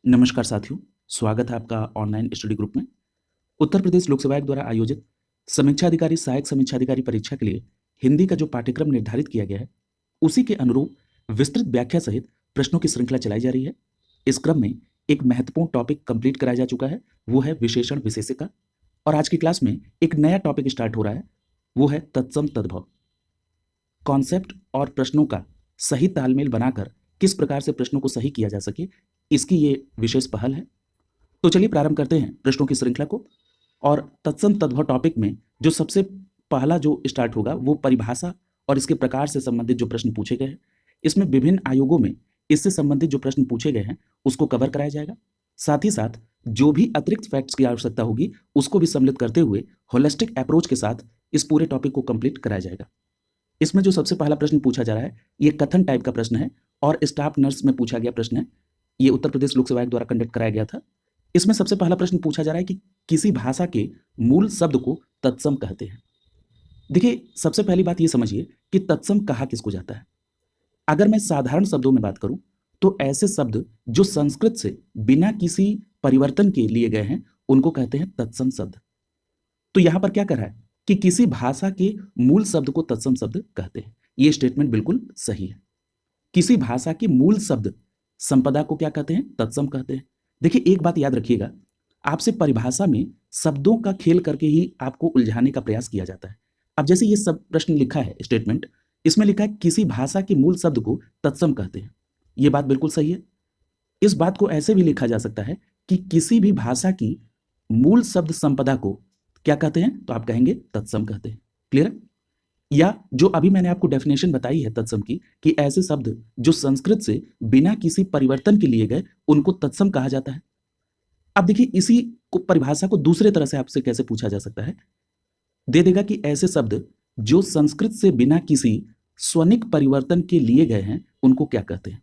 नमस्कार साथियों, स्वागत है आपका ऑनलाइन स्टडी ग्रुप में। उत्तर प्रदेश लोक सेवा आयोग द्वारा आयोजित समीक्षा अधिकारी सहायक समीक्षा अधिकारी परीक्षा के लिए हिंदी का जो पाठ्यक्रम निर्धारित किया गया है, उसी के अनुरूप विस्तृत व्याख्या सहित प्रश्नों की श्रृंखला चलाई जा रही है। इस क्रम में एक महत्वपूर्ण टॉपिक कंप्लीट कराया जा चुका है, वो है विशेषण विशेषिका। और आज की क्लास में एक नया टॉपिक स्टार्ट हो रहा है, वो है तत्सम तद्भव। कॉन्सेप्ट और प्रश्नों का सही तालमेल बनाकर किस प्रकार से प्रश्नों को सही किया जा सके, इसकी ये विशेष पहल है। तो चलिए प्रारंभ करते हैं प्रश्नों की श्रृंखला को। और तत्सम तद्भव टॉपिक में जो सबसे पहला जो स्टार्ट होगा वो परिभाषा और इसके प्रकार से संबंधित जो प्रश्न पूछे गए हैं, इसमें विभिन्न आयोगों में इससे संबंधित जो प्रश्न पूछे गए हैं उसको कवर कराया जाएगा। साथ ही साथ जो भी अतिरिक्त फैक्ट्स की आवश्यकता होगी उसको भी सम्मिलित करते हुए होलिस्टिक अप्रोच के साथ इस पूरे टॉपिक को कंप्लीट कराया जाएगा। इसमें जो सबसे पहला प्रश्न पूछा जा रहा है ये कथन टाइप का प्रश्न है और स्टाफ नर्स में पूछा गया प्रश्न है। ये उत्तर प्रदेश लोक सेवा आयोग द्वारा कंडक्ट कराया गया था। इसमें सबसे पहला प्रश्न पूछा जा रहा है कि किसी भाषा के मूल शब्द को तत्सम कहते हैं। देखिए, सबसे पहली बात ये समझिए कि तत्सम कहा किसको जाता है। अगर मैं साधारण शब्दों में बात करूं तो ऐसे शब्द जो संस्कृत से बिना किसी परिवर्तन के लिए गए हैं उनको कहते हैं तत्सम शब्द। तो यहां पर क्या कर रहा है कि किसी भाषा के मूल शब्द को तत्सम शब्द कहते हैं। यह स्टेटमेंट बिल्कुल सही है। किसी भाषा के मूल शब्द संपदा को क्या कहते हैं? तत्सम कहते हैं। देखिए, एक बात याद रखिएगा, आपसे परिभाषा में शब्दों का खेल करके ही आपको उलझाने का प्रयास किया जाता है। अब जैसे ये सब प्रश्न लिखा है स्टेटमेंट, इसमें लिखा है किसी भाषा के मूल शब्द को तत्सम कहते हैं। यह बात बिल्कुल सही है। इस बात को ऐसे भी लिखा जा सकता है कि किसी भी भाषा की मूल शब्द संपदा को क्या कहते हैं? तो आप कहेंगे तत्सम कहते हैं। क्लियर? या जो अभी मैंने आपको डेफिनेशन बताई है तत्सम की, कि ऐसे शब्द जो संस्कृत से बिना किसी परिवर्तन के लिए गए उनको तत्सम कहा जाता है। अब देखिए, इसी को परिभाषा को दूसरे तरह से आपसे कैसे पूछा जा सकता है। दे देगा कि ऐसे शब्द जो संस्कृत से बिना किसी स्वनिक परिवर्तन के लिए गए हैं उनको क्या कहते हैं।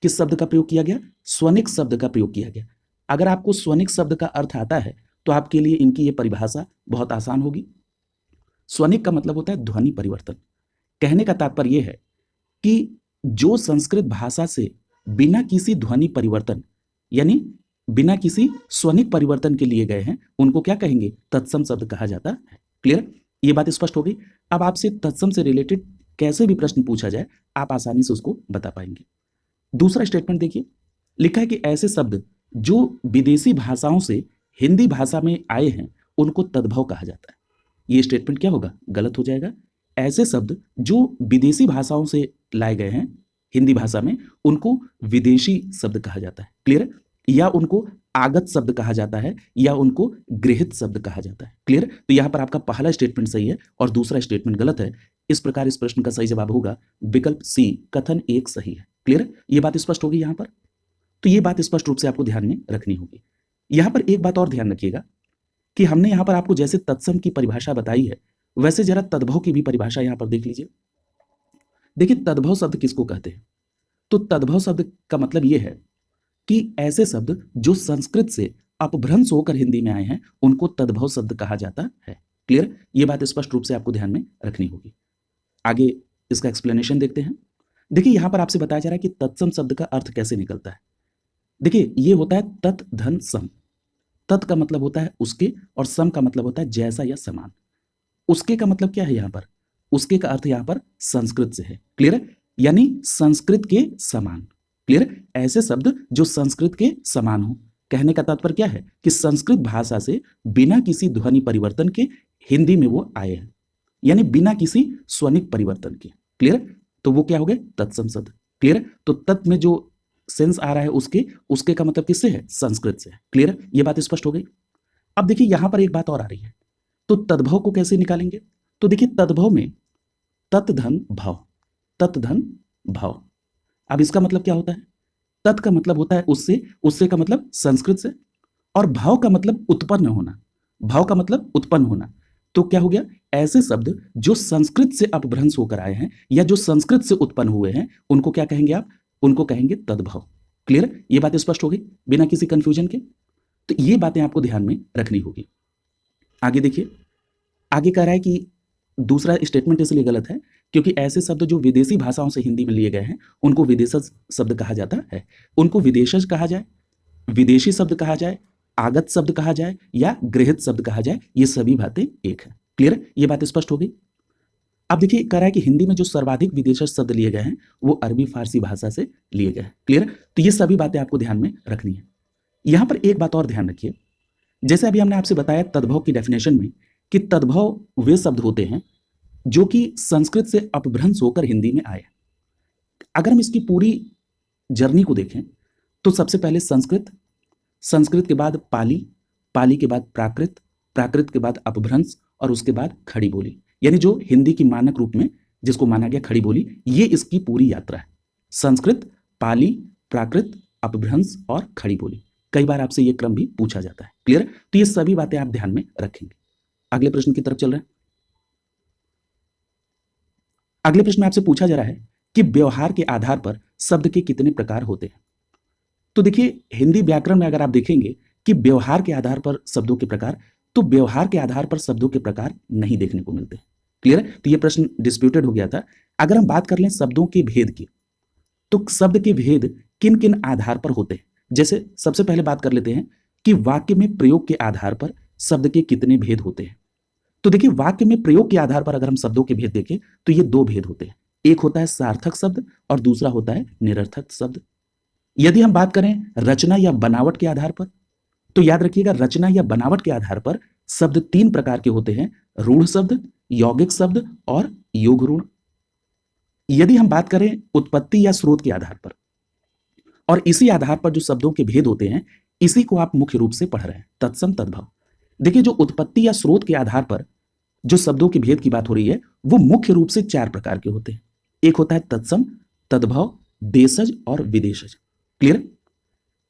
किस शब्द का प्रयोग किया गया? स्वनिक शब्द का प्रयोग किया गया। अगर आपको स्वनिक शब्द का अर्थ आता है तो आपके लिए इनकी यह परिभाषा बहुत आसान होगी। स्वनिक का मतलब होता है ध्वनि परिवर्तन। कहने का तात्पर्य यह है कि जो संस्कृत भाषा से बिना किसी ध्वनि परिवर्तन यानी बिना किसी स्वनिक परिवर्तन के लिए गए हैं उनको क्या कहेंगे? तत्सम शब्द कहा जाता है। क्लियर? ये बात स्पष्ट हो गई। अब आपसे तत्सम से रिलेटेड कैसे भी प्रश्न पूछा जाए आप आसानी से उसको बता पाएंगे। दूसरा स्टेटमेंट देखिए, लिखा है कि ऐसे शब्द जो विदेशी भाषाओं से हिंदी भाषा में आए हैं उनको तद्भव कहा जाता है। ये स्टेटमेंट क्या होगा? गलत हो जाएगा। ऐसे शब्द जो विदेशी भाषाओं से लाए गए हैं हिंदी भाषा में उनको विदेशी शब्द कहा जाता है। क्लियर? या उनको आगत शब्द कहा जाता है या उनको गृहीत शब्द कहा जाता है। क्लियर? तो यहां पर आपका पहला स्टेटमेंट सही है और दूसरा स्टेटमेंट गलत है। इस प्रकार इस प्रश्न का सही जवाब होगा विकल्प सी, कथन एक सही है। क्लियर? ये बात स्पष्ट होगी यहां पर। तो ये बात स्पष्ट रूप से आपको ध्यान में रखनी होगी। यहां पर एक बात और ध्यान रखिएगा कि हमने यहां पर आपको जैसे तत्सम की परिभाषा बताई है वैसे जरा तद्भव की भी परिभाषा यहां पर देख लीजिए। देखिए, तद्भव शब्द किसको कहते हैं? तो तद्भव शब्द का मतलब यह है कि ऐसे शब्द जो संस्कृत से अपभ्रंश होकर हिंदी में आए हैं उनको तद्भव शब्द कहा जाता है। क्लियर? यह बात स्पष्ट रूप से आपको ध्यान में रखनी होगी। आगे इसका एक्सप्लेनेशन देखते हैं। देखिए, यहां पर आपसे बताया जा रहा है कि तत्सम शब्द का अर्थ कैसे निकलता है। देखिए, यह होता है तत् धन सम। तत् का मतलब होता है उसके और सम का मतलब होता है जैसा या समान। उसके का मतलब क्या है यहां पर? उसके का अर्थ यहां पर संस्कृत से है। क्लियर? यानी संस्कृत के समान। क्लियर? ऐसे शब्द जो संस्कृत के समान हो। कहने का तात्पर्य क्या है कि संस्कृत भाषा से बिना किसी ध्वनि परिवर्तन के हिंदी में वो आए हैं, यानी बिना किसी स्वनिक परिवर्तन के। क्लियर? तो वो क्या हो गए? तत्सम शब्द। क्लियर? तो तत् में जो सेंस आ रहा है उसके का मतलब किससे है? संस्कृत से। क्लियर? ये बात स्पष्ट हो गई। अब देखिए, यहां पर एक बात और आ रही है, तो तद्भव को कैसे निकालेंगे? तो देखिए, तद्भव में तत् धन भाव, तत् धन भाव। अब इसका मतलब क्या होता है? तत् का मतलब होता है उससे, उससे का मतलब संस्कृत से, और भाव का मतलब उत्पन्न होना। भाव का मतलब उत्पन्न होना। तो क्या हो गया? ऐसे शब्द जो संस्कृत से अपभ्रंश होकर आए हैं या जो संस्कृत से उत्पन्न हुए हैं उनको क्या कहेंगे आप? उनको कहेंगे तद्भव। क्लियर? ये बात स्पष्ट हो गई बिना किसी कंफ्यूजन के। तो ये बातें आपको ध्यान में रखनी होगी। आगे देखिए, आगे कह रहा है कि दूसरा स्टेटमेंट इसलिए गलत है क्योंकि ऐसे शब्द जो विदेशी भाषाओं से हिंदी में लिए गए हैं उनको विदेशज शब्द कहा जाता है। उनको विदेशज कहा जाए, विदेशी शब्द कहा जाए, आगत शब्द कहा जाए या गृहीत शब्द कहा जाए, ये सभी बातें एक है। क्लियर है? ये बात स्पष्ट हो गई। अब देखिए कह रहा है कि हिंदी में जो सर्वाधिक विदेशी शब्द लिए गए हैं वो अरबी फारसी भाषा से लिए गए हैं। क्लियर है? तो ये सभी बातें आपको ध्यान में रखनी है। यहां पर एक बात और ध्यान रखिए, जैसे अभी हमने आपसे बताया तद्भव की डेफिनेशन में कि तद्भव वे शब्द होते हैं जो कि संस्कृत से अपभ्रंश होकर हिंदी में आए। अगर हम इसकी पूरी जर्नी को देखें तो सबसे पहले संस्कृत, संस्कृत के बाद पाली, पाली के बाद प्राकृत, प्राकृत के बाद अपभ्रंश और उसके बाद खड़ी बोली, यानी जो हिंदी की मानक रूप में जिसको माना गया खड़ी बोली, ये इसकी पूरी यात्रा है। संस्कृत, पाली, प्राकृत, अपभ्रंश और खड़ी बोली। कई बार आपसे ये क्रम भी पूछा जाता है। क्लियर? तो ये सभी बातें आप ध्यान में रखेंगे। अगले प्रश्न की तरफ चल रहे हैं। अगले प्रश्न में आपसे पूछा जा रहा है कि व्यवहार के आधार पर शब्द के कितने प्रकार होते हैं। तो देखिए हिंदी व्याकरण में अगर आप देखेंगे कि व्यवहार के आधार पर शब्दों के प्रकार, तो व्यवहार के आधार पर शब्दों के प्रकार नहीं देखने को मिलते। क्लियर है? तो ये प्रश्न डिस्प्यूटेड हो गया था। अगर हम बात कर लें शब्दों के भेद की, तो शब्द के भेद किन किन आधार पर होते हैं। जैसे सबसे पहले बात कर लेते हैं कि वाक्य में प्रयोग के आधार पर शब्द के कितने भेद होते हैं। तो देखिए वाक्य में प्रयोग के आधार पर अगर हम शब्दों के भेद देखें तो ये दो भेद होते हैं। एक होता है सार्थक शब्द और दूसरा होता है निरर्थक शब्द। यदि हम बात करें रचना या बनावट के आधार पर, तो याद रखिएगा रचना या बनावट के आधार पर शब्द तीन प्रकार के होते हैं, रूढ़ शब्द, यौगिक शब्द और योग रूढ़। यदि हम बात करें उत्पत्ति या स्रोत के आधार पर, और इसी आधार पर जो शब्दों के भेद होते हैं, इसी को आप मुख्य रूप से पढ़ रहे हैं, तत्सम तद्भव। देखिए जो उत्पत्ति या स्रोत के आधार पर जो शब्दों के भेद की बात हो रही है वो मुख्य रूप से चार प्रकार के होते हैं। एक होता है तत्सम, तद्भव, देशज और विदेशज। क्लियर?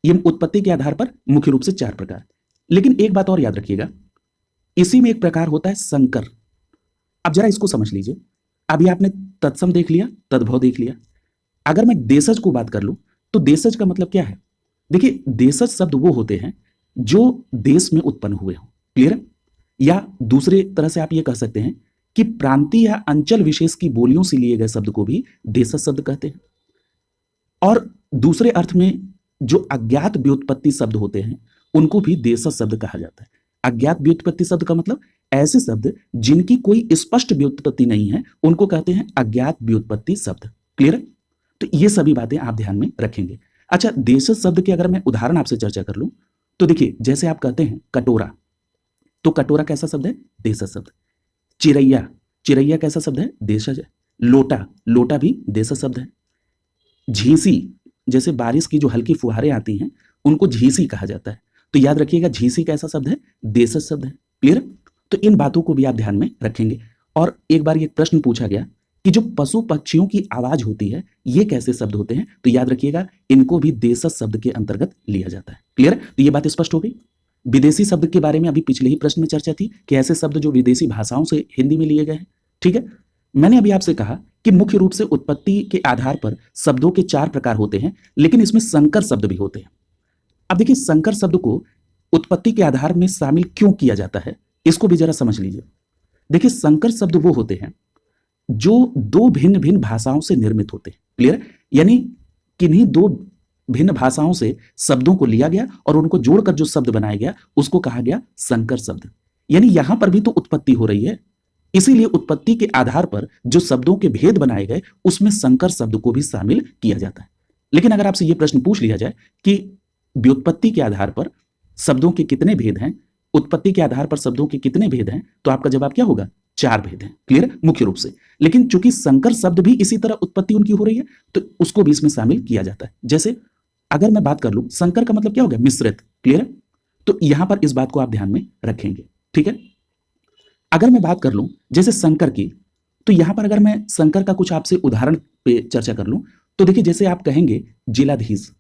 ये उत्पत्ति के आधार पर मुख्य रूप से चार प्रकार। लेकिन एक बात और याद रखिएगा, इसी में एक प्रकार होता है संकर। अब जरा इसको समझ लीजिए। अभी आपने तत्सम देख लिया, तद्भव देख लिया। अगर मैं देशज को बात कर लूं तो देशज का मतलब क्या है? देखिए देशज शब्द वो होते हैं जो देश में उत्पन्न हुए हों। क्लियर? या दूसरे तरह से आप ये कह सकते हैं कि प्रांतीय या अंचल विशेष की बोलियों से लिए गए शब्द को भी देशज शब्द कहते हैं। और दूसरे अर्थ में जो अज्ञात व्युत्पत्ति शब्द होते हैं उनको भी देशज शब्द कहा जाता है। अज्ञात व्युत्पत्ति शब्द का मतलब ऐसे शब्द जिनकी कोई स्पष्ट व्युत्पत्ति नहीं है उनको कहते हैं अज्ञात व्युत्पत्ति शब्द। क्लियर? तो ये सभी बातें आप ध्यान में रखेंगे। अच्छा, देशज शब्द के अगर मैं उदाहरण आपसे चर्चा कर लूं तो देखिए जैसे आप कहते हैं कटोरा, तो कटोरा कैसा शब्द है? देशज शब्द। चिरैया, चिरैया कैसा शब्द है? देशज है। लोटा, लोटा भी देशज शब्द है। झींसी, जैसे बारिश की जो हल्की फुहारें आती हैं उनको झींसी कहा जाता है, तो याद रखिएगा झींसी कैसा शब्द है? देशज शब्द है। क्लियर? तो इन बातों को भी आप ध्यान में रखेंगे। और एक बार ये प्रश्न पूछा गया कि जो पशु पक्षियों की आवाज होती है ये कैसे शब्द होते हैं, तो याद रखिएगा इनको भी देशज शब्द के अंतर्गत लिया जाता है। क्लियर? तो ये बात स्पष्ट हो गई। विदेशी शब्द के बारे में अभी पिछले ही प्रश्न में चर्चा थी कि ऐसे शब्द जो विदेशी भाषाओं से हिंदी में लिए गए हैं। ठीक है, मैंने अभी आपसे कहा कि मुख्य रूप से उत्पत्ति के आधार पर शब्दों के चार प्रकार होते हैं, लेकिन इसमें संकर शब्द भी होते हैं। अब देखिए संकर शब्द को उत्पत्ति के आधार में शामिल क्यों किया जाता है, इसको भी जरा समझ लीजिए। देखिए संकर शब्द वो होते हैं जो दो भिन्न भिन्न भाषाओं से निर्मित होते हैं। क्लियर? यानी किन्हीं दो भिन्न भाषाओं से शब्दों को लिया गया और उनको जोड़कर जो शब्द बनाया गया उसको कहा गया संकर शब्द। यानी यहां पर भी तो उत्पत्ति हो रही है, इसीलिए उत्पत्ति के आधार पर जो शब्दों के भेद बनाए गए उसमें संकर शब्द को भी शामिल किया जाता है। लेकिन अगर आपसे यह प्रश्न पूछ लिया जाए कि व्युत्पत्ति के आधार पर शब्दों के कितने भेद हैं, उत्पत्ति के आधार पर शब्दों के कितने भेद हैं, तो आपका जवाब क्या होगा? चार भेद हैं। क्लियर? मुख्य रूप से। लेकिन चूंकि संकर शब्द भी इसी तरह उत्पत्ति उनकी हो रही है तो उसको भी इसमें शामिल किया जाता है। जैसे अगर मैं बात कर लूं संकर का मतलब क्या हो गया? मिश्रित। क्लियर? तो यहां पर इस बात को आप ध्यान में रखेंगे। ठीक है, अगर मैं बात कर लूं जैसे संकर की, तो यहां पर अगर मैं संकर का कुछ आपसे उदाहरण पे चर्चा कर लूं तो देखिए जैसे आप कहेंगे जिलाधीश,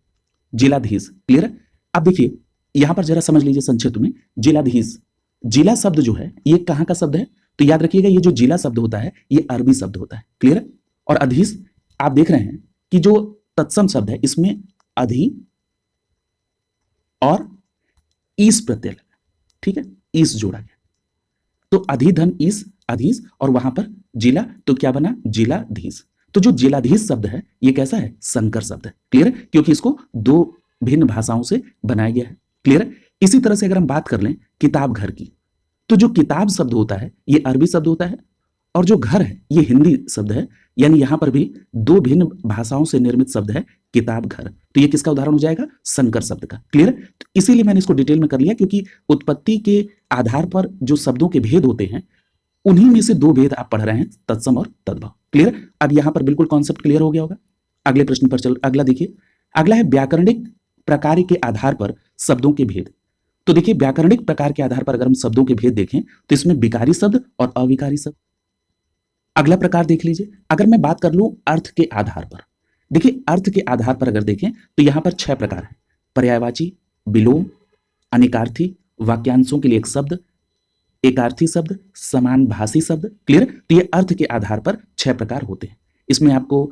जिलाधीश। क्लियर? अब देखिए यहां पर जरा समझ लीजिए संक्षिप्त में, जिलाधीश, जिला शब्द जो है ये कहां का शब्द है? तो याद रखिएगा ये जो जिला शब्द होता है ये अरबी शब्द होता है। क्लियर? और अधीश आप देख रहे हैं कि जो तत्सम शब्द है इसमें अधि और ईस प्रत्यय लगा। ठीक है, ईस जोड़ा गया तो अधिधन ईस अधीश और वहां पर जिला, तो क्या बना? जिलाधीश। तो जो जिलाधीश शब्द है ये कैसा है? संकर शब्द है। क्लियर? क्योंकि इसको दो भिन्न भाषाओं से बनाया गया है। क्लियर है? इसी तरह से अगर हम बात कर लें किताब घर की, तो जो किताब शब्द होता है ये अरबी शब्द होता है और जो घर है ये हिंदी शब्द है, यानी यहां पर भी दो भिन्न भाषाओं से निर्मित शब्द है किताब घर। तो ये किसका उदाहरण हो जाएगा? संकर शब्द का। क्लियर है? तो इसीलिए मैंने इसको डिटेल में कर लिया, क्योंकि उत्पत्ति के आधार पर जो शब्दों के भेद होते हैं उन्हीं में से दो भेद आप पढ़ रहे हैं, तत्सम और तद्भव। क्लियर? अब यहां पर बिल्कुल कॉन्सेप्ट क्लियर हो गया होगा। अगले प्रश्न पर चल, अगला देखिए, अगला है व्याकरणिक प्रकार के आधार पर शब्दों के भेद। तो देखिए व्याकरणिक प्रकार के आधार पर अगर हम शब्दों के भेद देखें तो इसमें विकारी शब्द और अविकारी शब्द। अगला प्रकार देख लीजिए, अगर मैं बात कर लूं अर्थ के आधार पर, देखिए अर्थ के आधार पर अगर देखें तो यहां पर 6 प्रकार है, पर्यायवाची, विलोम, अनेकार्थी, वाक्यांशों के लिए एक शब्द, एकार्थी शब्द, समानभाषी शब्द। क्लियर? तो ये अर्थ के आधार पर 6 प्रकार होते हैं। इसमें आपको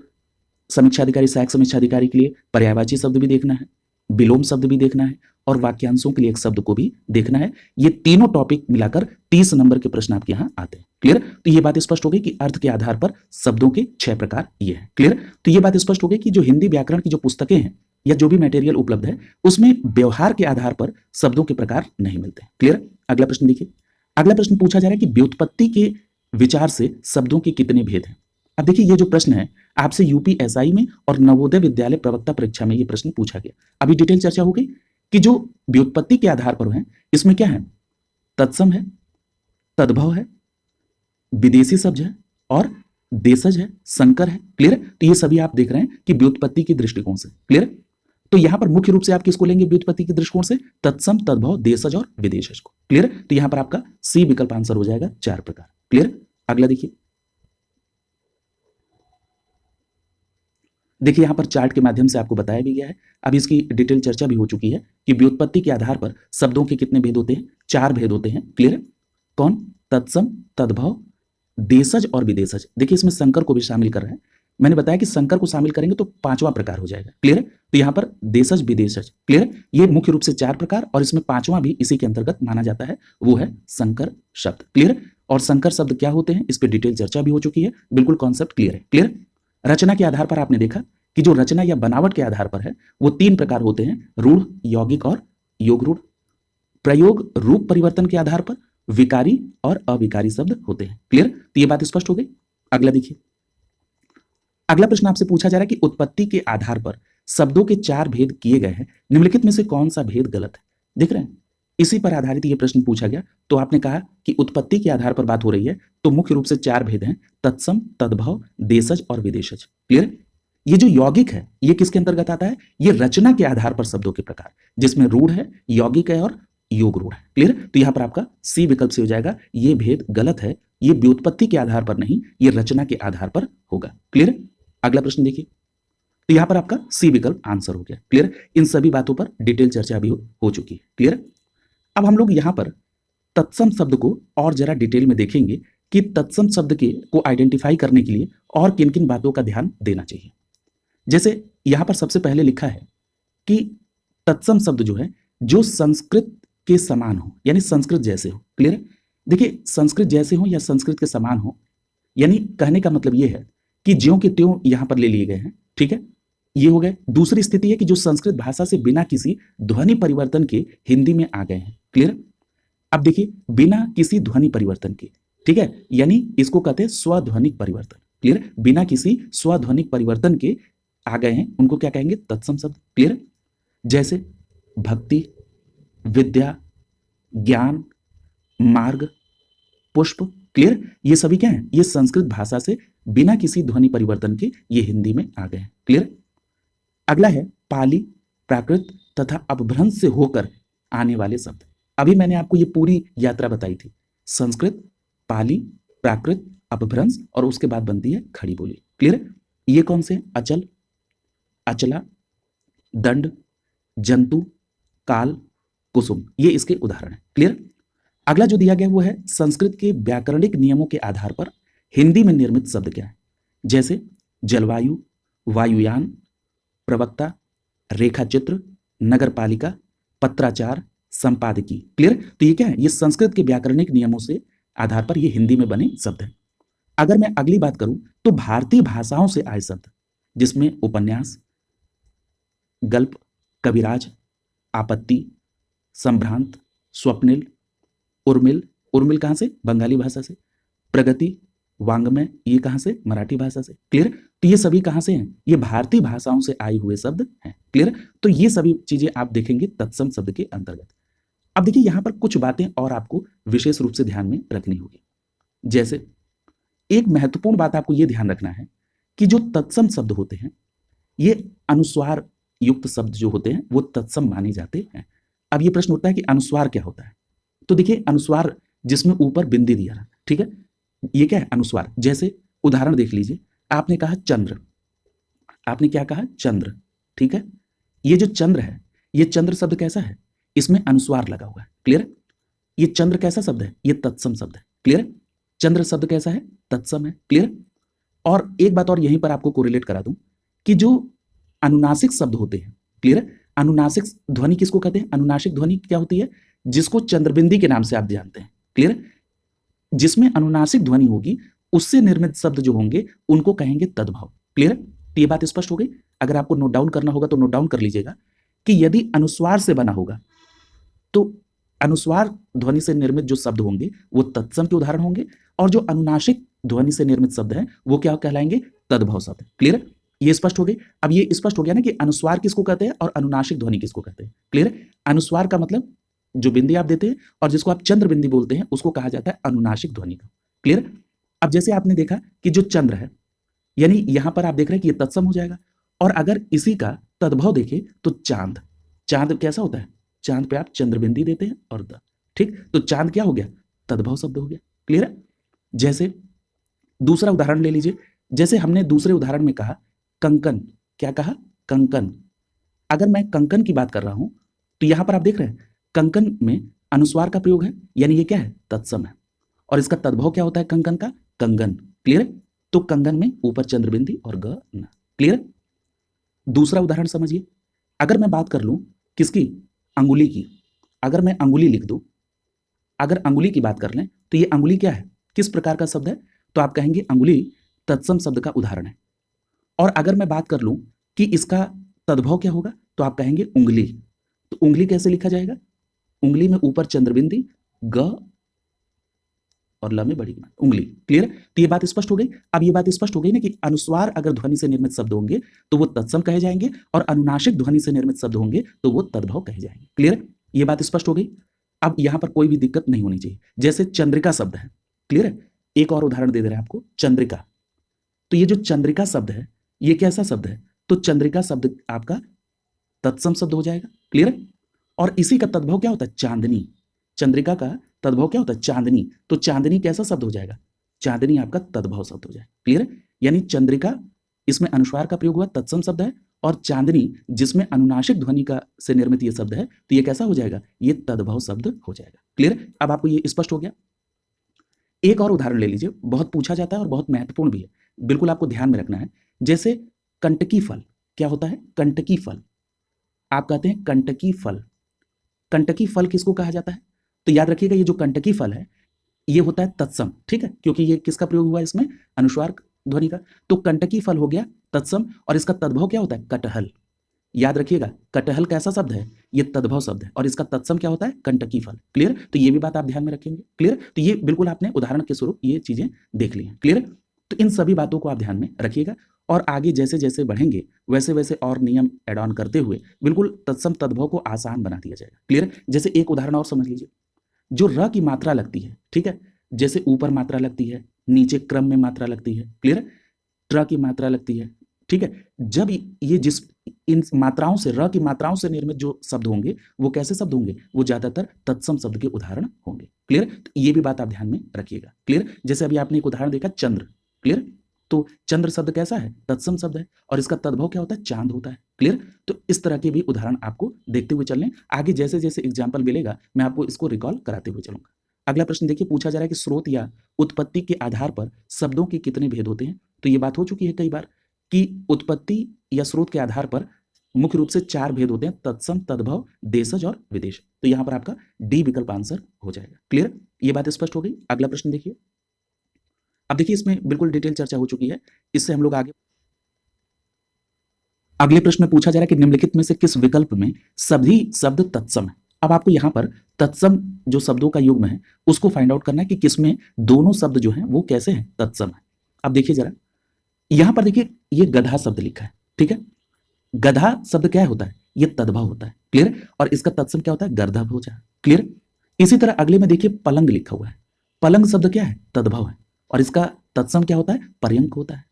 समीक्षाधिकारी, सहायक समीक्षाधिकारी के लिए पर्यायवाची शब्द भी देखना है, विलोम शब्द भी देखना है और वाक्यांशों के लिए एक शब्द को भी देखना है। ये तीनों टॉपिक मिलाकर 30 नंबर के प्रश्न आपके यहां आते हैं। क्लियर? तो ये बात स्पष्ट हो गई कि अर्थ के आधार पर शब्दों के 6 प्रकार ये हैं। क्लियर? तो ये बात स्पष्ट हो गई कि जो हिंदी व्याकरण की जो पुस्तकें हैं या जो भी मटेरियल उपलब्ध है उसमें व्यवहार के आधार पर शब्दों के प्रकार नहीं मिलते। क्लियर? अगला प्रश्न देखिए, अगला प्रश्न पूछा जा रहा है कि व्युत्पत्ति के विचार से शब्दों के कितने भेद हैं। अब देखिए ये जो प्रश्न है आपसे यूपीएसआई में और नवोदय विद्यालय प्रवक्ता परीक्षा में ये प्रश्न पूछा गया। अभी डिटेल चर्चा हो गई कि जो व्युत्पत्ति के आधार पर है इसमें क्या है, तत्सम है, तद्भव है, विदेशी शब्द है और देशज है, संकर है। क्लियर? तो ये सभी आप देख रहे हैं कि व्युत्पत्ति के दृष्टिकोण से। क्लियर? तो यहां पर मुख्य रूप से आप किसको लेंगे व्युत्पत्ति के दृष्टिकोण से? तत्सम, तद्भव, देशज और विदेशज को। क्लियर? तो यहां पर आपका सी विकल्प आंसर हो जाएगा, 4 प्रकार। क्लियर? अगला देखिए, देखिए यहां पर चार्ट के माध्यम से आपको बताया भी गया है, अब इसकी डिटेल चर्चा भी हो चुकी है कि व्युत्पत्ति के आधार पर शब्दों के कितने भेद होते हैं? 4 भेद होते हैं। क्लियर? कौन? तत्सम, तद्भव, देशज और विदेशज। देखिए इसमें संकर को भी शामिल कर रहे हैं। मैंने बताया कि संकर को शामिल करेंगे तो 5वां प्रकार हो जाएगा। क्लियर? तो यहां पर देशज, विदेशज। क्लियर? ये मुख्य रूप से 4 प्रकार और इसमें 5वां भी इसी के अंतर्गत माना जाता है, वो है संकर शब्द। क्लियर? और संकर शब्द क्या होते हैं इस पर डिटेल चर्चा भी हो चुकी है, बिल्कुल कॉन्सेप्ट क्लियर है। क्लियर? रचना के आधार पर आपने देखा कि जो रचना या बनावट के आधार पर है वो 3 प्रकार होते हैं, रूढ़, यौगिक और योग रूढ़। प्रयोग रूप परिवर्तन के आधार पर विकारी और अविकारी शब्द होते हैं। क्लियर? तो ये बात स्पष्ट हो गई। अगला देखिए, अगला प्रश्न आपसे पूछा जा रहा है कि उत्पत्ति के आधार पर शब्दों के 4 भेद किए गए हैं, निम्नलिखित में से कौन सा भेद गलत है? देख रहे हैं, इसी पर आधारित ये प्रश्न पूछा गया। तो आपने कहा कि उत्पत्ति के आधार पर बात हो रही है तो मुख्य रूप से 4 भेद हैं, तत्सम, तद्भव, देशज और विदेशज। क्लियर? ये जो यौगिक है ये किसके अंतर्गत आता है? ये रचना के आधार पर शब्दों के प्रकार, जिसमें रूढ़ है, यौगिक है और योग रूढ़ है। क्लियर? तो यहां पर आपका सी विकल्प से हो जाएगा, ये भेद गलत है, ये व्युत्पत्ति के आधार पर नहीं, ये रचना के आधार पर होगा। क्लियर? अगला प्रश्न देखिए, तो यहां पर आपका सी विकल्प आंसर हो गया। क्लियर? इन सभी बातों पर डिटेल चर्चा भी हो चुकी है। क्लियर? अब हम लोग यहां पर तत्सम शब्द को और जरा डिटेल में देखेंगे कि तत्सम शब्द के को आइडेंटिफाई करने के लिए और किन किन बातों का ध्यान देना चाहिए। जैसे यहां पर सबसे पहले लिखा है कि तत्सम शब्द जो है जो संस्कृत के समान हो, यानी संस्कृत जैसे हो। क्लियर? देखिए संस्कृत जैसे हो या संस्कृत के समान हो, यानी कहने का मतलब यह है कि ज्यों के त्यों यहां पर ले लिए गए हैं। ठीक है, ये हो गए। दूसरी स्थिति है कि जो संस्कृत भाषा से बिना किसी ध्वनि परिवर्तन के हिंदी में आ गए हैं। क्लियर? अब देखिए बिना किसी ध्वनि परिवर्तन के, ठीक है, यानी इसको कहते हैं स्वध्वनिक परिवर्तन। क्लियर? बिना किसी स्वध्वनिक परिवर्तन के आ गए हैं, उनको क्या कहेंगे? तत्सम शब्द। क्लियर? जैसे भक्ति, विद्या, ज्ञान, मार्ग, पुष्प। क्लियर? ये सभी क्या हैं? ये संस्कृत भाषा से बिना किसी ध्वनि परिवर्तन के ये हिंदी में आ गए हैं। क्लियर? अगला है पाली, प्राकृत तथा अपभ्रंश से होकर आने वाले शब्द। अभी मैंने आपको ये पूरी यात्रा बताई थी, संस्कृत, पाली, प्राकृत, अपभ्रंश और उसके बाद बनती है खड़ी बोली। क्लियर? ये कौन से? अचल, अचला, दंड, जंतु, काल, कुसुम, ये इसके उदाहरण हैं। क्लियर? अगला जो दिया गया वो है संस्कृत के व्याकरणिक नियमों के आधार पर हिंदी में निर्मित शब्द क्या है। जैसे जलवायु, वायुयान, प्रवक्ता, रेखाचित्र, नगरपालिका, पत्राचार, संपादकी। क्लियर? तो ये क्या है? ये संस्कृत के व्याकरणिक नियमों से आधार पर ये हिंदी में बने शब्द हैं। अगर मैं अगली बात करूं तो भारतीय भाषाओं से आए शब्द, जिसमें उपन्यास, गल्प, कविराज, आपत्ति, संभ्रांत, स्वप्निल, उर्मिल, उर्मिल कहाँ से? बंगाली भाषा से। प्रगति, वांग्मय, ये कहाँ से? मराठी भाषा से। क्लियर? तो ये सभी कहाँ से हैं? ये भारतीय भाषाओं से आए हुए शब्द हैं। क्लियर? तो ये सभी चीजें आप देखेंगे तत्सम शब्द के अंतर्गत। अब देखिए यहां पर कुछ बातें और आपको विशेष रूप से ध्यान में रखनी होगी। जैसे एक महत्वपूर्ण बात आपको यह ध्यान रखना है कि जो तत्सम शब्द होते हैं, ये अनुस्वार युक्त शब्द जो होते हैं वो तत्सम माने जाते हैं। अब ये प्रश्न उठता है कि अनुस्वार क्या होता है? तो देखिए अनुस्वार जिसमें ऊपर बिंदी दिया रहा, ठीक है, ये क्या है? अनुस्वार। जैसे उदाहरण देख लीजिए, आपने कहा चंद्र, आपने क्या कहा? चंद्र, ठीक है। ये जो चंद्र है, ये चंद्र शब्द कैसा है? इसमें अनुस्वार लगा हुआ है। क्लियर? ये चंद्र कैसा शब्द है? ये तत्सम शब्द है। क्लियर? चंद्र शब्द कैसा है? तत्सम है। क्लियर? और एक बात और यहीं पर आपको कोरिलेट करा दूं कि जो अनुनासिक शब्द होते हैं, क्लियर, अनुनासिक ध्वनि किसको कहते हैं? अनुनासिक ध्वनि क्या होती है? जिसको चंद्रबिंदी के नाम से आप जानते हैं। क्लियर? जिसमें अनुनासिक ध्वनि होगी उससे निर्मित शब्द जो होंगे उनको कहेंगे तद्भव। क्लियर? तो ये बात स्पष्ट हो गई। अगर आपको नोट डाउन करना होगा तो नोट डाउन कर लीजिएगा कि यदि अनुस्वार से बना होगा तो अनुस्वार ध्वनि से निर्मित जो शब्द होंगे वो तत्सम के उदाहरण होंगे, और जो अनुनासिक ध्वनि से निर्मित शब्द हैं वो क्या कहलाएंगे? तद्भव शब्द। क्लियर? ये स्पष्ट हो गई। अब ये स्पष्ट हो गया ना कि अनुस्वार किसको कहते हैं और अनुनासिक ध्वनि किसको कहते हैं। क्लियर? अनुस्वार का मतलब जो बिंदी आप देते हैं, और जिसको आप चंद्र बिंदी बोलते हैं उसको कहा जाता है अनुनासिक ध्वनि का। क्लियर? अब जैसे आपने देखा कि जो चंद्र है, यानी यहां पर आप देख रहे हैं कि ये तत्सम हो जाएगा, और अगर इसी का तद्भव देखें तो चांद, चांद कैसा होता है? चांद पे आप चंद्रबिंदी देते हैं और द, ठीक, तो चांद क्या हो गया? तद्भव शब्द हो गया। क्लियर है? जैसे दूसरा उदाहरण ले लीजिए, जैसे हमने दूसरे उदाहरण में कहा कंकन, क्या कहा? कंकन। अगर मैं कंकन की बात कर रहा हूं तो यहां पर आप देख रहे हैं कंकन में अनुस्वार का प्रयोग है, यानी ये क्या है? तत्सम है, और इसका तद्भव क्या होता है कंकन का? कंगन। क्लियर? तो कंगन में ऊपर चंद्रबिंदी और ग न। क्लियर? दूसरा उदाहरण समझिए, अगर मैं बात कर लूं किसकी? अंगुली की। अगर मैं अंगुली लिख दूं, अगर अंगुली की बात कर लें तो ये अंगुली क्या है? किस प्रकार का शब्द है? तो आप कहेंगे अंगुली तत्सम शब्द का उदाहरण है। और अगर मैं बात कर लूं कि इसका तद्भव क्या होगा तो आप कहेंगे उंगली। तो उंगली कैसे लिखा जाएगा? उंगली में ऊपर चंद्रबिंदी, ग और ल में बड़ी उंगली। क्लियर? तो ये बात स्पष्ट हो गई। अब ये बात स्पष्ट हो गई ना कि अनुस्वार अगर ध्वनि से निर्मित शब्द होंगे तो वो तत्सम कहे जाएंगे, और अनुनासिक ध्वनि से निर्मित शब्द होंगे तो वो तद्भव कहे जाएंगे। क्लियर? ये बात स्पष्ट हो गई। अब यहां पर कोई भी दिक्कत नहीं होनी चाहिए। जैसे चंद्रिका शब्द है, क्लियर है, एक और उदाहरण दे रहे हैं आपको, चंद्रिका। तो ये जो चंद्रिका शब्द है ये कैसा शब्द है? तो चंद्रिका शब्द आपका तत्सम शब्द हो जाएगा। क्लियर? और इसी का तद्भव क्या होता है? चांदनी। चंद्रिका का तद्भव क्या होता है? चांदनी। तो चांदनी कैसा शब्द हो जाएगा? चांदनी आपका तद्भव शब्द हो जाएगा। क्लियर? यानी चंद्रिका इसमें अनुस्वार का प्रयोग हुआ, तत्सम शब्द है, और चांदनी जिसमें अनुनासिक ध्वनि का से निर्मित ये शब्द है तो ये कैसा हो जाएगा? ये तद्भव शब्द हो जाएगा। क्लियर? अब आपको ये स्पष्ट हो गया। एक और उदाहरण ले लीजिए, बहुत पूछा जाता है और बहुत महत्वपूर्ण भी है, बिल्कुल आपको ध्यान में रखना है। जैसे कंटकी फल, क्या होता है? कंटकी फल। आप कहते हैं कंटकी फल। कंटकी फल किसको कहा जाता है? तो याद रखिएगा ये जो कंटकी फल है ये होता है तत्सम, ठीक है, क्योंकि ये किसका प्रयोग हुआ है इसमें? अनुस्वार ध्वनि का। तो कंटकी फल हो गया तत्सम, और इसका तद्भव क्या होता है? कटहल। याद रखिएगा कटहल कैसा शब्द है? ये तद्भव शब्द है, और इसका तत्सम क्या होता है? कंटकी फल। क्लियर? तो ये भी बात आप ध्यान में रखेंगे। क्लियर? तो ये बिल्कुल आपने उदाहरण के स्वरूप ये चीजें देख ली हैं। क्लियर? तो इन सभी बातों को आप ध्यान में रखिएगा, और आगे जैसे जैसे बढ़ेंगे वैसे वैसे और नियम एड ऑन करते हुए बिल्कुल तत्सम तद्भव को आसान बना दिया जाएगा। क्लियर? जैसे एक उदाहरण और समझ लीजिए, जो र की मात्रा लगती है, ठीक है, जैसे ऊपर मात्रा लगती है, नीचे क्रम में मात्रा लगती है, क्लियर, ट्र की मात्रा लगती है, ठीक है, जब ये जिस इन मात्राओं से, र की मात्राओं से निर्मित जो शब्द होंगे वो कैसे शब्द होंगे? वो ज्यादातर तत्सम शब्द के उदाहरण होंगे। क्लियर? तो ये भी बात आप ध्यान में रखिएगा। क्लियर? जैसे अभी आपने एक उदाहरण देखा चंद्र। क्लियर? तो चंद्र शब्द कैसा है? तत्सम शब्द है, और इसका तद्भव क्या होता है? चांद होता है। क्लियर? तो इस तरह के भी उदाहरण आपको देखते हुए चलने, आगे जैसे जैसे एग्जाम्पल मिलेगा मैं आपको इसको रिकॉल कराते हुए चलूंगा। अगला प्रश्न देखिए, पूछा जा रहा है कि स्रोत या उत्पत्ति के आधार पर शब्दों के कितने भेद होते हैं? तो ये बात हो चुकी है कई बार कि उत्पत्ति या स्रोत के आधार पर मुख्य रूप से 4 भेद होते हैं, तत्सम, तद्भव, देशज और विदेश। तो यहां पर आपका डी विकल्प आंसर हो जाएगा। क्लियर? ये बात स्पष्ट हो गई। अगला प्रश्न देखिए, अब देखिए इसमें बिल्कुल डिटेल चर्चा हो चुकी है, इससे हम लोग आगे अगले प्रश्न में पूछा जा रहा है कि निम्नलिखित में से किस विकल्प में सभी शब्द तत्सम है। अब आपको यहां पर तत्सम जो शब्दों का युग्म है उसको फाइंड आउट करना है कि किसमें दोनों शब्द जो हैं वो कैसे हैं, तत्सम है। अब देखिए जरा, यहां पर देखिए ये गधा शब्द लिखा है, ठीक है। गधा शब्द क्या होता है, ये तद्भव होता है, क्लियर। और इसका तत्सम क्या होता है, गर्दभ हो जाए, क्लियर। इसी तरह अगले में देखिए पलंग लिखा हुआ है, पलंग शब्द क्या है, तद्भव है, और इसका तत्सम क्या होता है, पर्यंक होता है,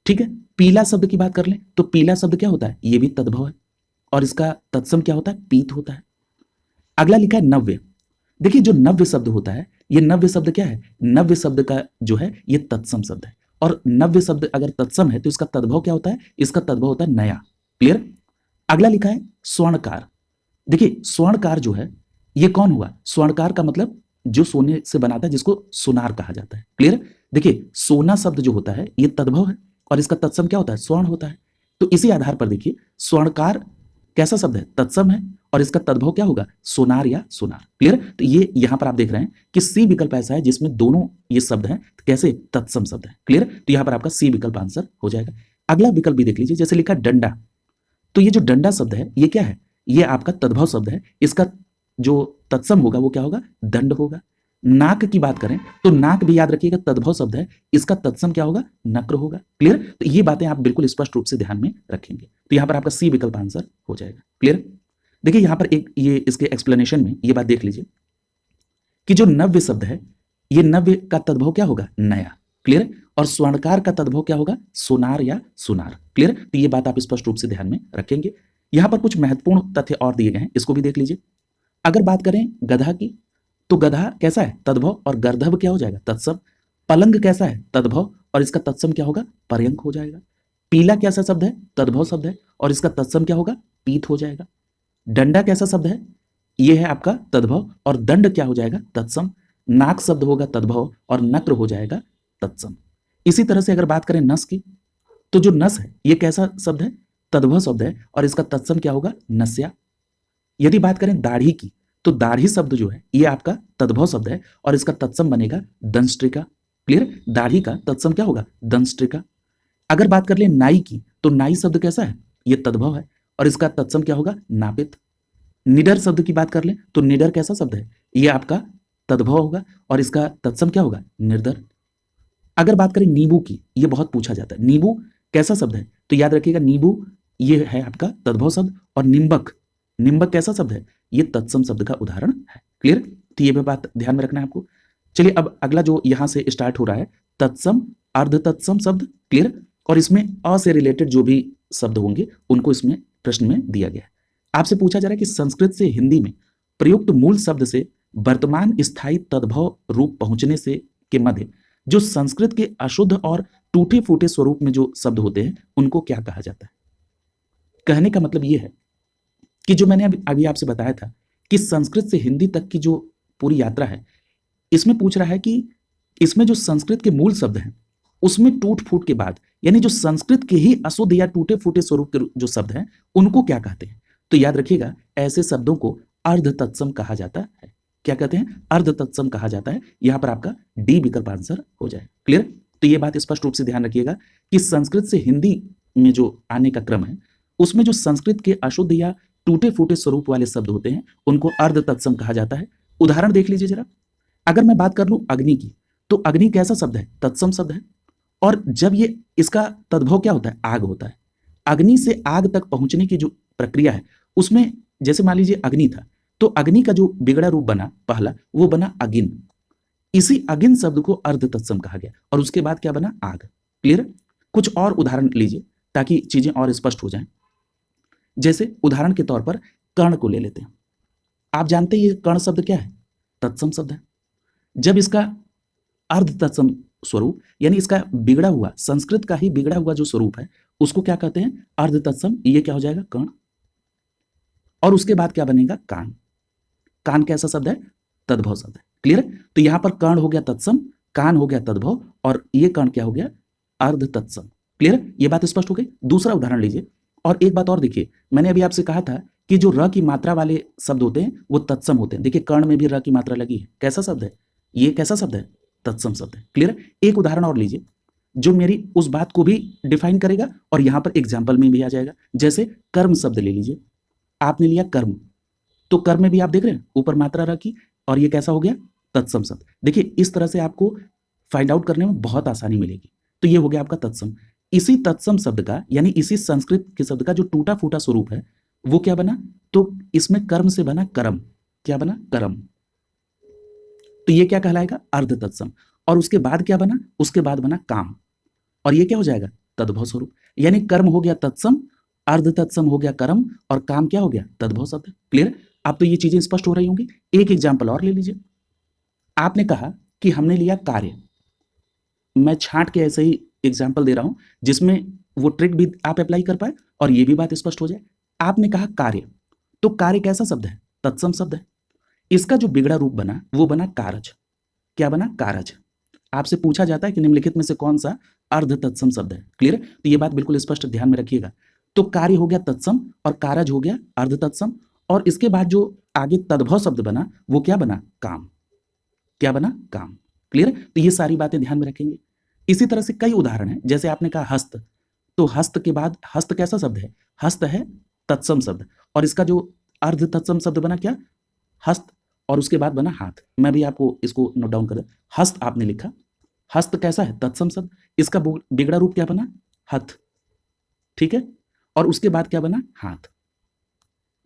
ठीक है। पीला शब्द की बात कर लें तो पीला शब्द क्या होता है, ये भी तद्भव है, और इसका तत्सम क्या होता है, पीत होता है। अगला लिखा है नव्य। देखिए जो नव्य शब्द होता है, ये नव्य शब्द क्या है, नव्य शब्द का जो है ये तत्सम शब्द है, और नव्य शब्द अगर तत्सम है तो इसका तद्भव क्या होता है, इसका तद्भव होता है नया, क्लियर। अगला लिखा है स्वर्णकार। देखिए स्वर्णकार जो है ये कौन हुआ, स्वर्णकार का मतलब जो सोने से बनाता है जिसको सोनार कहा जाता है, क्लियर। देखिए सोना शब्द जो होता है ये तद्भव है, और इसका तत्सम क्या होता है, स्वर्ण होता है। तो इसी आधार पर देखिए स्वर्णकार कैसा शब्द है, तत्सम है, और इसका तद्भव क्या होगा, सोनार या सोनार, क्लियर। तो ये यहां पर आप देख रहे हैं कि सी विकल्प ऐसा है जिसमें दोनों ये शब्द हैं, तो कैसे, तत्सम शब्द है, क्लियर। तो यहां पर आपका सी विकल्प आंसर हो जाएगा। अगला विकल्प भी देख लीजिए, जैसे लिखा डंडा। तो ये जो डंडा शब्द है ये क्या है, ये आपका तद्भव शब्द है, इसका जो तत्सम होगा वो क्या होगा, दंड होगा। नाक की बात करें तो नाक भी याद रखिएगा तद्भव शब्द है, इसका तत्सम क्या होगा, नक्र होगा, क्लियर। तो ये बातें आप बिल्कुल स्पष्ट रूप से ध्यान में रखेंगे। तो यहां पर आपका सी विकल्प आंसर हो जाएगा, क्लियर। देखिए यहां पर एक ये इसके एक्सप्लेनेशन में ये बात देख लीजिए कि जो नव्य शब्द है ये नव्य का तद्भव क्या होगा, नया, क्लियर। और स्वर्णकार का तद्भव क्या होगा, सोनार या सुनार, क्लियर। तो ये बात आप स्पष्ट रूप से ध्यान में रखेंगे। यहां पर कुछ महत्वपूर्ण तथ्य और दिए गए हैं, इसको भी देख लीजिए। अगर बात करें गधा की तो गधा कैसा है, तद्भव, और गर्दभ क्या हो जाएगा, तत्सम। पलंग कैसा है, तद्भव, और इसका तत्सम क्या होगा, पर्यंक हो जाएगा। पीला कैसा शब्द है, तद्भव शब्द है, और इसका तत्सम क्या होगा, पीत हो जाएगा। डंडा कैसा शब्द है, यह है आपका तद्भव, और दंड क्या हो जाएगा, तत्सम। नाक शब्द होगा तद्भव, और नक्र हो जाएगा तत्सम। इसी तरह से अगर बात करें नस की तो जो नस है ये कैसा शब्द है, तद्भव शब्द है, और इसका तत्सम क्या होगा, नस्या। यदि बात करें दाढ़ी की तो दाढ़ी शब्द जो है ये आपका तद्भव शब्द है, और इसका तत्सम बनेगा दंष्ट्रिका, क्लियर। दाढ़ी का तत्सम क्या होगा, दंष्ट्रिका। अगर बात कर ले नाई की तो नाई शब्द कैसा है, ये तद्भव है, और इसका तत्सम क्या होगा, नापित। निडर शब्द की बात कर ले तो निडर कैसा शब्द है, ये आपका तद्भव होगा, और इसका तत्सम क्या होगा, निर्दर। अगर बात करें नींबू की, ये बहुत पूछा जाता है, नींबू कैसा शब्द है, तो याद रखिएगा नींबू ये है आपका तद्भव शब्द, और निम्बक, निम्बक कैसा शब्द है, ये तत्सम शब्द का उदाहरण है, क्लियर। तो ये भी बात ध्यान में रखना है आपको। चलिए अब अगला जो यहां से स्टार्ट हो रहा है, तत्सम अर्ध तत्सम शब्द, क्लियर। और इसमें अ से रिलेटेड जो भी शब्द होंगे उनको इसमें प्रश्न में दिया गया है। आपसे पूछा जा रहा है कि संस्कृत से हिंदी में प्रयुक्त मूल शब्द से वर्तमान स्थायी तद्भव रूप पहुंचने से के मध्य जो संस्कृत के अशुद्ध और टूटे फूटे स्वरूप में जो शब्द होते हैं उनको क्या कहा जाता है। कहने का मतलब ये है कि जो मैंने अभी आपसे बताया था कि संस्कृत से हिंदी तक की जो पूरी यात्रा है, इसमें पूछ रहा है कि इसमें जो संस्कृत के मूल शब्द हैं उसमें टूट फूट के बाद, यानी जो संस्कृत के ही अशुद्ध या टूटे फूटे स्वरूप के जो शब्द हैं उनको क्या कहते हैं। तो याद रखिएगा ऐसे शब्दों को अर्ध तत्सम कहा जाता है। क्या कहते हैं, अर्ध तत्सम कहा जाता है। यहां पर आपका डी विकल्प आंसर हो जाए, क्लियर। तो ये बात स्पष्ट रूप से ध्यान रखिएगा कि संस्कृत से हिंदी में जो आने का क्रम है उसमें जो संस्कृत के अशुद्ध या टूटे फूटे स्वरूप वाले शब्द होते हैं उनको अर्ध तत्सम कहा जाता है। उदाहरण देख लीजिए जरा। अगर मैं बात कर लूं अग्नि की तो अग्नि कैसा शब्द है, तत्सम शब्द है, और जब ये इसका तद्भव क्या होता है, आग होता है। अग्नि से आग तक पहुंचने की जो प्रक्रिया है उसमें जैसे मान लीजिए अग्नि था तो अग्नि का जो बिगड़ा रूप बना पहला वो बना अगिन। इसी अगिन शब्द को अर्ध तत्सम कहा गया, और उसके बाद क्या बना, आग, क्लियर। कुछ और उदाहरण लीजिए ताकि चीजें और स्पष्ट हो जाएं। जैसे उदाहरण के तौर पर कर्ण को ले लेते हैं। आप जानते हैं ये कर्ण शब्द क्या है, तत्सम शब्द है। जब इसका अर्ध तत्सम स्वरूप यानी इसका बिगड़ा हुआ, संस्कृत का ही बिगड़ा हुआ जो स्वरूप है उसको क्या कहते हैं, अर्ध तत्सम। ये क्या हो जाएगा, कर्ण। और उसके बाद क्या बनेगा, कान। कान कैसा शब्द है, तद्भव शब्द है, क्लियर। तो यहां पर कर्ण हो गया तत्सम, कान हो गया तद्भव, और ये कर्ण क्या हो गया, अर्ध तत्सम, क्लियर। ये बात स्पष्ट हो गई। दूसरा उदाहरण लीजिए। और एक बात और देखिए, मैंने अभी आपसे कहा था कि जो र की मात्रा वाले शब्द होते हैं वो तत्सम होते हैं। देखिए कर्ण में भी र की मात्रा लगी है, कैसा शब्द है, ये कैसा शब्द है, तत्सम शब्द है, क्लियर। एक उदाहरण और लीजिए। जो मेरी उस बात को भी डिफाइन करेगा और यहां पर एग्जाम्पल में भी आ जाएगा। जैसे कर्म शब्द ले लीजिए, आपने लिया कर्म, तो कर्म में भी आप देख रहे हैं ऊपर मात्रा रखी और ये कैसा हो गया, तत्सम शब्द। देखिए इस तरह से आपको फाइंड आउट करने में बहुत आसानी मिलेगी। तो ये हो गया आपका तत्सम। इसी तत्सम शब्द का यानी इसी संस्कृत के शब्द का जो टूटा फूटा स्वरूप है वो क्या बना, तो इसमें कर्म से बना कर्म। क्या बना, कर्म। तो ये क्या कहलाएगा, अर्ध तत्सम। और उसके बाद क्या बना, उसके बाद बना काम, और ये क्या हो जाएगा, तद्भव स्वरूप। यानी कर्म हो गया तत्सम, अर्ध तत्सम हो गया कर्म, और काम क्या हो गया, तद्भव शब्द। क्लियर। अब तो ये चीजें स्पष्ट हो रही होंगी। एक एग्जाम्पल और ले लीजिए। आपने कहा कि हमने लिया कार्य, मैं छांट के ऐसे ही एग्जाम्पल दे रहा हूं जिसमें वो ट्रिक भी आप अप्लाई कर पाए और ये भी बात स्पष्ट हो जाए। आपने कहा कार्य, तो कार्य कैसा शब्द है, तत्सम शब्द है। इसका जो बिगड़ा रूप बना वो बना कारज। क्या बना, कारज। आपसे पूछा जाता है कि निम्नलिखित में से कौन सा अर्ध तत्सम शब्द है। क्लियर। तो ये बात बिल्कुल स्पष्ट ध्यान में रखिएगा। तो कार्य हो गया तत्सम और कारज हो गया अर्ध तत्सम, और इसके बाद जो आगे तद्भव शब्द बना वो क्या बना, काम। क्या बना, काम। क्लियर। तो ये सारी बातें ध्यान में रखेंगे। इसी तरह से कई उदाहरण हैं। जैसे आपने कहा हस्त, तो हस्त के बाद हस्त कैसा शब्द है, हस्त है तत्सम शब्द, और इसका जो अर्ध तत्सम शब्द बना क्या, हस्त, और उसके बाद बना हाथ। मैं भी आपको इसको नोट डाउन कर दूं। हस्त आपने लिखा, हस्त कैसा है, तत्सम शब्द, इसका बिगड़ा रूप क्या बना, हथ। ठीक है। और उसके बाद क्या बना, हाथ।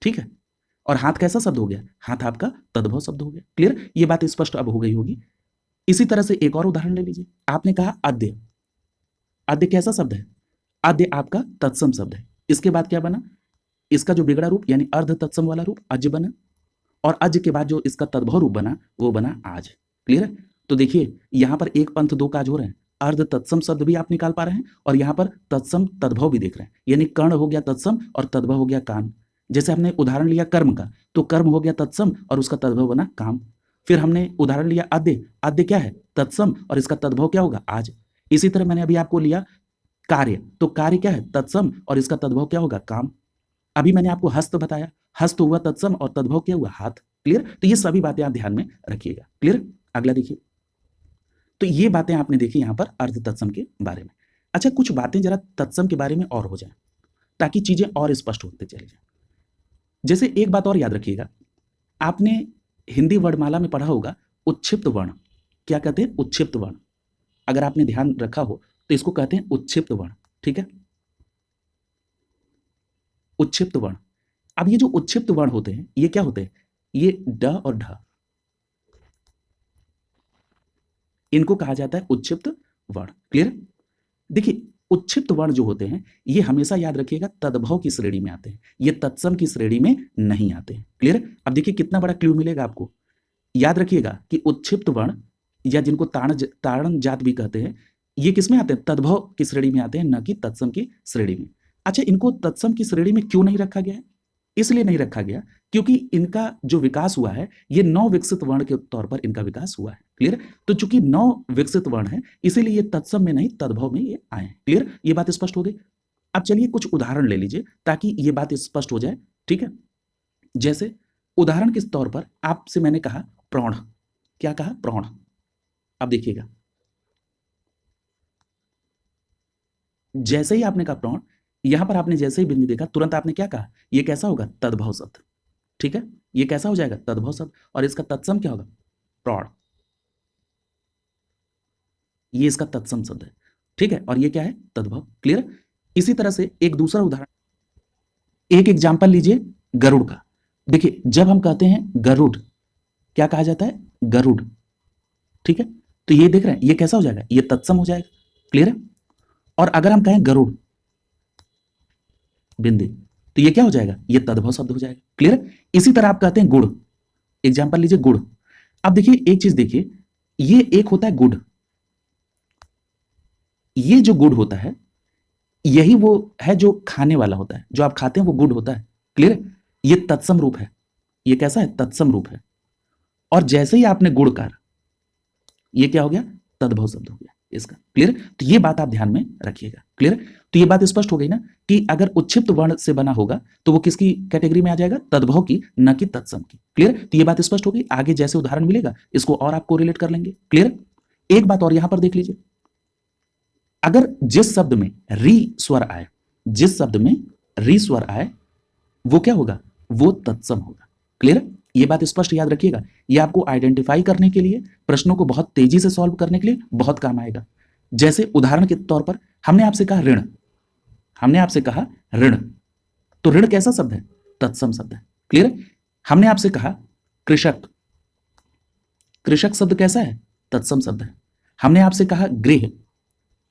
ठीक है। और हाथ कैसा शब्द हो गया, हाथ आपका तद्भव शब्द हो गया। क्लियर। ये बात स्पष्ट अब हो गई होगी। इसी तरह से एक और उदाहरण ले लीजिए। आपने कहा अद्य, अद्य कैसा शब्द है, अद्य आपका तत्सम शब्द है। इसके बाद क्या बना, इसका जो बिगड़ा रूप यानी अर्ध तत्सम वाला रूप अज बना, और अज के बाद जो इसका तद्भव रूप बना वो बना आज। क्लियर है। तो देखिए यहां पर एक पंथ दो काज हो रहे हैं। अर्ध तत्सम शब्द भी आप निकाल पा रहे हैं और यहां पर तत्सम तद्भव भी देख रहे हैं। यानी कर्ण हो गया तत्सम और तद्भव हो गया कान। जैसे हमने उदाहरण लिया कर्म का, तो कर्म हो गया तत्सम और उसका तद्भव बना काम। फिर हमने उदाहरण लिया आद्य, आद्य क्या है, तत्सम, और इसका तद्भव क्या होगा, आज। इसी तरह मैंने अभी आपको लिया कार्य, तो कार्य क्या है, तत्सम, और इसका तद्भव क्या होगा, काम। अभी मैंने आपको हस्त बताया, हस्त हुआ तत्सम और तद्भव क्या हुआ, हाथ। क्लियर। तो ये सभी बातें आप ध्यान में रखिएगा। क्लियर। अगला देखिए। तो ये बातें आपने देखी यहां पर अर्ध तत्सम के बारे में। अच्छा, कुछ बातें जरा तत्सम के बारे में और हो जाए ताकि चीजें और स्पष्ट होते चले जाए। जैसे एक बात और याद रखिएगा, आपने हिंदी वर्णमाला में पढ़ा होगा उच्छिप्त वर्ण। क्या कहते हैं, उच्छिप्त वर्ण। अगर आपने ध्यान रखा हो तो इसको कहते हैं उच्छिप्त वर्ण। ठीक है, उच्छिप्त वर्ण। अब ये जो उच्छिप्त वर्ण होते हैं ये क्या होते हैं, ये ड और ढ, इनको कहा जाता है उच्छिप्त वर्ण। क्लियर। देखिए उच्छिप्त वर्ण जो होते हैं ये हमेशा याद रखिएगा तद्भव की श्रेणी में आते हैं, ये तत्सम की श्रेणी में नहीं आते हैं। क्लियर। अब देखिए कितना बड़ा क्लू मिलेगा आपको। याद रखिएगा कि उच्छिप्त वर्ण या जिनको ताड़न जात भी कहते हैं, ये किसमें आते हैं, तद्भव की श्रेणी में आते हैं, न कि तत्सम की श्रेणी में। अच्छा, इनको तत्सम की श्रेणी में क्यों नहीं रखा गया है, इसलिए नहीं रखा गया क्योंकि इनका जो विकास हुआ है ये नौ विकसित वर्ण के तौर पर इनका विकास हुआ है। क्लियर। तो चूंकि नौ विकसित वर्ण है इसीलिए ये तत्सम में नहीं तद्भव में ये आए। क्लियर। ये बात स्पष्ट हो गई। अब चलिए कुछ उदाहरण ले लीजिए ताकि ये बात स्पष्ट हो जाए। ठीक है। जैसे उदाहरण के तौर पर आपसे मैंने कहा प्रौढ़। क्या कहा, प्रौढ़। अब देखिएगा जैसे ही आपने कहा प्रौढ़, यहां पर आपने जैसे ही बिंदु देखा तुरंत आपने क्या कहा, ये कैसा होगा, तद्भव शब्द। ठीक है, ये कैसा हो जाएगा, तद्भव शब्द, और इसका तत्सम क्या होगा, प्रौढ़। ये इसका तत्सम शब्द है। ठीक है, और ये क्या है, तद्भव। क्लियर। इसी तरह से एक दूसरा उदाहरण, एक एग्जाम्पल लीजिए गरुड़ का। देखिए जब हम कहते हैं गरुड़, क्या कहा जाता है, गरुड़। ठीक है, तो ये देख रहे हैं ये कैसा हो जाएगा, ये तत्सम हो जाएगा। क्लियर है। और अगर हम कहें गरुड़ बिंदी, तो ये क्या हो जाएगा, ये तद्भव शब्द हो जाएगा। क्लियर। इसी तरह आप कहते हैं गुड़, एग्जाम्पल लीजिए गुड़। अब देखिए एक चीज देखिए, ये एक होता है गुड़, ये जो गुड़ होता है यही वो है जो खाने वाला होता है, जो आप खाते हैं वो गुड़ होता है। क्लियर। ये तत्सम रूप है, ये कैसा है, तत्सम रूप है। और जैसे ही आपने गुड़ कहा, ये क्या हो गया, तद्भव शब्द हो गया इसका। क्लियर। तो ये बात आप ध्यान में रखिएगा। क्लियर। तो ये बात स्पष्ट हो गई ना कि अगर उच्छिप्त वर्ण से बना होगा तो वो किसकी कैटेगरी में आ जाएगा, तद्भव की, न कि तत्सम की। क्लियर। तो ये बात स्पष्ट हो गई। आगे जैसे उदाहरण मिलेगा इसको और आपको रिलेट कर लेंगे। क्लियर। एक बात और यहां पर देख लीजिए, अगर जिस शब्द में री स्वर आए, जिस शब्द में री स्वर आए वो क्या होगा, वो तत्सम होगा। क्लियर, ये बात स्पष्ट याद रखिएगा। ये आपको आइडेंटिफाई करने के लिए, प्रश्नों को बहुत तेजी से सॉल्व करने के लिए बहुत काम आएगा। जैसे उदाहरण के तौर पर हमने आपसे कहा ऋण, हमने आपसे कहा ऋण, तो ऋण कैसा शब्द है, तत्सम शब्द है। क्लियर, हमने आपसे कहा कृषक, कृषक शब्द कैसा है, तत्सम शब्द है। हमने आपसे कहा गृह,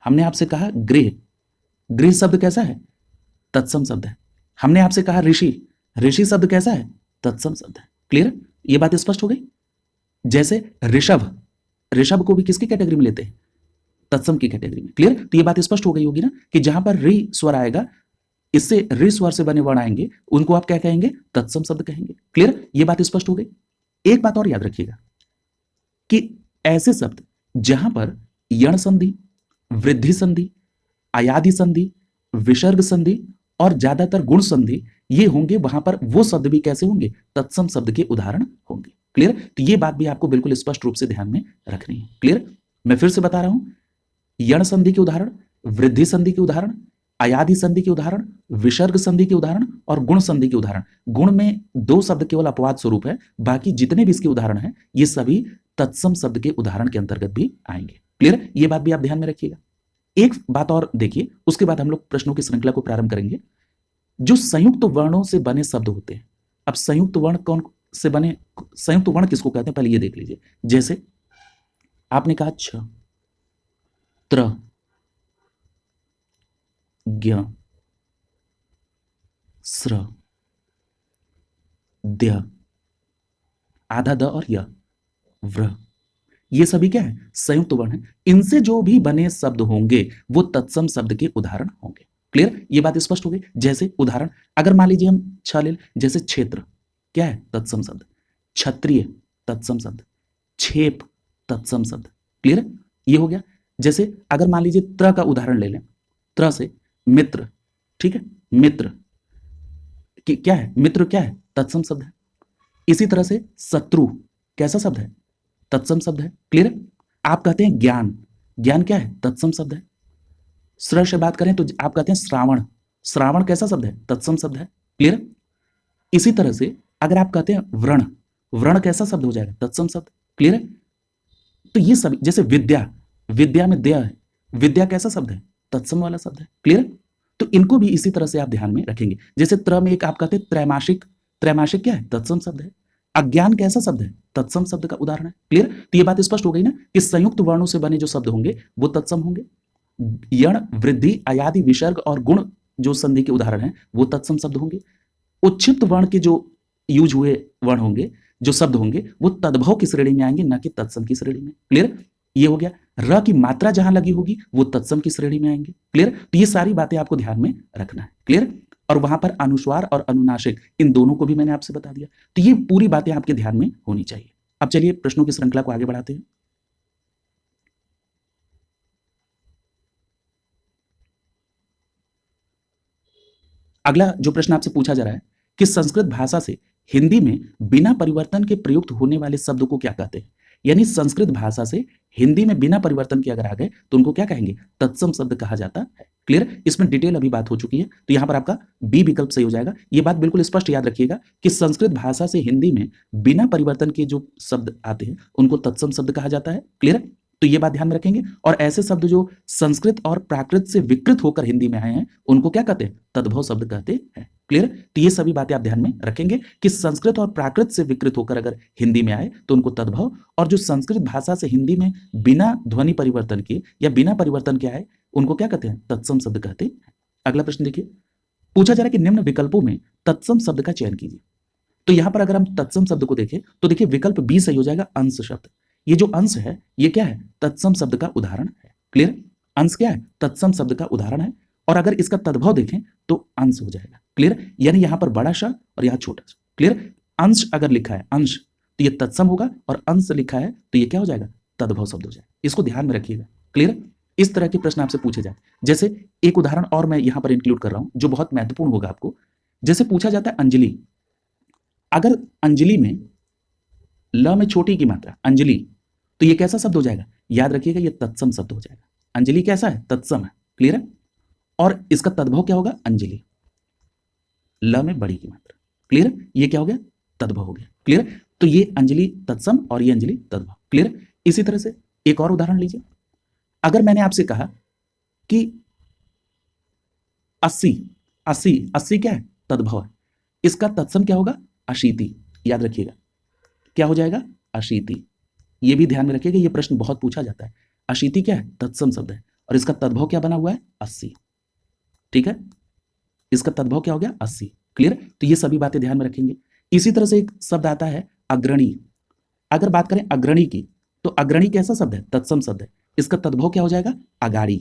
हमने आपसे कहा गृह, गृह शब्द कैसा है, तत्सम शब्द है। हमने आपसे कहा ऋषि, ऋषि शब्द कैसा है, तत्सम शब्द है। क्लियर, ये बात स्पष्ट हो गई। जैसे ऋषभ, ऋषभ को भी किसकी कैटेगरी में लेते हैं, तत्सम की कैटेगरी में। क्लियर, तो ये बात स्पष्ट हो गई होगी ना कि जहां पर री स्वर आएगा, इससे री स्वर से बने वर्ण आएंगे, उनको आप क्या कहेंगे, तत्सम शब्द कहेंगे। क्लियर, ये बात स्पष्ट हो गई। एक बात और याद रखिएगा कि ऐसे शब्द जहां पर यण संधि, वृद्धि संधि, अयादि संधि, विसर्ग संधि और ज्यादातर गुण संधि ये होंगे, वहां पर वो शब्द भी कैसे होंगे, तत्सम शब्द के उदाहरण होंगे। क्लियर, तो ये बात भी आपको बिल्कुल स्पष्ट रूप से ध्यान में रखनी है। क्लियर, मैं फिर से बता रहा हूं, यण संधि के उदाहरण, वृद्धि संधि के उदाहरण, अयादि संधि के उदाहरण, विसर्ग संधि के उदाहरण और गुण संधि के उदाहरण। गुण में दो शब्द केवल अपवाद स्वरूप है, बाकी जितने भी इसके उदाहरण हैं ये सभी तत्सम शब्द के उदाहरण के अंतर्गत भी आएंगे। क्लियर, ये बात भी आप ध्यान में रखिएगा। एक बात और देखिए, उसके बाद हम लोग प्रश्नों की श्रृंखला को प्रारंभ करेंगे। जो संयुक्त वर्णों से बने शब्द होते हैं, अब संयुक्त वर्ण कौन से बने, संयुक्त वर्ण किसको कहते हैं, पहले ये देख लीजिए। जैसे आपने कहा छ, त्र, ज्ञ, स्र, द्य, आधा द और य, व्र, ये सभी क्या है, संयुक्त वर्ण है। इनसे जो भी बने शब्द होंगे वो तत्सम शब्द के उदाहरण होंगे। क्लियर, ये बात स्पष्ट हो गई। जैसे उदाहरण, अगर मान लीजिए हम छ ले, जैसे क्षेत्र क्या है, तत्सम शब्द, क्षत्रिय तत्सम शब्द, क्षेप तत्सम शब्द। क्लियर, ये हो गया। जैसे अगर मान लीजिए त्र का उदाहरण ले लें, त्र से मित्र, ठीक है, मित्र क्या है, मित्र क्या है, तत्सम शब्द है। इसी तरह से शत्रु कैसा शब्द है, तत्सम शब्द है। क्लियर, आप कहते हैं ज्ञान, ज्ञान क्या है, तत्सम शब्द है। श्र से बात करें तो आप कहते हैं श्रावण, श्रावण कैसा शब्द है, तत्सम शब्द है। क्लियर, इसी तरह से अगर आप कहते हैं व्रण, व्रण कैसा शब्द हो जाएगा, तत्सम शब्द। क्लियर है, तो ये सभी, जैसे विद्या, विद्या में दया है, विद्या कैसा शब्द है, तत्सम वाला शब्द है। क्लियर, तो इनको भी इसी तरह से आप ध्यान में रखेंगे। जैसे त्र में एक आप कहते हैं त्रैमासिक, त्रैमासिक क्या है, तत्सम शब्द है। अज्ञान कैसा शब्द है, तत्सम शब्द का उदाहरण है। क्लियर, तो ये बात स्पष्ट हो गई ना कि संयुक्त वर्णों से बने जो शब्द होंगे वो तत्सम होंगे। यण, वृद्धि, अयादि, विसर्ग और गुण जो संधि के उदाहरण हैं वो तत्सम शब्द होंगे। उच्छिष्ट वर्ण के जो यूज हुए वर्ण होंगे, जो शब्द होंगे वो तद्भव की श्रेणी में आएंगे, न कि तत्सम की श्रेणी में। क्लियर, ये हो गया। र की मात्रा जहां लगी होगी वो तत्सम की श्रेणी में आएंगे। क्लियर, तो ये सारी बातें आपको ध्यान में रखना है। क्लियर, और वहां पर अनुस्वार और अनुनासिक इन दोनों को भी मैंने आपसे बता दिया। तो ये पूरी बातें आपके ध्यान में होनी चाहिए। अब चलिए प्रश्नों की श्रृंखला को आगे बढ़ाते हैं। अगला जो प्रश्न आपसे पूछा जा रहा है कि संस्कृत भाषा से हिंदी में बिना परिवर्तन के प्रयुक्त होने वाले शब्द को क्या कहते हैं। यानी संस्कृत भाषा से हिंदी में बिना परिवर्तन के अगर आ गए तो उनको क्या कहेंगे, तत्सम शब्द कहा जाता है। क्लियर, इसमें डिटेल अभी बात हो चुकी है, तो यहां पर आपका बी विकल्प सही हो जाएगा। ये बात बिल्कुल स्पष्ट याद रखिएगा कि संस्कृत भाषा से हिंदी में बिना परिवर्तन के जो शब्द आते हैं उनको तत्सम शब्द कहा जाता है। क्लियर, तो ये बात ध्यान में रखेंगे। और ऐसे शब्द जो संस्कृत और प्राकृत से विकृत होकर हिंदी में आए हैं उनको क्या कहते हैं, तद्भव शब्द कहते हैं। क्लियर, तो ये सभी बातें आप ध्यान में रखेंगे कि संस्कृत और प्राकृत से विकृत होकर अगर हिंदी में आए तो उनको तद्भव, और जो संस्कृत भाषा से हिंदी में बिना ध्वनि परिवर्तन के या बिना परिवर्तन के आए उनको क्या कहते हैं, तत्सम शब्द कहते हैं। अगला प्रश्न देखिए, पूछा जा रहा है कि निम्न विकल्पों में तत्सम शब्द का चयन कीजिए। तो यहां पर अगर हम तत्सम शब्द को देखें तो देखिए विकल्प बी सही हो जाएगा, अंश शब्द। ये जो अंश है ये क्या है, तत्सम शब्द का उदाहरण है। क्लियर, अंश क्या है, तत्सम शब्द का उदाहरण है। और अगर इसका तद्भव देखें तो अंश हो जाएगा। क्लियर, यानी यहां पर बड़ा श और यहां छोटा स। क्लियर, अंश अगर लिखा है अंश तो ये तत्सम होगा, और अंश लिखा है तो ये क्या हो जाएगा, तद्भव शब्द हो जाएगा। इसको ध्यान में रखिएगा। क्लियर, इस तरह के प्रश्न आपसे पूछे जाए। जैसे एक उदाहरण और मैं यहां पर इंक्लूड कर रहा हूं जो बहुत महत्वपूर्ण होगा आपको। जैसे पूछा जाता है अंजलि, अगर अंजलि में ल में छोटी की मात्रा अंजलि, तो ये कैसा शब्द हो जाएगा, याद रखिएगा ये तत्सम शब्द हो जाएगा। अंजलि कैसा है? तत्सम है। क्लियर है? और इसका तद्भव क्या होगा? अंजलि, ल में बड़ी की मात्रा। क्लियर है? ये क्या हो गया? तद्भव हो गया। क्लियर है? तो ये अंजलि तत्सम और ये अंजलि तद्भव। क्लियर है? इसी तरह से एक और उदाहरण लीजिए। अगर मैंने आपसे कहा कि 80, 80, 80 क्या है? तद्भव है। इसका तत्सम क्या होगा? अशीति। याद रखिएगा, क्या हो जाएगा? अशीति। ये भी ध्यान में रखिएगा, ये प्रश्न बहुत पूछा जाता है। अशीति क्या है? तत्सम शब्द है और इसका तद्भव क्या बना हुआ है? 80। ठीक है? इसका तद्भव क्या हो गया? 80। क्लियर? तो ये सभी बातें ध्यान में रखेंगे। इसी तरह से एक शब्द आता है अग्रणी। अगर बात करें अग्रणी की, तो अग्रणी कैसा शब्द है? तत्सम शब्द है। इसका तद्भव क्या हो जाएगा? अगाड़ी।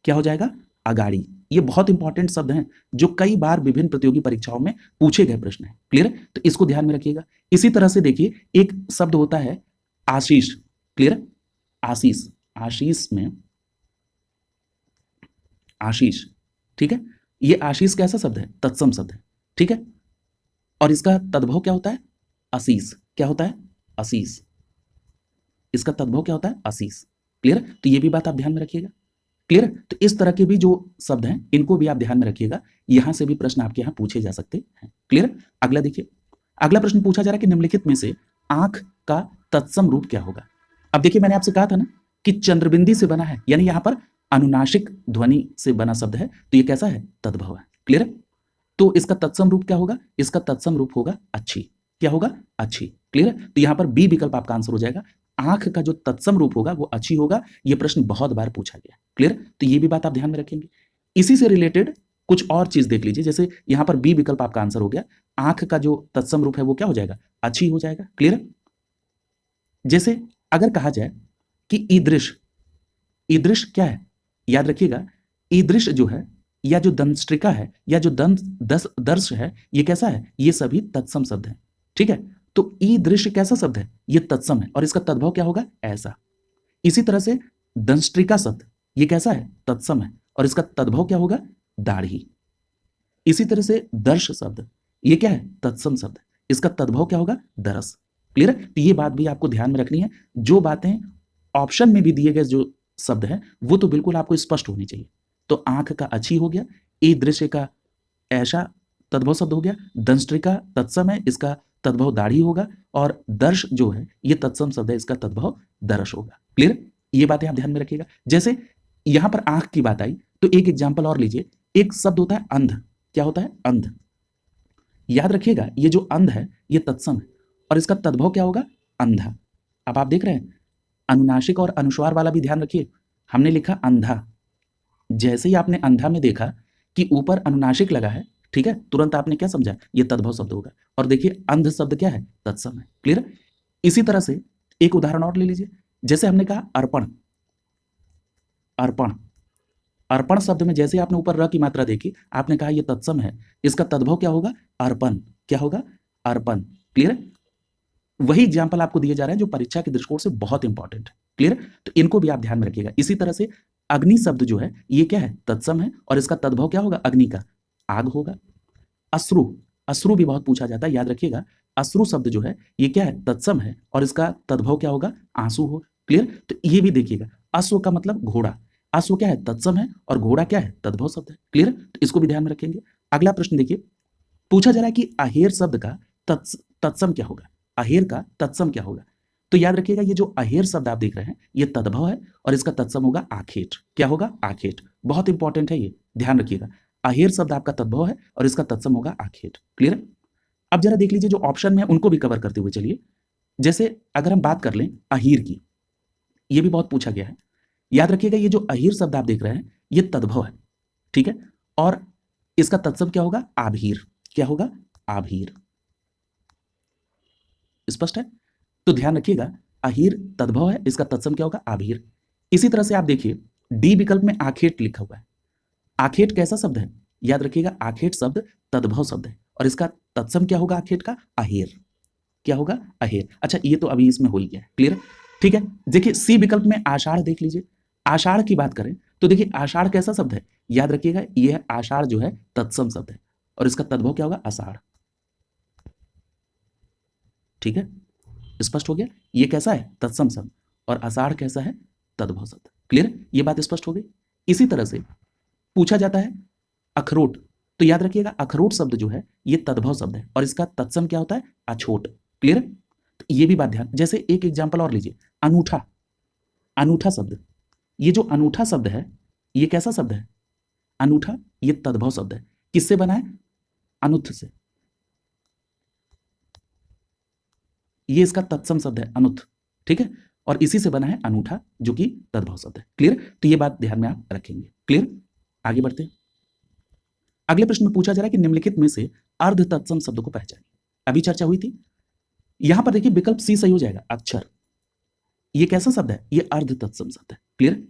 क्या हो जाएगा? अगाड़ी। ये बहुत इंपॉर्टेंट शब्द हैं जो कई बार विभिन्न प्रतियोगी परीक्षाओं में पूछे गए प्रश्न हैं। क्लियर है? तो इसको ध्यान में रखिएगा। इसी तरह से देखिए, एक शब्द होता है आशीष। क्लियर? आशीष, आशीष में आशीष। ठीक है? ये आशीष कैसा शब्द है? तत्सम शब्द है। ठीक है? और इसका तद्भव क्या होता है? असीस। क्या होता है? असीस। इसका तद्भव क्या होता है? असीस। क्लियर? तो ये भी बात आप ध्यान में रखिएगा। क्लियर? तो इस तरह के भी जो शब्द हैं इनको भी आप ध्यान में रखिएगा, यहां से भी प्रश्न आपके यहां पूछे जा सकते हैं। क्लियर? अगला देखिए, अगला प्रश्न पूछा जा रहा है कि निम्नलिखित में से आंख का तत्सम रूप क्या होगा? अब देखिए, मैंने आपसे कहा था ना कि चंद्रबिंदी से बना है, यानी यहां पर अनुनासिक ध्वनि से बना शब्द है, तो ये कैसा है? तद्भव है। क्लियर? तो इसका तत्सम रूप क्या होगा? इसका तत्सम रूप होगा अच्छी। क्या होगा? अच्छी। क्लियर? तो यहां पर बी विकल्प आपका आंसर हो जाएगा। आंख का जो तत्सम रूप होगा वो अच्छी होगा। ये प्रश्न बहुत बार पूछा गया। क्लियर? तो ये भी बात आप ध्यान में रखेंगे। इसी से रिलेटेड कुछ और चीज देख लीजिए, जैसे यहां पर बी विकल्प आपका आंसर हो गया। आंख का जो तत्सम रूप है वो क्या हो जाएगा? अच्छी हो जाएगा। क्लियर? जैसे अगर कहा जाए कि ईदृश, ईदृश क्या है? याद रखिएगा, ईदृश जो है या जो दंष्ट्रिका है या जो दर्श है, ये कैसा है? ये सभी तत्सम शब्द हैं। ठीक है? तो ईदृश कैसा शब्द है? ये तत्सम है और इसका तद्भव क्या होगा? ऐसा। इसी तरह से दंष्ट्रिका शब्द, ये कैसा है? तत्सम है और इसका तद्भव क्या होगा? दाढ़ी। इसी तरह से दर्श शब्द, ये क्या है? तत्सम शब्द। इसका तद्भव क्या होगा? दरस। क्लियर है? तो ये बात भी आपको ध्यान में रखनी है। जो बातें ऑप्शन में भी दिए गए जो शब्द है वो तो बिल्कुल आपको स्पष्ट होनी चाहिए। तो आंख का अच्छी हो गया, ई दृश्य का ऐसा तद्भव शब्द हो गया, दंष्ट्रिका तत्सम है, इसका तद्भव दाढ़ी होगा, और दर्श जो है ये तत्सम शब्द है, इसका तद्भव दरस होगा। क्लियर? ये बातें आप ध्यान में रखिएगा। जैसे यहां पर आंख की बात आई तो एक एग्जाम्पल और लीजिए। एक शब्द होता है अंध। क्या होता है? अंध। याद रखिएगा, ये जो अंध है ये तत्सम है और इसका तद्भव क्या होगा? अंधा। अब आप देख रहे हैं, अनुनासिक और अनुस्वार वाला भी ध्यान रखिए। हमने लिखा अंधा, जैसे ही आपने अंधा में देखा कि ऊपर अनुनासिक लगा है, ठीक है, तुरंत आपने क्या समझा? ये तद्भव शब्द होगा। और देखिए अंध शब्द क्या है? तत्सम है। क्लियर? इसी तरह से एक उदाहरण और ले लीजिए। जैसे हमने कहा अर्पण, अर्पण, अर्पण शब्द में जैसे आपने ऊपर र की मात्रा देखी, आपने कहा ये तत्सम है, इसका तद्भव क्या होगा? अर्पण। क्या होगा? अर्पण। क्लियर? वही एग्जाम्पल आपको दिए जा रहे हैं जो परीक्षा के दृष्टिकोण से बहुत इंपॉर्टेंट है। क्लियर? तो इनको भी आप ध्यान में रखिएगा। इसी तरह से अग्नि शब्द जो है ये क्या है? तत्सम है और इसका तद्भव क्या होगा? अग्नि का, आग होगा। अश्रु, अश्रु भी बहुत पूछा जाता है, याद रखिएगा। अश्रु शब्द जो है ये क्या है? तत्सम है और इसका तद्भव क्या होगा? आंसू होगा। क्लियर? तो ये भी देखिएगा, अश्व का मतलब घोड़ा, अश्व क्या है? तत्सम है और घोड़ा क्या है? तद्भव शब्द है। क्लियर? तो इसको भी ध्यान में रखेंगे। अगला प्रश्न देखिए, पूछा जा रहा है कि अहेर शब्द का तत्सम क्या होगा? अहेर का तत्सम क्या होगा? तो याद रखिएगा, ये जो अहेर शब्द आप देख रहे हैं ये तद्भव है और इसका तत्सम होगा आखेट। क्या होगा? आखेट। बहुत इंपॉर्टेंट है, ये ध्यान रखिएगा। अहेर शब्द आपका तद्भव है और इसका तत्सम होगा आखेट। क्लियर? अब जरा देख लीजिए जो ऑप्शन में है उनको भी कवर करते हुए चलिए। जैसे अगर हम बात कर लें अहीर की, ये भी बहुत पूछा गया है। याद रखिएगा, ये जो अहीर शब्द आप देख रहे हैं ये तद्भव है। ठीक है? और इसका तत्सम क्या होगा? आभीर। क्या होगा? आभीर। स्पष्ट है? तो ध्यान रखिएगा, अहीर तद्भव है, इसका तत्सम क्या होगा? आभीर। इसी तरह से आप देखिए डी विकल्प में आखेट लिखा हुआ है। आखेट कैसा शब्द है? याद रखिएगा, आखेट शब्द तद्भव शब्द है और इसका तत्सम क्या होगा? आखेट का अहेर। क्या होगा? अहेर। अच्छा, ये तो अभी इसमें हो ही गया है। क्लियर? ठीक है। देखिए सी विकल्प में आषाढ़ देख लीजिए। आषाढ़ की बात करें तो देखिए आषाढ़ कैसा शब्द है? याद रखिएगा, यह आषाढ़ जो है तत्सम शब्द है और इसका तद्भव क्या होगा? आषाढ़। ठीक है? स्पष्ट हो गया? ये कैसा है? तत्सम शब्द और आषाढ़ कैसा है? तद्भव शब्द। क्लियर, ये बात स्पष्ट हो गई। इसी तरह से पूछा जाता है अखरोट, तो याद रखिएगा अखरोट शब्द जो है ये तद्भव शब्द है और इसका तत्सम क्या होता है, अछोट। क्लियर, तो ये भी बात ध्यान। जैसे एक एग्जांपल और लीजिए, अनूठा। अनूठा शब्द, ये जो अनूठा शब्द है ये कैसा शब्द है, अनूठा, ये तद्भव शब्द है। किससे बना है, अनुत्थ से। ये इसका तत्सम शब्द है अनुत्थ, ठीक है, और इसी से बना है अनूठा जो कि तद्भव शब्द है। क्लियर, तो ये बात ध्यान में आप रखेंगे। क्लियर, आगे बढ़ते हैं। अगले प्रश्न में पूछा जा रहा है कि निम्नलिखित में से अर्ध तत्सम शब्द को पहचानिए। अभी चर्चा हुई थी, यहां पर देखिए विकल्प सी सही हो जाएगा, अक्षर। ये कैसा शब्द है, ये अर्ध तत्सम शब्द है। क्लियर,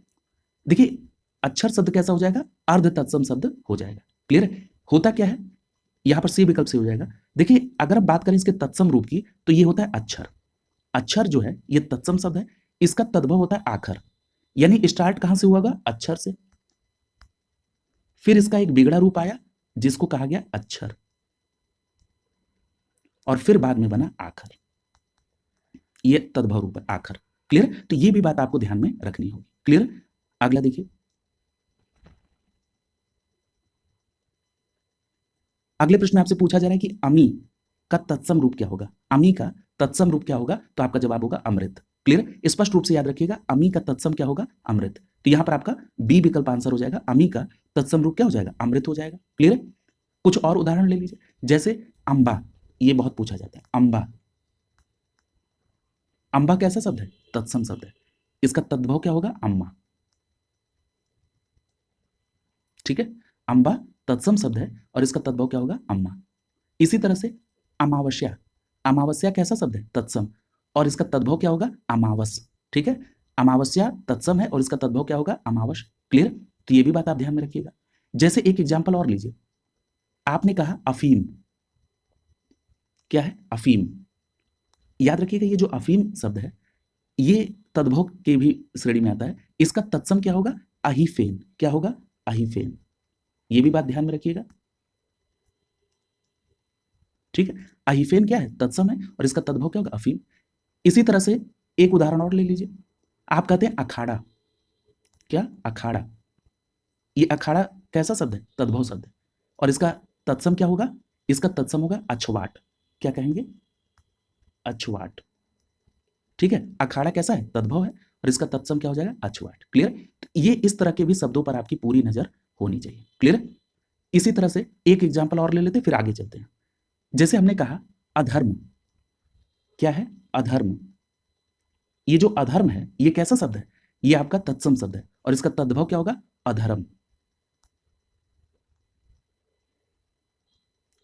देखिए अक्षर शब्द कैसा हो जाएगा, अर्ध तत्सम शब्द हो जाएगा। क्लियर, होता क्या है, यहां पर सी विकल्प से हो जाएगा। देखिए अगर हम बात करें इसके तत्सम रूप की तो ये होता है अक्षर। अक्षर जो है ये तत्सम शब्द है, इसका तद्भव होता है आखर, यानी स्टार्ट कहां से हुआ होगा, अक्षर से। फिर इसका एक बिगड़ा रूप आया जिसको कहा गया अक्षर, और फिर बाद में बना आखर, ये तद्भव रूप है आखर। क्लियर, तो ये भी बात आपको ध्यान में रखनी होगी। क्लियर, अगला देखिए, अगले प्रश्न में आपसे पूछा जा रहा है कि अमी का तत्सम रूप क्या होगा। अमी का तत्सम रूप क्या होगा, तो आपका जवाब होगा अमृत। क्लियर, स्पष्ट रूप से याद रखिएगा, अमी का तत्सम क्या होगा, अमृत। तो यहां पर आपका बी विकल्प आंसर हो जाएगा, अमी का तत्सम रूप क्या हो जाएगा, अमृत हो जाएगा। क्लियर, कुछ और उदाहरण ले लीजिए, जैसे अंबा, ये बहुत पूछा जाता है, अंबा। अंबा कैसा शब्द है, तत्सम शब्द है, इसका तद्भव क्या होगा, अम्मा। ठीक है, अंबा तत्सम शब्द है और इसका तद्भव क्या होगा, अम्मा। इसी तरह से अमावस्या, अमावस्या कैसा शब्द है, तत्सम, और इसका तद्भव क्या होगा, अमावस। ठीक है, अमावस्या तत्सम है और इसका तद्भव क्या होगा, अमावस। क्लियर, तो ये भी बात आप ध्यान में रखिएगा। जैसे एक एग्जाम्पल और लीजिए, आपने कहा अफीम, क्या है, अफीम। याद रखिएगा ये जो अफीम शब्द है ये तद्भव के भी श्रेणी में आता है, इसका तत्सम क्या होगा, अहिफेन। क्या होगा, अहिफेन। ये भी बात ध्यान में रखिएगा। ठीक है, अहिफेन क्या है, तत्सम है और इसका तद्भव क्या होगा, अफीम। इसी तरह से एक उदाहरण और ले लीजिए, आप कहते हैं अखाड़ा, क्या, अखाड़ा। ये अखाड़ा कैसा शब्द है, तद्भव शब्द है, और इसका तत्सम क्या होगा, इसका तत्सम होगा अछवाट। क्या कहेंगे, अछवाट। ठीक है, अखाड़ा कैसा है, तद्भव है और इसका तत्सम क्या हो जाएगा, अछवाट। क्लियर, तो ये इस तरह के भी शब्दों पर आपकी पूरी नजर होनी चाहिए। क्लियर, इसी तरह से एक एग्जाम्पल और ले लेते फिर आगे चलते हैं। जैसे हमने कहा अधर्म, क्या है, अधर्म। ये जो अधर्म है ये कैसा शब्द है, ये आपका तत्सम शब्द है और इसका तद्भव क्या होगा, अधर्म।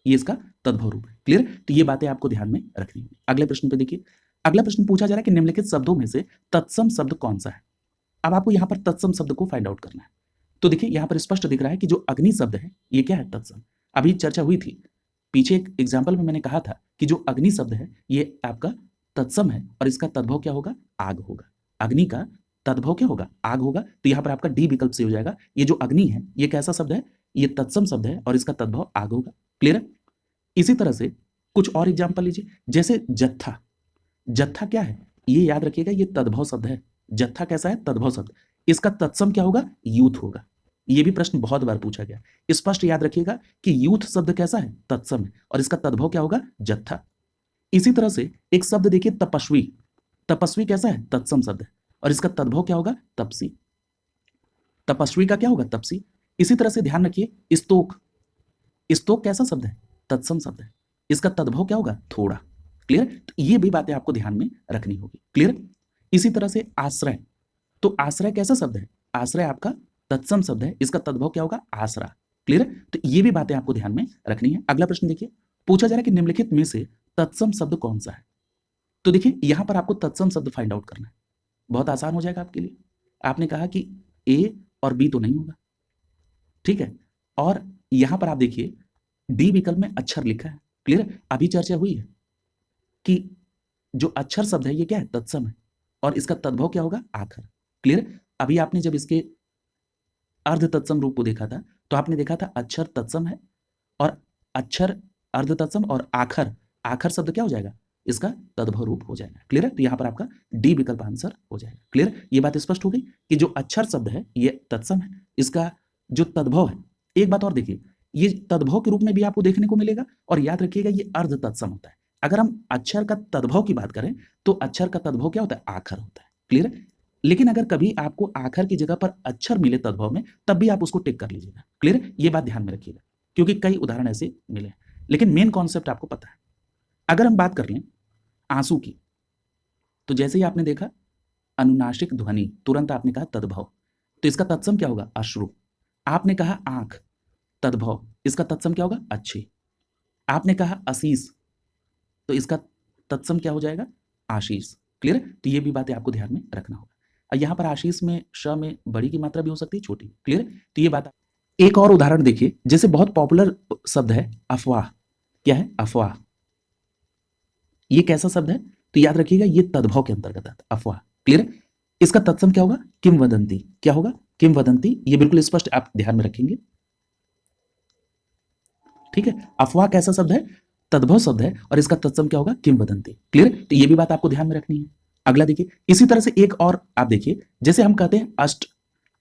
ये इसका तद्भव रूप है। क्लियर, तो ये बातें आपको ध्यान में रखनी होगी। अगले प्रश्न पे देखिए, अगला प्रश्न पूछा जा रहा है कि निम्नलिखित शब्दों में से तत्सम शब्द कौन सा है। अब आपको यहां पर तत्सम शब्द को फाइंड आउट करना है। तो देखिए यहां पर स्पष्ट दिख रहा है कि जो अग्नि शब्द है ये क्या है, तत्सम। अभी चर्चा हुई थी, पीछे एक एग्जाम्पल में मैंने कहा था कि जो अग्नि शब्द है ये आपका तत्सम है और इसका तद्भव क्या होगा, आग होगा। अग्नि का तद्भव क्या होगा, आग होगा। तो यहाँ पर आपका डी विकल्प से हो जाएगा, ये जो अग्नि है ये कैसा शब्द है, ये तत्सम शब्द है और इसका तद्भव आग होगा। क्लियर है, इसी तरह से कुछ और एग्जाम्पल लीजिए, जैसे जत्था। जत्था क्या है, ये याद रखिएगा ये तद्भव शब्द है। जत्था कैसा है, तद्भव शब्द, इसका तत्सम क्या होगा, यूथ होगा। ये भी प्रश्न बहुत बार पूछा गया, स्पष्ट याद रखिएगा कि यूथ शब्द कैसा है, तत्सम है और इसका तद्भव क्या होगा, जत्था। इसी तरह से एक शब्द देखिए तपस्वी, तपस्वी कैसा है, तत्सम शब्द है और इसका तद्भव क्या होगा, तपसी। तपस्वी का क्या होगा, तपसी। इसी तरह से ध्यान रखिए स्तोक, स्तोक कैसा शब्द है, तत्सम शब्द है, इसका तद्भव क्या होगा, थोड़ा। क्लियर, तो ये भी बातें आपको ध्यान में रखनी होगी। क्लियर, इसी तरह से आश्रय, तो आश्रय कैसा शब्द है, आश्रय आपका तत्सम शब्द है, इसका तद्भव क्या होगा, आसरा। क्लियर, तो ये भी बातें आपको ध्यान में रखनी है। अगला प्रश्न देखिए, पूछा जा रहा है कि निम्नलिखित में से तत्सम शब्द कौन सा है। तो देखिए यहां पर आपको तत्सम शब्द फाइंड आउट करना है, बहुत आसान हो जाएगा आपके लिए। आपने कहा कि ए और बी तो नहीं होगा, ठीक है, और यहां पर आप देखिए डी विकल्प में अक्षर लिखा है। क्लियर, अभी चर्चा हुई है कि जो अक्षर शब्द है ये क्या है, तत्सम है और इसका तद्भव क्या होगा, आखर। क्लियर, अभी आपने जब इसके अर्ध तत्सम रूप को देखा था तो आपने देखा था अक्षर तत्सम है और अक्षर अर्ध तत्सम और आखर, आखर शब्द क्या हो जाएगा, इसका तद्भव रूप हो जाएगा। क्लियर है? तो यहाँ पर आपका डी विकल्प आंसर हो जाएगा। क्लियर? ये बात स्पष्ट हो गई कि जो अक्षर शब्द है ये तत्सम है, इसका जो तद्भव है, एक बात और देखिए, ये तद्भव के रूप में भी आपको देखने को मिलेगा और याद रखिएगा ये अर्ध तत्सम होता है। अगर हम अक्षर का तद्भव की बात करें तो अक्षर का तद्भव क्या होता है? आखर होता है। क्लियर है? लेकिन अगर कभी आपको आखर की जगह पर अक्षर मिले तद्भव में, तब भी आप उसको टिक कर लीजिएगा। क्लियर है? ये बात ध्यान में रखिएगा क्योंकि कई उदाहरण ऐसे मिले हैं, लेकिन मेन कॉन्सेप्ट आपको पता है। अगर हम बात कर लें आंसू की, तो जैसे ही आपने देखा अनुनासिक ध्वनि, तुरंत आपने कहा तद्भव, तो इसका तत्सम क्या होगा? अश्रु। आपने कहा आंख, तद्भव, इसका तत्सम क्या होगा? अच्छी। आपने कहा आशीष, तो इसका तत्सम क्या हो जाएगा? आशीष। क्लियर? तो ये भी बातें आपको ध्यान में रखना होगा। यहाँ पर आशीष में श में बड़ी की मात्रा भी हो सकती है, छोटी। क्लियर? तो ये बात। एक और उदाहरण देखिए, जैसे बहुत पॉपुलर शब्द है अफवाह। क्या है? अफवाह। ये कैसा शब्द है? तो याद रखिएगा ये तद्भव के अंतर्गत आता है, अफवाह। क्लियर? इसका तत्सम क्या होगा? किंवदंती। क्या होगा? किंवदंती। ये बिल्कुल स्पष्ट आप ध्यान में रखेंगे। ठीक है? अफवाह कैसा शब्द है? तद्भव शब्द है और इसका तत्सम क्या होगा? किंवदंती। क्लियर? तो ये भी बात आपको ध्यान में रखनी है। अगला देखिए, इसी तरह से एक और आप देखिए, जैसे हम कहते हैं अष्ट।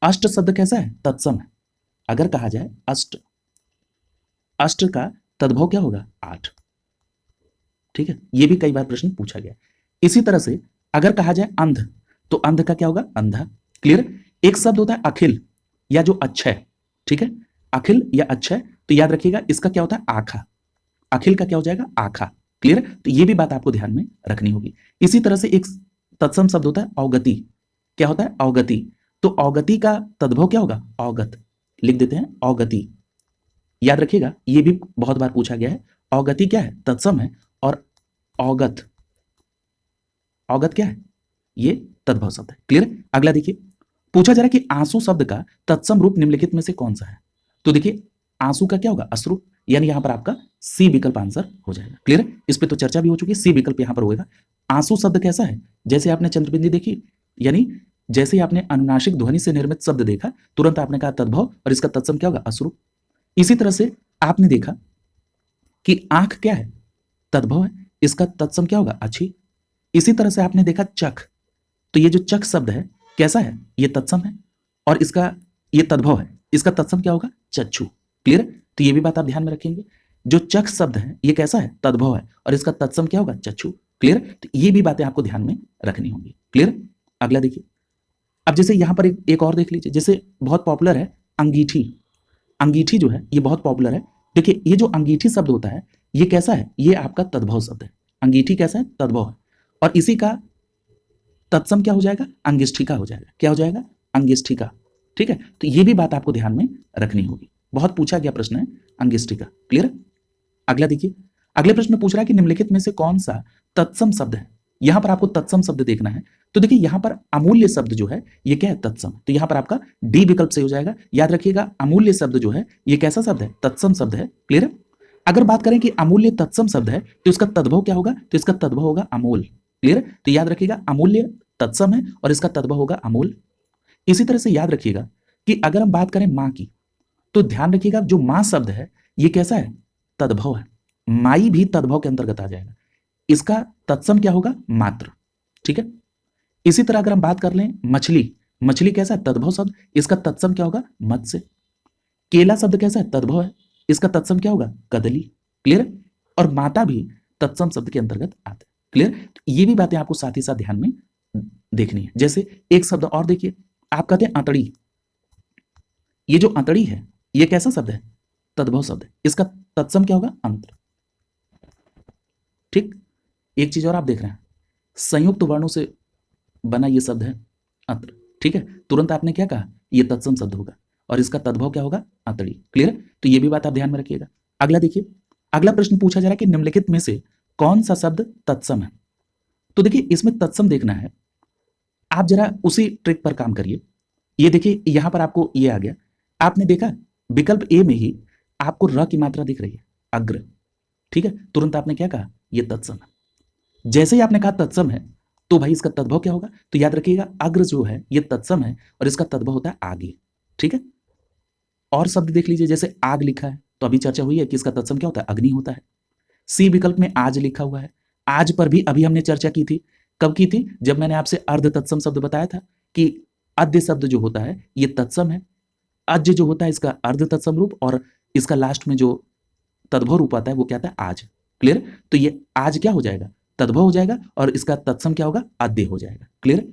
अष्ट शब्द कैसा है? तत्सम है। अगर कहा जाए अष्ट, अष्ट का तद्भव क्या होगा? 8। ठीक है? ये भी कई बार प्रश्न पूछा गया। इसी तरह से अगर कहा जाए अंध, तो अंध का क्या होगा? अंधा। क्लियर? एक शब्द होता है अखिल या जो अक्षय। ठीक है? अखिल या अक्षय, तो याद रखिएगा इसका क्या होता है? आखा। अखिल का क्या हो जाएगा? आखा। क्लियर? तो ये भी बात आपको ध्यान में रखनी होगी। इसी तरह से एक तत्सम शब्द होता है अवगति। क्या होता है? अवगति। तो अवगति का तद्भव क्या होगा? अवगत। लिख देते हैं अवगति। याद रखिएगा ये भी बहुत बार पूछा गया है। अवगति क्या है? तत्सम है और अवगत, अवगत क्या है? ये तद्भव शब्द है। क्लियर? अगला देखिए, पूछा जा रहा है कि आंसू शब्द का तत्सम रूप निम्नलिखित में से कौन सा है? तो देखिए आंसू का क्या होगा? अश्रु। यानी यहां पर आपका सी विकल्प आंसर हो जाएगा। क्लियर? इस पे तो चर्चा भी हो चुकी है, सी विकल्प यहां पर होगा। आंसू शब्द कैसा है? जैसे आपने चंद्रबिंदी देखी, यानी जैसे ही आपने अनुनासिक ध्वनि से निर्मित शब्द देखा, तुरंत आपने कहा तद्भव और इसका तत्सम क्या होगा? अश्रु। इसी तरह से आपने देखा कि आंख क्या है? तद्भव है, इसका तत्सम क्या होगा? अच्छी। इसी तरह से आपने देखा चख, तो ये जो चख शब्द है कैसा है? ये तत्सम है और इसका ये तद्भव है, इसका तत्सम क्या होगा? चक्षु। क्लियर? तो ये भी बात आप ध्यान में रखेंगे। जो चख शब्द है ये कैसा है? तद्भव है और इसका तत्सम क्या होगा? चक्षु। क्लियर? तो ये भी बातें आपको ध्यान में रखनी होंगी। क्लियर? अगला देखिए, अब जैसे यहां पर एक और देख लीजिए, जैसे बहुत पॉपुलर है अंगीठी। अंगीठी जो है ये बहुत पॉपुलर है। देखिए ये जो अंगीठी शब्द होता है ये कैसा है? ये आपका तद्भव शब्द है। अंगीठी कैसा है? तद्भव है और इसी का तत्सम क्या हो जाएगा? अंगिष्ठिका हो जाएगा। क्या हो जाएगा? अंगिष्ठिका। ठीक है? तो ये भी बात आपको ध्यान में रखनी होगी, बहुत पूछा गया प्रश्न है अंगिष्ठिका। क्लियर? अगला देखिए, अगले प्रश्न में पूछ रहा है कि निम्नलिखित में से कौन सा तत्सम शब्द है? यहां पर आपको तत्सम शब्द देखना है। तो देखिए यहां पर अमूल्य शब्द जो है ये क्या है? तत्सम। तो यहां पर आपका डी विकल्प से हो जाएगा। याद रखिएगा अमूल्य शब्द जो है ये कैसा शब्द है? तत्सम शब्द है। क्लियर? अगर बात करें कि अमूल्य तत्सम शब्द है तो इसका तद्भव क्या होगा? तो इसका तद्भव होगा अमूल। क्लियर? तो याद रखिएगा अमूल्य तत्सम है और इसका तद्भव होगा अमूल। इसी तरह से याद रखिएगा कि अगर हम बात करें मां की, तो ध्यान रखिएगा जो मां शब्द है ये कैसा है? तद्भव है। माई भी तद्भव के अंतर्गत आ जाएगा। इसका तत्सम क्या होगा? मात्र। ठीक है? इसी तरह अगर हम बात कर लें मछली, मछली कैसा है? तद्भव शब्द, इसका तत्सम क्या होगा? मत्स्य। केला शब्द कैसा है? तद्भव है, इसका तत्सम क्या होगा? कदली। क्लियर? और माता भी तत्सम शब्द के अंतर्गत आता है। क्लियर? ये भी बातें आपको साथ ही साथ ध्यान में देखनी है। जैसे एक शब्द और देखिए, आप कहते हैं अतड़ी। ये जो अतड़ी है ये कैसा शब्द है? तद्भव शब्द है, इसका तत्सम क्या होगा? अंतर। ठीक? एक चीज और आप देख रहे हैं, संयुक्त वर्णों से बना ये शब्द है अत्र। ठीक है? तुरंत आपने क्या कहा? ये तत्सम शब्द होगा और इसका तद्भव क्या होगा? अतड़ी। क्लियर? तो ये भी बात आप ध्यान में रखिएगा। अगला देखिए, अगला प्रश्न पूछा जा रहा है कि निम्नलिखित में से कौन सा शब्द तत्सम है? तो देखिए इसमें तत्सम देखना है, आप जरा उसी ट्रिक पर काम करिए। ये देखिए यहां पर आपको ये आ गया, आपने देखा विकल्प ए में ही आपको र की मात्रा दिख रही है, अग्र। ठीक है? तुरंत आपने क्या कहा? ये तत्सम है। जैसे ही आपने कहा तत्सम है तो भाई इसका तद्भव क्या होगा? तो याद रखिएगा अग्र जो है ये तत्सम है और इसका तद्भव होता है आगे। ठीक है? और शब्द देख लीजिए, जैसे आग लिखा है तो अभी चर्चा हुई है कि इसका तत्सम क्या होता है? अग्नि होता है। सी विकल्प में आज लिखा हुआ है आज पर भी अभी हमने चर्चा की थी। कब की थी? जब मैंने आपसे अर्ध तत्सम शब्द बताया था कि अद्य शब्द जो होता है ये तत्सम है, अज्य जो होता है इसका अर्ध तत्सम रूप, और इसका लास्ट में जो तद्भव रूप आता है वो क्या आता है? आज। क्लियर? तो ये आज क्या हो जाएगा? तद्भव हो जाएगा, और इसका तत्सम क्या होगा? अद्य हो जाएगा। क्लियर?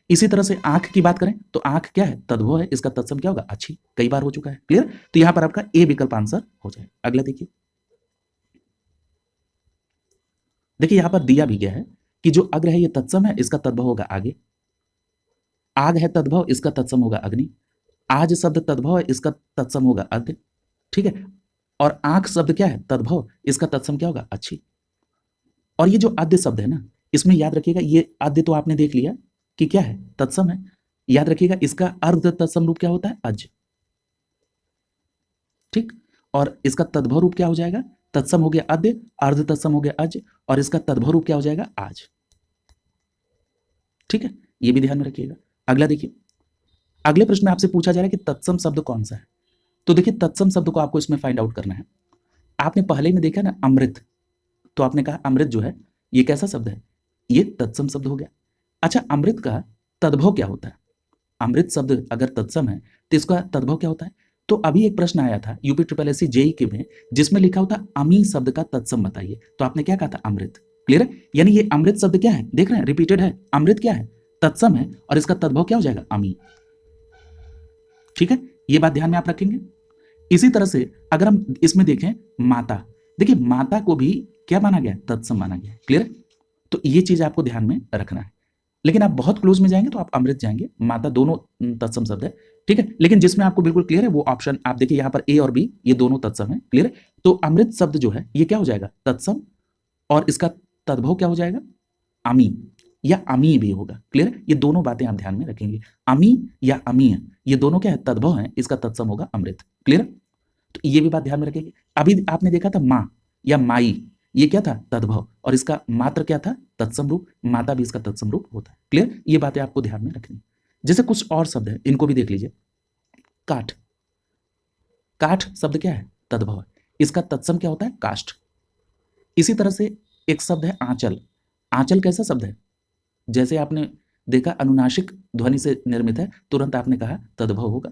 इसी तरह से आंख की बात करें तो आंख क्या है? तद्भव है, इसका तत्सम क्या होगा? अच्छी। कई बार हो चुका है। क्लियर? तो यहां पर आपका ए विकल्प आंसर हो जाएगा। अगला देखिए, देखिए यहां पर दिया भी गया है कि जो अग्र है ये तत्सम है, इसका तद्भव होगा आगे। आग है तद्भव, इसका तत्सम होगा अग्नि। आज शब्द तद्भव है, इसका तत्सम होगा अद्य। ठीक है? और आंख शब्द क्या है? तद्भव, इसका तत्सम क्या होगा? अच्छी। और ये जो अद्य शब्द है ना, इसमें याद रखिएगा, ये अद्य तो आपने देख लिया कि क्या है? तत्सम है। याद रखिएगा इसका अर्ध तत्सम रूप क्या होता है? अज। ठीक? और इसका तद्भव रूप क्या हो जाएगा? तत्सम हो गया अद्य, अर्ध तत्सम हो गया अज, और इसका तद्भव रूप क्या हो जाएगा? आज। ठीक है? ये भी ध्यान में रखिएगा। अगला देखिए, अगले प्रश्न में आपसे पूछा जा रहा है कि तत्सम शब्द कौन सा है। तो देखिए तत्सम शब्द को आपको इसमें फाइंड आउट करना है। आपने पहले में देखा ना अमृत, तो आपने कहा अमृत जो है ये कैसा शब्द है? ये तत्सम शब्द हो गया। अच्छा, अमृत का तद्भव क्या होता है? अमृत शब्द अगर तत्सम है तो इसका तद्भव क्या होता है? तो अभी एक प्रश्न आया था यूपी ट्रिपल एससी जेई के में, जिसमें लिखा होता अमी शब्द का तत्सम बताइए, तो आपने क्या कहा था? अमृत। क्लियर है? यानी ये अमृत शब्द क्या है? देख रहे हैं, रिपीटेड है। अमृत क्या है? तत्सम है, और इसका तद्भव क्या हो जाएगा? अमी। ठीक है? ये बात ध्यान में आप रखेंगे। इसी तरह से अगर हम इसमें देखें माता, देखिए माता को भी क्या माना गया? तत्सम माना गया। क्लियर? तो ये चीज आपको ध्यान में रखना है। लेकिन आप बहुत क्लोज में जाएंगे तो आप अमृत जाएंगे, माता दोनों तत्सम शब्द है। ठीक है? लेकिन जिसमें आपको बिल्कुल क्लियर है वो ऑप्शन आप देखिए, यहां पर ए और बी ये दोनों तत्सम है। क्लियर है? तो अमृत शब्द जो है ये क्या हो जाएगा? तत्सम, और इसका तद्भव क्या हो जाएगा? अमी या अमी भी होगा। क्लियर है? ये दोनों बातें आप ध्यान में रखेंगे। अमी या अमीय ये दोनों क्या है? तद्भव है, इसका तत्सम होगा अमृत। क्लियर? तो ये भी बात ध्यान में रखेंगे। अभी आपने देखा था माँ या माई, ये क्या था? तद्भव, और इसका मात्र क्या था? तत्सम रूप। माता भी इसका तत्सम रूप होता है। क्लियर? ये बातें आपको ध्यान में रखनी। जैसे कुछ और शब्द है, इनको भी देख लीजिए। काठ, काठ शब्द क्या है? तद्भव है, इसका तत्सम क्या होता है? काष्ठ। इसी तरह से एक शब्द है आंचल। आंचल कैसा शब्द है? जैसे आपने देखा अनुनासिक ध्वनि से निर्मित है, तुरंत आपने कहा तद्भव होगा,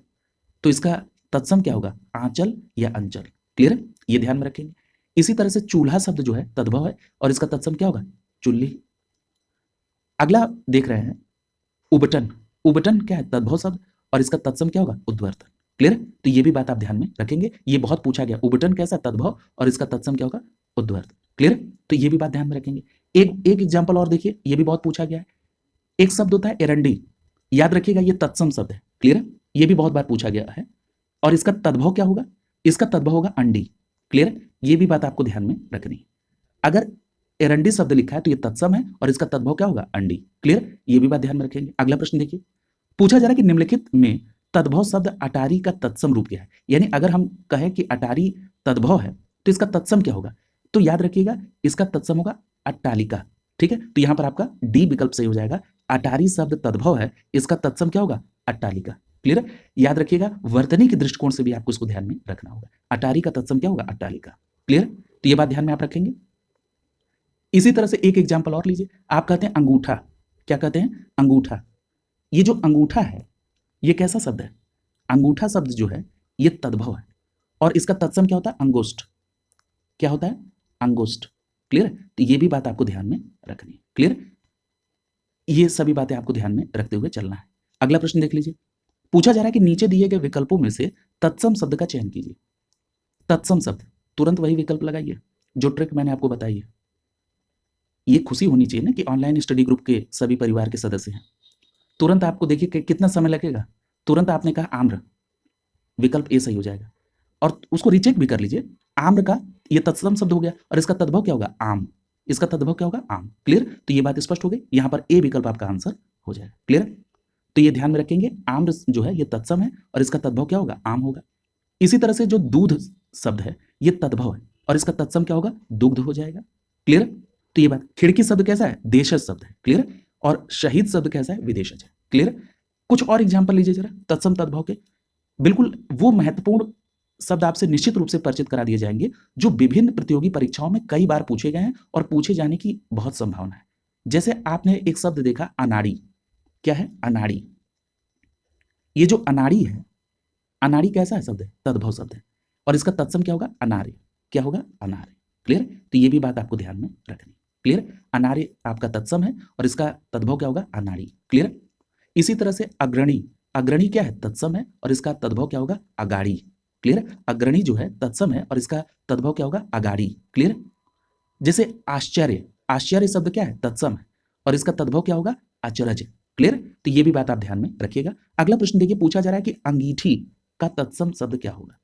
तो इसका तत्सम क्या होगा? आंचल या अंचल। क्लियर है? ये ध्यान में रखेंगे। इसी तरह से चूल्हा शब्द जो है तद्भव है, और इसका तत्सम क्या होगा? चुल्ली। अगला देख रहे हैं उबटन। उबटन क्या है? तद्भव शब्द, और इसका तत्सम क्या होगा? उद्वर्तन। क्लियर? तो ये भी बात आप ध्यान में रखेंगे, ये बहुत पूछा गया। उबटन कैसा? तद्भव, और इसका तत्सम क्या होगा? उद्वर्तन। क्लियर? तो ये भी बात ध्यान में रखेंगे। एक एग्जाम्पल और देखिए, ये भी बहुत पूछा गया है। एक शब्द होता है एरंडी, याद रखिएगा ये तत्सम शब्द है। क्लियर है? ये भी बहुत बार पूछा गया है, और इसका तद्भव क्या होगा? इसका तद्भव होगा अंडी। क्लियर? ये भी बात आपको ध्यान में रखनी है। अगर एरंडी शब्द लिखा है तो ये तत्सम है, और इसका तद्भव क्या होगा? अंडी। क्लियर? ये भी बात ध्यान में रखेंगे। अगला प्रश्न देखिए, पूछा जा रहा है कि निम्नलिखित में तद्भव शब्द अटारी का तत्सम रूप क्या है? यानी अगर हम कहें कि अटारी तद्भव है तो इसका तत्सम क्या होगा? तो याद रखिएगा इसका तत्सम होगा अट्टालिका। ठीक है? तो यहां पर आपका डी विकल्प सही हो जाएगा। अटारी शब्द तद्भव है, इसका तत्सम क्या होगा? अट्टालिका। क्लियर? याद रखिएगा वर्तनी के दृष्टिकोण से भी आपको इसको ध्यान में रखना होगा। अटारी का तत्सम क्या होगा? अट्टालिका। क्लियर? तो ये बात ध्यान में आप रखेंगे। इसी तरह से एक एग्जाम्पल और लीजिए। आप कहते हैं अंगूठा, क्या कहते हैं? अंगूठा। ये जो अंगूठा है ये कैसा शब्द है? अंगूठा शब्द जो है ये तद्भव है, और इसका तत्सम क्या होता है? अंगुष्ठ। क्या होता है? अंगुष्ठ। क्लियर? तो ये भी बात आपको ध्यान में रखनी है। क्लियर? ये सभी बातें आपको ध्यान में रखते हुए चलना है। अगला प्रश्न देख लीजिए, पूछा जा रहा है कि नीचे दिए गए विकल्पों में से तत्सम शब्द का चयन कीजिए। तत्सम शब्द, तुरंत वही विकल्प लगाइए जो ट्रिक मैंने आपको बताई है। ये खुशी होनी चाहिए ना कि ऑनलाइन स्टडी ग्रुप के सभी परिवार के सदस्य हैं। तुरंत आपको देखिए कि कितना समय लगेगा। तुरंत आपने कहा आम्र, विकल्प ए सही हो जाएगा, और उसको रिचेक भी कर लीजिए। आम्र का ये तत्सम शब्द हो गया, और इसका तद्भव क्या होगा? आम। इसका तद्भव क्या होगा? आम। क्लियर? तो ये बात स्पष्ट हो गई, यहां पर ए विकल्प आपका आंसर हो जाएगा। क्लियर? तो ये ध्यान में रखेंगे, आम्र जो है ये तत्सम है, और इसका तद्भव क्या होगा? आम होगा। इसी तरह से जो दूध शब्द है ये तद्भव है, और इसका तत्सम क्या होगा? दुग्ध हो जाएगा। क्लियर? तो ये बात, खिड़की शब्द कैसा है? देशज शब्द है। क्लियर? और शहीद शब्द कैसा है? विदेशज है। क्लियर? कुछ और एग्जाम्पल लीजिए जरा तत्सम तद्भव के, बिल्कुल वो महत्वपूर्ण शब्द आपसे निश्चित रूप से परिचित करा दिए जाएंगे जो विभिन्न प्रतियोगी परीक्षाओं में कई बार पूछे गए हैं और पूछे जाने की बहुत संभावना है। जैसे आपने एक शब्द देखा अनाड़ी, क्या है? अनाड़ी। ये जो अनाड़ी है, अनाड़ी कैसा है शब्द है? तद्भव शब्द है और इसका तत्सम क्या होगा? अनार्य। क्या होगा? अनार्य। क्लियर? तो ये भी बात आपको ध्यान में रखनी। क्लियर? अनार्य आपका तत्सम है और इसका तद्भव क्या होगा? अनाड़ी। क्लियर? इसी तरह से अग्रणी, अग्रणी क्या है? तत्सम है और इसका तद्भव क्या होगा? अगाड़ी। क्लियर? अग्रणी जो है तत्सम है और इसका तद्भव क्या होगा? अगाड़ी। क्लियर? जैसे आश्चर्य, आश्चर्य शब्द क्या है? तत्सम है और इसका तद्भव क्या होगा? अचरज। क्लियर? तो ये भी बात आप ध्यान में रखिएगा। अगला प्रश्न देखिए, पूछा जा रहा है कि अंगीठी का तत्सम शब्द क्या होगा?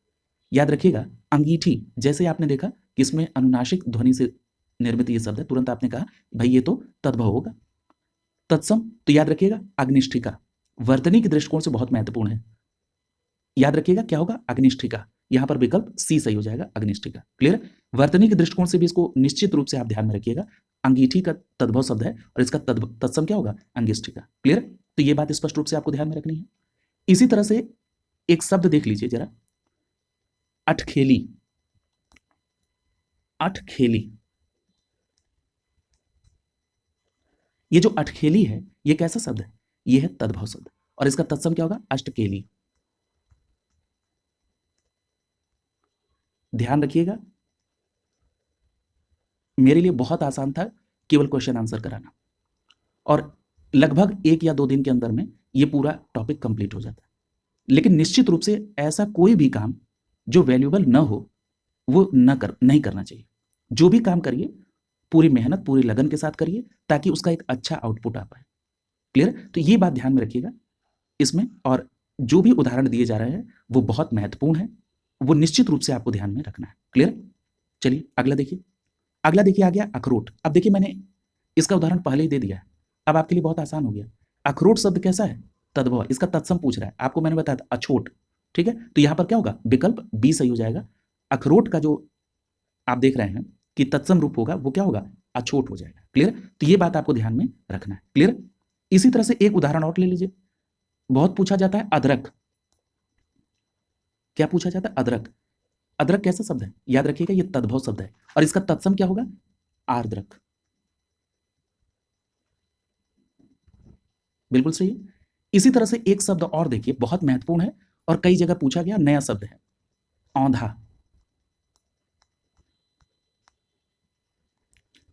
याद रखिएगा, अंगीठी जैसे आपने देखा कि इसमें अनुनासिक ध्वनि से निर्मित ये शब्द है, तुरंत आपने कहा भाई ये तो तद्भव होगा। तत्सम तो याद रखिएगा अग्निष्ठिका, वर्तनी के दृष्टिकोण से बहुत महत्वपूर्ण है। याद रखिएगा क्या होगा? अग्निष्ठिका। यहां पर विकल्प सी सही हो जाएगा, अग्निष्ठिका। क्लियर? वर्तनी के दृष्टिकोण से भी इसको निश्चित रूप से आप ध्यान में रखिएगा। अंगीठी का तद्भव शब्द है और इसका तत्सम क्या होगा? अंगिष्ठिका। क्लियर? तो ये बात स्पष्ट रूप से आपको ध्यान में रखनी है। इसी तरह से एक शब्द देख लीजिए जरा, अठखेली। अठखेली, ये जो अठखेली है ये कैसा शब्द है? ये है तद्भव शब्द और इसका तत्सम क्या होगा? अष्टकेली। ध्यान रखिएगा, मेरे लिए बहुत आसान था केवल क्वेश्चन आंसर कराना और लगभग 1 या 2 दिन के अंदर में ये पूरा टॉपिक कंप्लीट हो जाता है। लेकिन निश्चित रूप से ऐसा कोई भी काम जो वैल्यूएबल न हो वो नहीं करना चाहिए। जो भी काम करिए पूरी मेहनत, पूरी लगन के साथ करिए ताकि उसका एक अच्छा आउटपुट आ पाए। क्लियर? तो ये बात ध्यान में रखिएगा इसमें, और जो भी उदाहरण दिए जा रहे हैं वो बहुत महत्वपूर्ण है, वो निश्चित रूप से आपको ध्यान में रखना है। क्लियर? चलिए अगला देखिए। अगला देखिए आ गया अखरोट। अब देखिए मैंने इसका उदाहरण पहले ही दे दिया है, अब आपके लिए बहुत आसान हो गया। अखरोट शब्द कैसा है? तद्भव। इसका तत्सम पूछ रहा है, आपको मैंने बताया था अछोट। ठीक है? तो यहां पर क्या होगा? विकल्प बी सही हो जाएगा। अखरोट का जो आप देख रहे हैं कि तत्सम रूप होगा वो क्या होगा? अछोट हो जाएगा। क्लियर? तो ये बात आपको ध्यान में रखना है। क्लियर? इसी तरह से एक उदाहरण और ले लीजिए, बहुत पूछा जाता है अदरक। क्या पूछा जाता है? अदरक। अदरक कैसा शब्द है? याद रखिएगा ये तद्भव शब्द है और इसका तत्सम क्या होगा? आर्द्रक। बिल्कुल सही है। इसी तरह से एक शब्द और देखिए, बहुत महत्वपूर्ण है और कई जगह पूछा गया, नया शब्द है, औंधा।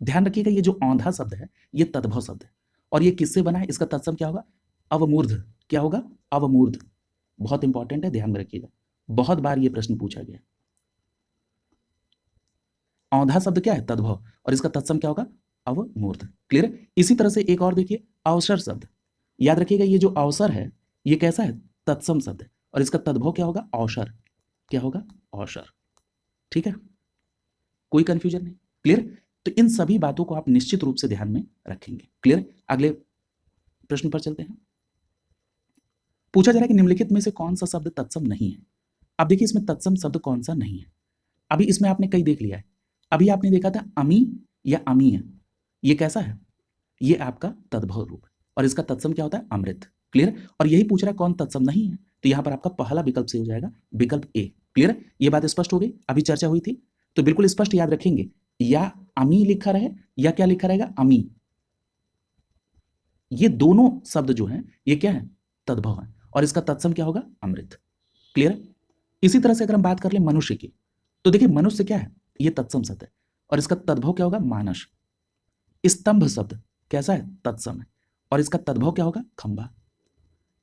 ध्यान रखिएगा ये जो औंधा शब्द है ये तद्भव शब्द है और ये किससे बना है? इसका तत्सम क्या होगा? अवमूर्ध। क्या होगा? अवमूर्ध। बहुत इंपॉर्टेंट है, ध्यान में रखिएगा, बहुत बार ये प्रश्न पूछा गया। औंधा शब्द क्या है? तद्भव और इसका तत्सम क्या होगा? अवमूर्ध। क्लियर? इसी तरह से एक और देखिए, अवसर शब्द। याद रखिएगा ये जो अवसर है ये कैसा है? तत्सम शब्द है और इसका तद्भव क्या होगा? अवसर। क्या होगा? अवसर। ठीक है? कोई कंफ्यूजन नहीं? क्लियर? तो इन सभी बातों को आप निश्चित रूप से ध्यान में रखेंगे। क्लियर? अगले प्रश्न पर चलते हैं। पूछा जा रहा है कि निम्नलिखित में से कौन सा शब्द तत्सम नहीं है? अब देखिए इसमें तत्सम शब्द कौन सा नहीं है। अभी इसमें आपने कई देख लिया है। अभी आपने देखा था अमी या अमीय, ये कैसा है? ये आपका तद्भव रूप है और इसका तत्सम क्या होता है? अमृत। क्लियर? और यही पूछ रहा है कौन तत्सम नहीं है, तो यहां पर आपका पहला विकल्प सही हो जाएगा, विकल्प ए। क्लियर? ये बात स्पष्ट हो गई? अभी चर्चा हुई थी तो बिल्कुल स्पष्ट याद रखेंगे, या अमी लिखा रहे या क्या लिखा रहेगा? अमी। ये दोनों शब्द जो हैं ये क्या है? तद्भव है और इसका तत्सम क्या होगा? अमृत। क्लियर? इसी तरह से अगर हम बात कर ले मनुष्य की, तो देखिए मनुष्य क्या है? ये तत्सम शब्द है और इसका तद्भव क्या होगा? मानस। स्तंभ शब्द कैसा है? तत्सम है और इसका तद्भव क्या होगा? खंभा।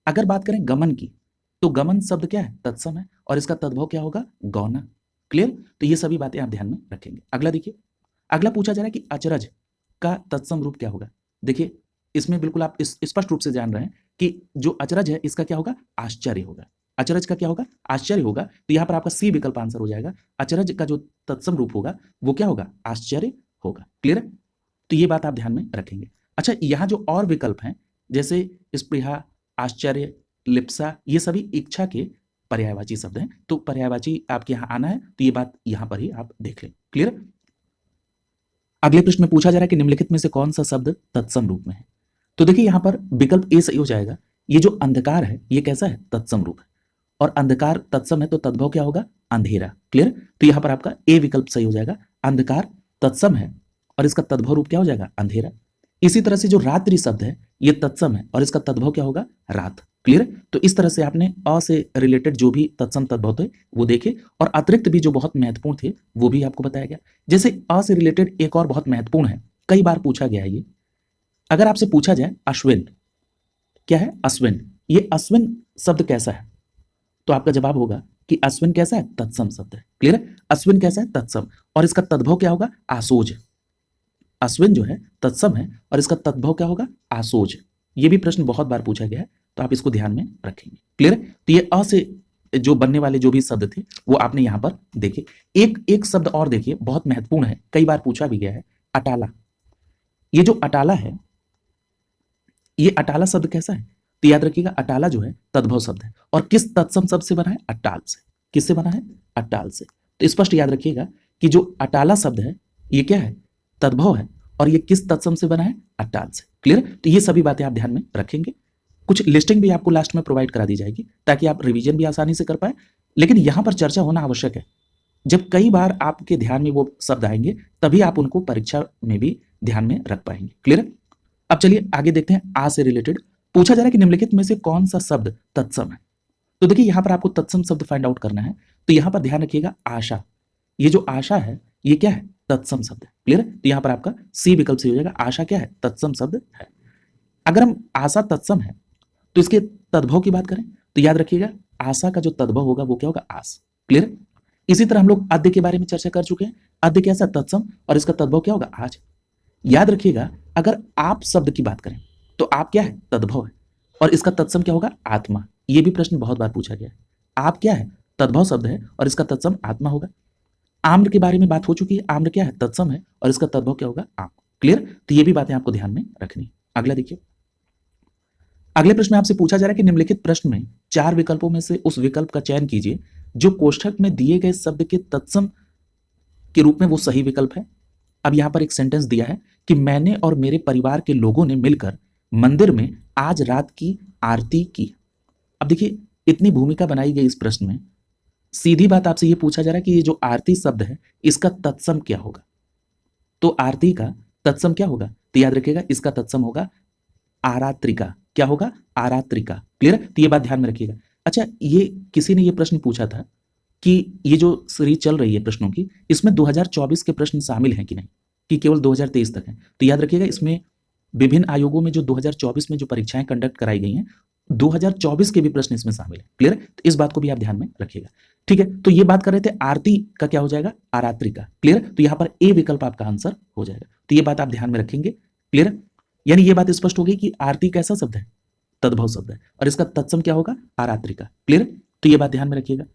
अगर बात करें गमन की, तो गमन शब्द क्या है? तत्सम है और इसका तद्भव क्या होगा? गौना। क्लियर? तो ये सभी बातें आप ध्यान में रखेंगे। अगला देखिए, अगला पूछा जा रहा है कि अचरज का तत्सम रूप क्या होगा? देखिए इसमें बिल्कुल आप स्पष्ट रूप से जान रहे हैं कि जो अचरज है इसका क्या होगा? आश्चर्य होगा। अचरज का क्या होगा? आश्चर्य होगा। तो यहां पर आपका सी विकल्प आंसर हो जाएगा। अचरज का जो तत्सम रूप होगा वो क्या होगा? आश्चर्य होगा। क्लियर? तो ये बात आप ध्यान में रखेंगे। अच्छा, यहाँ जो और विकल्प हैं जैसे स्पृहा, आश्चर्य, लिप्सा, ये सभी इच्छा के पर्यायवाची शब्द हैं, तो पर्यायवाची आपके यहाँ आना है तो ये बात यहाँ पर ही आप देख लें। क्लियर? अगले प्रश्न में पूछा जा रहा है कि निम्नलिखित में से कौन सा शब्द तत्सम रूप में है? तो देखिए यहाँ पर विकल्प ए सही हो जाएगा। ये जो अंधकार है ये कैसा है? तत्सम रूप है और अंधकार तत्सम है तो तद्भव क्या होगा, अंधेरा। क्लियर, तो यहां पर आपका ए विकल्प सही हो जाएगा, अंधकार तत्सम है और इसका तद्भव रूप क्या हो जाएगा, अंधेरा। इसी तरह से जो रात्रि शब्द है ये तत्सम है और इसका तद्भव क्या होगा, रात। क्लियर, तो इस तरह से आपने अ से रिलेटेड जो भी तत्सम तद्भव थे वो देखे, और अतिरिक्त भी जो बहुत महत्वपूर्ण थे वो भी आपको बताया गया। जैसे अ से रिलेटेड एक और बहुत महत्वपूर्ण है, कई बार पूछा गया है ये, अगर आपसे पूछा जाए अश्विन, क्या है अश्विन, ये अश्विन शब्द कैसा है, तो आपका जवाब होगा कि अश्विन कैसा है, तत्सम शब्द है। क्लियर है, अश्विन कैसा है, तत्सम, और इसका तद्भव क्या होगा, आसोज। अश्विन जो है तत्सम है और इसका तद्भव क्या होगा, आसोज। ये भी प्रश्न बहुत बार पूछा गया है, तो आप इसको ध्यान में रखेंगे। क्लियर है, तो ये अ से जो बनने वाले जो भी शब्द थे वो आपने यहां पर देखे। एक शब्द और देखिए, बहुत महत्वपूर्ण है, कई बार पूछा भी गया है, अटाला। ये जो अटाला है, ये अटाला शब्द कैसा है, तो याद रखिएगा अटाला जो है तद्भव शब्द है, और किस तत्सम शब्द से बना है, अट्टाल से। किससे बना है, अट्टाल से। तो स्पष्ट याद रखिएगा कि जो अटाला शब्द है ये क्या है, तद्भव है, और ये किस तत्सम से बना है, अट्टाल से। क्लियर, तो ये सभी बातें आप ध्यान में रखेंगे। कुछ लिस्टिंग भी आपको लास्ट में प्रोवाइड करा दी जाएगी ताकि आप रिवीजन भी आसानी से कर पाए, लेकिन यहां पर चर्चा होना आवश्यक है। जब कई बार आपके ध्यान में वो शब्द आएंगे तभी आप उनको परीक्षा में भी ध्यान में रख पाएंगे। क्लियर, अब चलिए आगे देखते हैं। आ से रिलेटेड पूछा जा रहा है कि निम्नलिखित में से कौन सा शब्द तत्सम है। तो देखिए यहां पर आपको तत्सम शब्द फाइंड आउट करना है, तो यहां पर ध्यान रखिएगा आशा, ये जो आशा है ये क्या है, तत्सम शब्द है। क्लियर, तो यहां पर आपका सी विकल्प सही हो जाएगा, आशा क्या है, तत्सम शब्द है। अगर हम आशा तत्सम है तो इसके तद्भव की बात करें तो याद रखिएगा आशा का जो तद्भव होगा वो क्या होगा, आस। क्लियर, इसी तरह हम लोग आद्य के बारे में चर्चा कर चुके हैं, आद्य कैसा, तत्सम, और इसका तद्भव क्या होगा, आज। याद रखिएगा अगर आप शब्द की बात करें तो आप क्या है, तद्भव है, और इसका तत्सम क्या होगा, आत्मा। ये भी प्रश्न बहुत बार पूछा गया है, आप क्या है, तद्भव शब्द है और इसका तत्सम आत्मा होगा। आम्र के बारे में बात हो चुकी है, आम्र क्या है, तत्सम है और इसका तद्भव क्या होगा, आम। क्लियर, तो ये भी बातें आपको ध्यान में रखनी। अगला देखिए, अगले प्रश्न में आपसे पूछा जा रहा है कि निम्नलिखित प्रश्न में 4 विकल्पों में से उस विकल्प का चयन कीजिए जो कोष्ठक में दिए गए शब्द के तत्सम के रूप में वो सही विकल्प है। अब यहां पर एक सेंटेंस दिया है कि मैंने और मेरे परिवार के लोगों ने मिलकर मंदिर में आज रात की आरती की। अब देखिए इतनी भूमिका बनाई गई इस प्रश्न में, सीधी बात आपसे ये पूछा जा रहा है कि ये जो आरती शब्द है इसका तत्सम क्या होगा। तो आरती का तत्सम क्या होगा, तो याद रखिएगा इसका तत्सम होगा आरात्रिका। क्या होगा, आरात्रिका। क्लियर, तो ये बात ध्यान में रखिएगा। अच्छा, ये किसी ने ये प्रश्न पूछा था कि ये जो सीरीज चल रही है प्रश्नों की, इसमें 2024 के प्रश्न शामिल हैं कि नहीं, कि केवल 2023 तक हैं। तो याद रखिएगा इसमें विभिन्न आयोगों में जो 2024 में जो परीक्षाएं कंडक्ट कराई गई हैं 2024 के भी प्रश्न इसमें शामिल है। क्लियर, तो इस बात को भी आप ध्यान में रखिएगा। ठीक है, तो ये बात कर रहे थे आरती का क्या हो जाएगा, आरात्रिका। क्लियर, तो यहां पर ए विकल्प आपका आंसर हो जाएगा, तो ये बात आप ध्यान में रखेंगे। क्लियर, यानी ये बात स्पष्ट हो गई कि आरती कैसा शब्द है, तद्भव शब्द है, और इसका तत्सम क्या होगा, आरात्रिका। क्लियर, तो ये बात ध्यान में रखिएगा।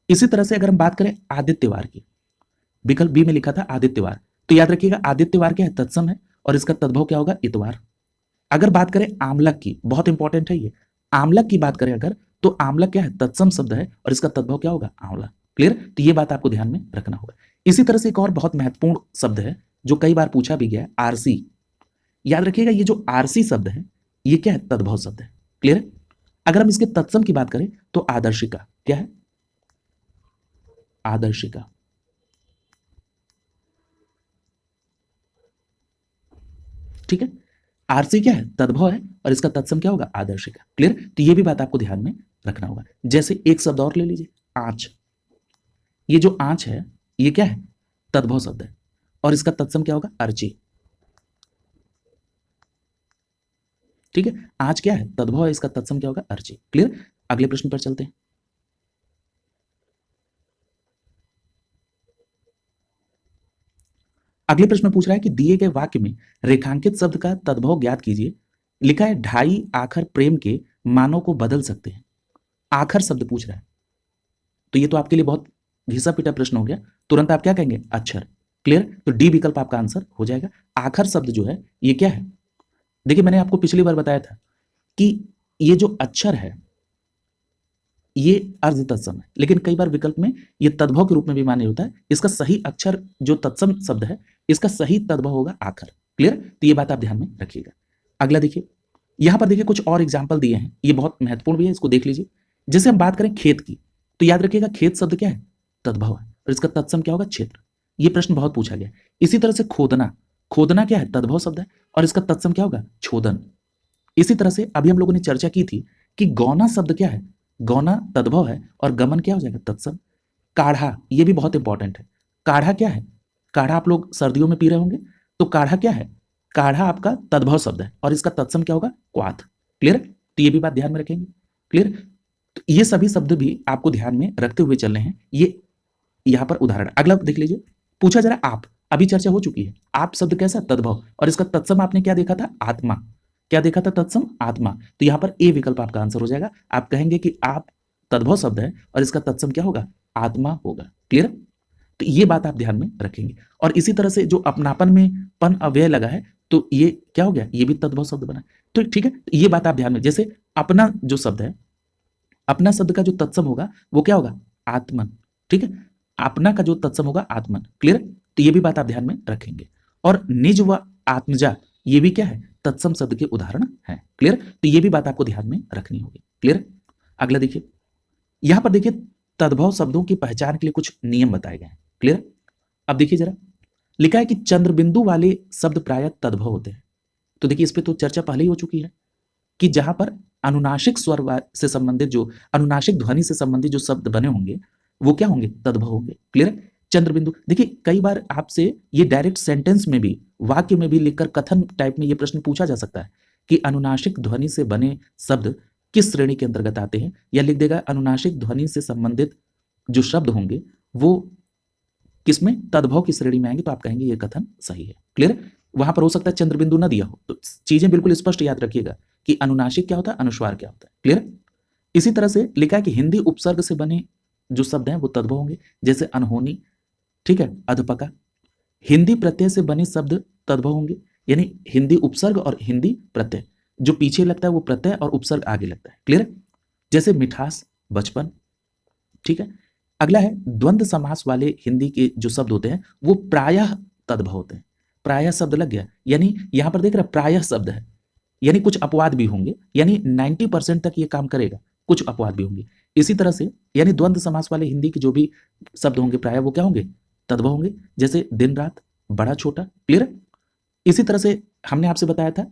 इसी तरह से अगर हम बात करें आदित्यवार की, विकल्प बी में लिखा था आदित्यवार, तो याद रखिएगा आदित्यवार क्या है, तत्सम है और इसका तद्भव क्या होगा, इतवार। अगर बात करें आमलक की, बहुत इंपॉर्टेंट है ये, आमलक की बात करें अगर, तो आमलक क्या है, तत्सम शब्द है और इसका तद्भव क्या होगा, आंवला। क्लियर, तो ये बात आपको ध्यान में रखना होगा। इसी तरह से एक और बहुत महत्वपूर्ण शब्द है जो कई बार पूछा भी गया है, आरसी। याद रखिएगा ये जो आरसी शब्द है ये क्या है, तद्भव शब्द है। क्लियर, अगर हम इसके तत्सम की बात करें तो आदर्शिका। क्या है, आदर्शिका। ठीक है, आरसी क्या है, तद्भव है और इसका तत्सम क्या होगा, आदर्शिका। क्लियर, तो ये भी बात आपको ध्यान में रखना होगा। जैसे एक शब्द और ले लीजिए, आंच। ये जो आंच है ये क्या है, तद्भव शब्द है और इसका तत्सम क्या होगा, अर्ची। ठीक है, आंच क्या है, तद्भव है, इसका तत्सम क्या होगा, अर्ची। क्लियर, अगले प्रश्न पर चलते हैं। अगले प्रश्न में पूछ रहा है कि दिए गए वाक्य में रेखांकित शब्द का तद्भव ज्ञात कीजिए। लिखा है ढाई आखर प्रेम के मानों को बदल सकते हैं। आखर शब्द पूछ रहा है, तो ये तो आपके लिए बहुत घिसा पिटा प्रश्न हो गया, तुरंत आप क्या कहेंगे, अक्षर। क्लियर, तो डी विकल्प आपका आंसर हो जाएगा। आखर शब्द जो है ये क्या है, देखिए मैंने आपको पिछली बार बताया था कि ये जो अक्षर है ये अर्ध तत्सम है, लेकिन कई बार विकल्प में ये तद्भव के रूप में भी मान्य होता है। इसका सही अक्षर जो तत्सम शब्द है इसका सही तद्भव होगा आखर। क्लियर, तो ये बात आप ध्यान में रखिएगा। अगला देखिए, यहां पर देखिए कुछ और एग्जाम्पल दिए हैं, ये बहुत महत्वपूर्ण भी है, इसको देख लीजिए। जैसे हम बात करें खेत की, तो याद रखिएगा खेत शब्द क्या है, तद्भव है, और इसका तत्सम क्या होगा, क्षेत्र। ये प्रश्न बहुत पूछा गया। इसी तरह से खोदना, खोदना क्या है, तद्भव शब्द है, और इसका तत्सम क्या होगा, छोदन। इसी तरह से अभी हम लोगों ने चर्चा की थी कि गौना शब्द क्या है, गौना तद्भव है और गमन क्या हो जाएगा, तत्सम। काढ़ा, ये भी बहुत इंपॉर्टेंट है। काढ़ा क्या है, काढ़ा आप लोग सर्दियों में पी रहे होंगे, तो काढ़ा क्या है, काढ़ा आपका तद्भव शब्द है और इसका तत्सम क्या होगा, क्वाथ। क्लियर, तो ये भी बात ध्यान में रखेंगे। क्लियर, तो ये सभी शब्द भी आपको ध्यान में रखते हुए चलने हैं। ये यहां पर उदाहरण अगला देख लीजिए, पूछा जरा आप, अभी चर्चा हो चुकी है, आप शब्द कैसा, तद्भव, और इसका तत्सम आपने क्या देखा था, आत्मा। क्या देखा था, तत्सम आत्मा। तो यहां पर ए विकल्प आपका आंसर हो जाएगा। आप कहेंगे कि आप तद्भव शब्द है और इसका तत्सम क्या होगा, आत्मा होगा। क्लियर, तो ये बात आप ध्यान में रखेंगे। और इसी तरह से जो अपनापन में पन अव्यय लगा है, तो ये क्या हो गया, ये भी तद्भव शब्द बना। तो ठीक है, तो ये बात आप ध्यान में, जैसे अपना जो शब्द है, अपना शब्द का जो तत्सम होगा वो क्या होगा, आत्मन। ठीक है, अपना का जो तत्सम होगा आत्मन। क्लियर, तो ये भी बात आप ध्यान में रखेंगे। और निज व आत्मजा, ये भी क्या है, तत्सम शब्द के उदाहरण है। क्लियर, तो ये भी बात आपको ध्यान में रखनी होगी। क्लियर, अगला देखिए, यहां पर देखिए तद्भव शब्दों की पहचान के लिए कुछ नियम बताए गए हैं। क्लियर, अब देखिए जरा, लिखा है कि चंद्रबिंदु वाले शब्द प्रायः तद्भव होते हैं। तो देखिए इस पे तो चर्चा पहले ही हो चुकी है कि जहां पर अनुनासिक स्वर से संबंधित, जो अनुनासिक ध्वनि से संबंधित जो शब्द बने होंगे वो क्या होंगे, तद्भव होंगे। क्लियर, चंद्रबिंदु, देखिए कई बार आपसे ये डायरेक्ट सेंटेंस में भी, वाक्य में भी लिखकर कथन टाइप में ये प्रश्न पूछा जा सकता है कि अनुनासिक ध्वनि से बने शब्द किस श्रेणी के अंतर्गत आते हैं, या लिख देगा अनुनासिक ध्वनि से संबंधित जो शब्द होंगे वो किसमें, तद्भव की श्रेणी में आएंगे। तो आप कहेंगे ये कथन सही है। क्लियर, वहां पर हो सकता है चंद्रबिंदु न दिया हो, तो चीजें बिल्कुल स्पष्ट याद रखिएगा कि अनुनासिक क्या होता है, अनुस्वार क्या होता है। क्लियर, इसी तरह से लिखा है कि हिंदी उपसर्ग से बने जो शब्द हैं वो तद्भव होंगे, जैसे अनहोनी, ठीक है, अधपका। हिंदी प्रत्यय से बने शब्द तद्भव होंगे, यानी हिंदी उपसर्ग और हिंदी प्रत्यय, जो पीछे लगता है वो प्रत्यय और उपसर्ग आगे लगता है। क्लियर, जैसे मिठास, बचपन। ठीक है, अगला है द्वंद्व समास वाले हिंदी के जो शब्द होते हैं वो प्रायः तद्भव होते हैं। प्रायः शब्द लग गया, यानी यहां पर देख रहे प्रायः शब्द है, यानी कुछ अपवाद भी होंगे, यानी 90% तक ये काम करेगा, कुछ अपवाद भी होंगे। इसी तरह से यानी द्वंद्व समास वाले हिंदी के जो भी शब्द होंगे प्रायः वो क्या होंगे, तद्भव होंगे, जैसे दिन रात, बड़ा छोटा। क्लियर, इसी तरह से हमने आपसे बताया था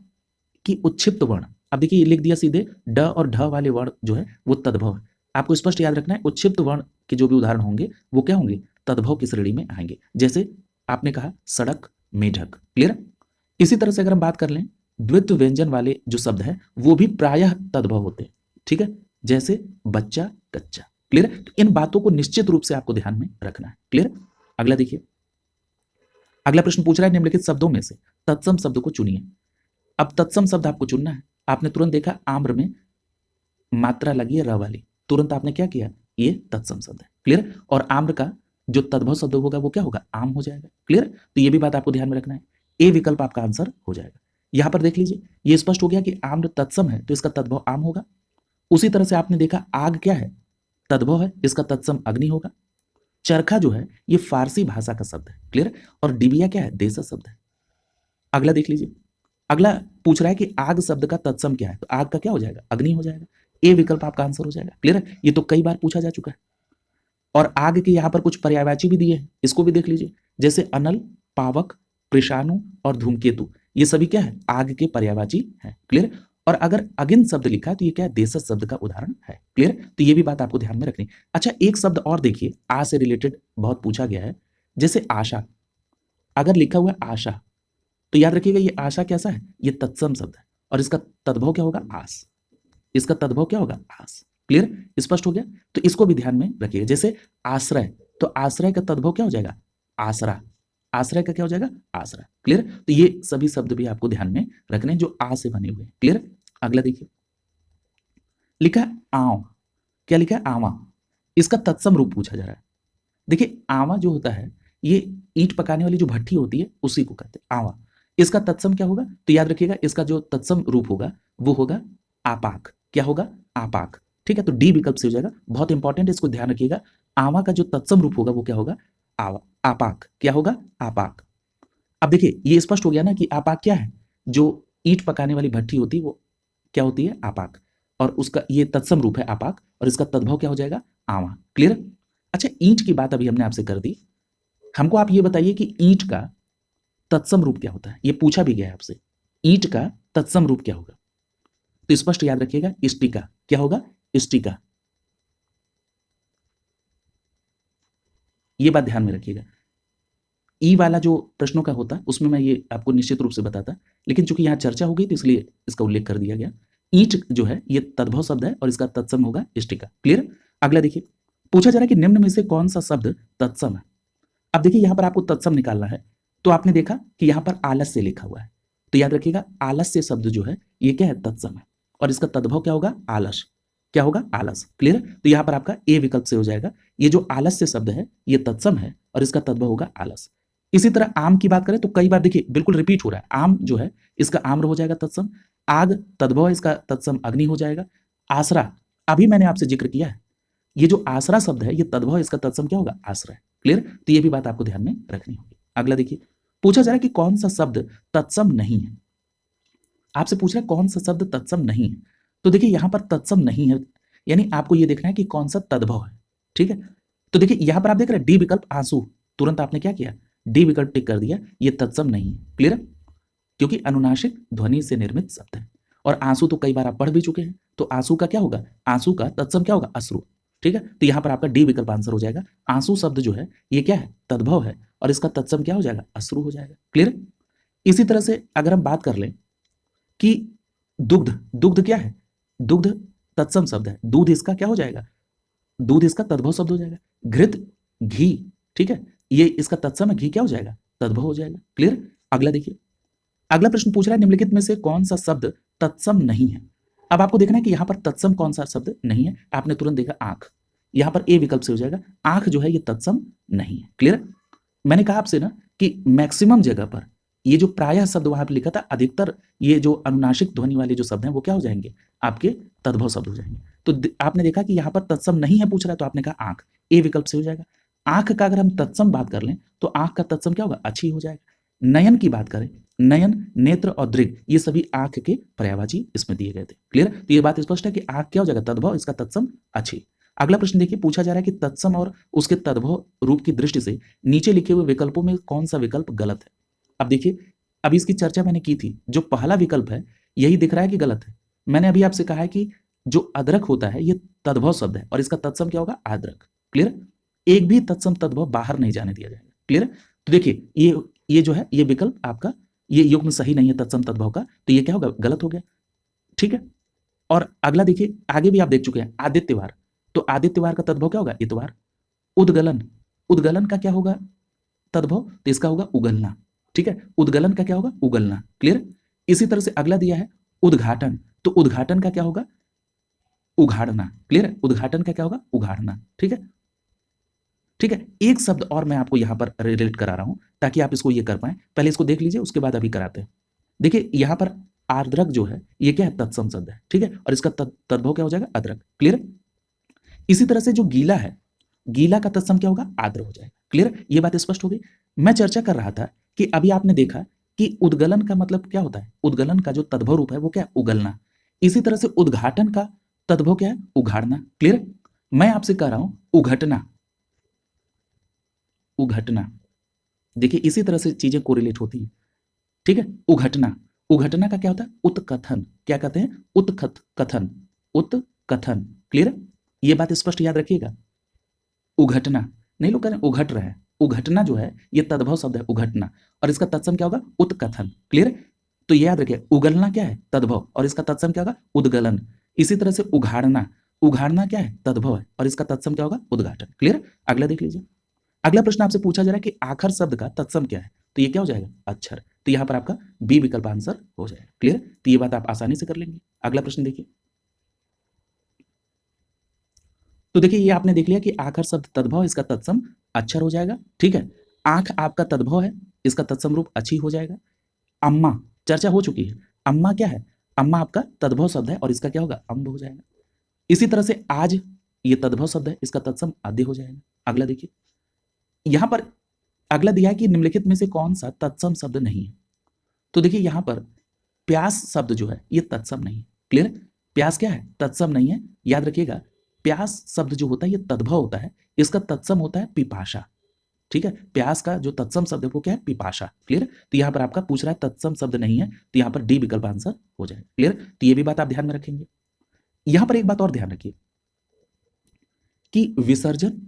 कि उच्छिप्त वर्ण, अब देखिए ये लिख दिया सीधे, ड और ढ वाले वर्ण जो है वो तद्भव है। आपको स्पष्ट याद रखना है, उच्छिप्त वर्ण के जो भी उदाहरण होंगे वो क्या होंगे, तद्भव की श्रेणी में आएंगे, जैसे आपने कहा सड़क, मेढक। क्लियर, इसी तरह से अगर हम बात कर लें द्वित्व व्यंजन वाले जो शब्द हैं वो भी प्रायः तद्भव होते हैं। ठीक है, जैसे बच्चा, कच्चा। क्लियर, तो इन बातों को निश्चित रूप से आपको ध्यान में रखना है। क्लियर, अगला देखिए, अगला प्रश्न पूछ रहा है निम्नलिखित शब्दों में से तत्सम शब्द को चुनिए। अब तत्सम शब्द आपको चुनना है। आपने तुरंत देखा आम्र में मात्रा लगी है र वाली, तुरंत आपने क्या किया, ये तत्सम शब्द है। क्लियर, और आम्र का जो तद्भव शब्द होगा वो क्या होगा, आम हो जाएगा। क्लियर, तो ये भी बात आपको ध्यान में रखना है। ए विकल्प आपका आंसर हो जाएगा। यहां पर देख लीजिए, ये स्पष्ट हो गया कि आम्र तत्सम है तो इसका तद्भव आम होगा। उसी तरह से आपने देखा आग क्या है, तद्भव है, इसका तत्सम अग्नि होगा। चरखा जो है ये फारसी भाषा का शब्द है। क्लियर, और डिबिया क्या है, देशज शब्द है। अगला देख लीजिए, अगला पूछ रहा है कि आग शब्द का तत्सम क्या है, तो आग का क्या हो जाएगा, अग्नि हो जाएगा। ए विकल्प आपका आंसर हो जाएगा। क्लियर है, ये तो कई बार पूछा जा चुका है। और आग के यहाँ पर कुछ पर्यायवाची भी दिए हैं, इसको भी देख लीजिए, जैसे अनल, पावक, कृषाणु और धूमकेतु, ये सभी क्या है, आग के पर्यायवाची है। क्लियर, और अगर अगिन शब्द लिखा है तो ये क्या है, देशज शब्द का उदाहरण है। क्लियर, तो ये भी बात आपको ध्यान में रखनी। अच्छा, एक शब्द और देखिए, आ से रिलेटेड बहुत पूछा गया है, जैसे आशा। अगर लिखा हुआ है आशा, तो याद रखिएगा ये आशा कैसा है, ये तत्सम शब्द है, और इसका तद्भव क्या होगा, आस। इसका तद्भव क्या होगा, आस। क्लियर, स्पष्ट हो गया, तो इसको भी ध्यान में रखिएगा। जैसे आश्रय, तो आश्रय का तद्भव क्या हो जाएगा, आसरा। आश्रय का क्या हो जाएगा, आसरा। क्लियर, तो ये सभी शब्द भी आपको ध्यान में रखने जो आ से बने हुए हैं। क्लियर, अगला देखिए, लिखा है आंव। क्या लिखा है, आवा। इसका तत्सम रूप पूछा जा रहा है। देखिए आवा जो होता है ये ईंट पकाने वाली जो भट्टी होती है उसी को कहते हैं आवा। इसका तत्सम क्या होगा, तो याद रखिएगा इसका जो तत्सम रूप होगा वो होगा आपाक। क्या होगा, आपाक। ठीक है, तो डी विकल्प से हो जाएगा, बहुत इंपॉर्टेंट है, इसको ध्यान रखिएगा। आवा का जो तत्सम रूप होगा वो क्या होगा, आवा, आपाक। क्या होगा, आपाक। अब देखिए ये स्पष्ट हो गया ना कि आपाक क्या है, जो ईंट पकाने वाली भट्टी होती है वो क्या होती है, आपाक। और उसका ये तत्सम रूप है आपाक, और इसका तद्भव क्या हो जाएगा, आवा। क्लियर। अच्छा, ईंट की बात अभी हमने आपसे कर दी, हमको आप ये बताइए कि ईंट का तत्सम रूप क्या होता है, ये पूछा भी गया है आपसे, ईंट का तत्सम रूप क्या होगा। तो स्पष्ट याद रखिएगा, इष्टिका। क्या होगा, इष्टिका। ये बात ध्यान में रखिएगा। ई वाला जो प्रश्नों का होता उसमें मैं ये आपको निश्चित रूप से बताता, लेकिन चूंकि यहाँ चर्चा हो गई तो इसलिए इसका उल्लेख कर दिया गया। ईंट जो है ये तद्भव शब्द है और इसका तत्सम होगा इष्टिका। क्लियर। अगला देखिए, पूछा जा रहा है कि निम्न में से कौन सा शब्द तत्सम है। अब देखिए यहाँ पर आपको तत्सम निकालना है, तो आपने देखा कि यहाँ पर आलस्य लिखा हुआ है, तो याद रखिएगा आलस्य शब्द जो है ये क्या है, तत्सम है, और इसका तद्भव क्या होगा, आलस। क्या होगा, आलस। क्लियर। तो यहाँ पर आपका ए विकल्प से हो जाएगा, ये जो आलस्य शब्द है ये तत्सम है और इसका तद्भव होगा आलस। इसी तरह आम की बात करें तो कई बार देखिए बिल्कुल रिपीट हो रहा है, आम जो है इसका आम्र हो जाएगा तत्सम, आग तद्भव इसका तत्सम अग्नि हो जाएगा। आसरा, अभी मैंने आपसे जिक्र किया है, ये जो आसरा शब्द है ये तद्भव इसका तत्सम क्या होगा, आश्रय। क्लियर। तो ये भी बात आपको ध्यान में रखनी होगी। अगला देखिए, पूछा जा रहा है कि कौन सा शब्द तत्सम नहीं है। आपसे पूछ रहा है कौन सा शब्द तत्सम नहीं है, तो देखिए यहां पर तत्सम नहीं है, यानी आपको ये देखना है कि कौन सा तद्भव है। ठीक है। तो देखिए यहां पर आप देख रहे हैं डी विकल्प आंसू, तुरंत आपने क्या किया, डी विकल्प टिक कर दिया, ये तत्सम नहीं है। क्लियर। क्योंकि अनुनासिक ध्वनि से निर्मित शब्द है, और आंसू तो कई बार आप पढ़ भी चुके हैं, तो आंसू का क्या होगा, आंसू का तत्सम क्या होगा, अश्रु। ठीक है। तो यहां पर आपका डी विकल्प आंसर हो जाएगा। आंसू शब्द जो है ये क्या है, तद्भव है, और इसका तत्सम क्या हो जाएगा, अश्रु हो जाएगा। क्लियर। इसी तरह से अगर हम बात कर लें कि दुग्ध, दुग्ध क्या है, दुग्ध तत्सम शब्द है, दूध इसका क्या हो जाएगा, दूध इसका तद्भव शब्द हो जाएगा। घृत, घी, ठीक है, ये इसका तत्सम है, घी क्या हो जाएगा, तद्भव हो जाएगा। क्लियर। अगला देखिए, अगला प्रश्न पूछ रहा है निम्नलिखित में से कौन सा शब्द तत्सम नहीं है। अब आपको देखना है कि यहां पर तत्सम कौन सा शब्द नहीं है, आपने तुरंत देखा आंख, यहां पर ए विकल्प से हो जाएगा, आंख जो है ये तत्सम नहीं है। क्लियर। मैंने कहा आपसे ना कि मैक्सिमम जगह पर ये जो प्रायः शब्द वहां पर लिखा था, अधिकतर ये जो अनुनासिक ध्वनि वाले जो शब्द हैं वो क्या हो जाएंगे, आपके तद्भव शब्द हो जाएंगे। तो आपने देखा कि यहाँ पर तत्सम नहीं है पूछ रहा है, तो आपने कहा आंख, ए विकल्प से हो जाएगा। आंख का अगर हम तत्सम बात कर लें तो आंख का तत्सम क्या होगा, अच्छी हो जाएगा। नयन की बात करें, नयन, नेत्र और दृग ये सभी आंख के पर्यायवाची इसमें दिए गए थे। क्लियर। तो ये बात स्पष्ट है कि आंख क्या हो जाएगा, तद्भव, इसका तत्सम अच्छी। अगला प्रश्न देखिए, पूछा जा रहा है कि तत्सम और उसके तद्भव रूप की दृष्टि से नीचे लिखे हुए विकल्पों में कौन सा विकल्प गलत है। अब देखिए, अभी इसकी चर्चा मैंने की थी, जो पहला विकल्प है यही दिख रहा है कि गलत है। मैंने अभी आपसे कहा है कि जो अदरक होता है ये तद्भव शब्द है और इसका तत्सम क्या होगा, आद्रक। क्लियर। एक भी तत्सम तद्भव बाहर नहीं जाने दिया जाएगा। क्लियर। तो देखिए ये जो है ये विकल्प आपका ये युग्म सही नहीं है तत्सम तद्भव का, तो ये क्या होगा, गलत हो गया। ठीक है। और अगला देखिए, आगे भी आप देख चुके हैं, आदित्यवार, तो आदित्यवार का तद्भव क्या होगा, इतवार। उद्गलन, उद्गलन का क्या होगा तद्भव, तो इसका होगा उगलना। ठीक है। उद्गलन का क्या होगा, उगलना। क्लियर। इसी तरह से अगला दिया है उद्घाटन, तो उद्घाटन का क्या होगा, उघाड़ना। क्लियर है। उद्घाटन का क्या होगा, उघाड़ना। ठीक है। ठीक है। एक शब्द और मैं आपको यहां पर रिलेट करा रहा हूं ताकि आप इसको ये कर पाए, पहले इसको देख लीजिए उसके बाद अभी कराते हैं। देखिए यहां पर आर्द्रक जो है ये क्या है, तत्सम शब्द है। ठीक है। और इसका तद्भव क्या हो जाएगा, अदरक। क्लियर। इसी तरह से जो गीला है, गीला का तत्सम क्या होगा, आर्द्र हो जाएगा। क्लियर। ये बात स्पष्ट हो गई। मैं चर्चा कर रहा था कि अभी आपने देखा कि उद्गलन का मतलब क्या होता है, उद्गलन का जो तद्भव रूप है वो क्या है, उगलना। इसी तरह से उद्घाटन का तद्भव क्या है, उघाड़ना। क्लियर। मैं आपसे कह रहा हूं उघटना, उघटना। देखिए इसी तरह से चीजें कोरिलेट होती हैं। ठीक है। उघटना, उघटना का क्या होता है, उत्कथन। क्या कहते हैं, उत्कथ कथन, उत्कथन। क्लियर। ये बात स्पष्ट याद रखिएगा। उघटना, नहीं लोग कह रहे हैं उघट रहे हैं, उघटना जो है ये तद्भव शब्द है, उघटना, और इसका तत्सम क्या होगा, उत्कथन। क्लियर। तो ये याद रखिए, उगलना क्या है, तद्भव, और इसका तत्सम क्या होगा, उद्गलन। इसी तरह से उघाड़ना, उघाड़ना क्या है, तद्भव है, और इसका तत्सम क्या होगा, उद्घाटन। क्लियर। अगला देख लीजिए, अगला प्रश्न आपसे पूछा जा रहा है कि आखर शब्द का तत्सम क्या है, तो ये क्या हो जाएगा, अक्षर। तो यहां पर आपका बी विकल्प आंसर हो जाएगा। क्लियर। तो ये बात आप आसानी से कर लेंगे। अगला प्रश्न देखिए, तो देखिए ये आपने देख लिया कि आखर शब्द तद्भव, इसका तत्सम अक्षर हो जाएगा। ठीक है। आंख आपका तद्भव है, इसका तत्सम रूप अच्छी हो जाएगा। अम्मा, चर्चा हो चुकी है, अम्मा क्या है, अम्मा आपका तद्भव शब्द है और इसका क्या होगा, अम्ब हो जाएगा। इसी तरह से आज, ये तद्भव शब्द है, इसका तत्सम आद्य हो जाएगा। अगला देखिए, यहां पर अगला दिया है कि निम्नलिखित में से कौन सा तत्सम शब्द नहीं है। तो देखिए यहां पर प्यास शब्द जो है ये तत्सम नहीं है। क्लियर। प्यास क्या है? तत्सम नहीं है। याद रखिएगा, प्यास शब्द जो होता है ये तद्भव होता है, इसका तत्सम होता है पिपाशा। ठीक है, प्यास का जो तत्सम शब्द है वो क्या है? पिपाशा। क्लियर? तो यहां पर आपका पूछ रहा है तत्सम शब्द नहीं है, तो यहां पर डी विकल्प आंसर हो जाएगा। क्लियर? तो ये भी बात आप ध्यान में रखेंगे। यहां पर एक बात और ध्यान रखिए कि विसर्जन,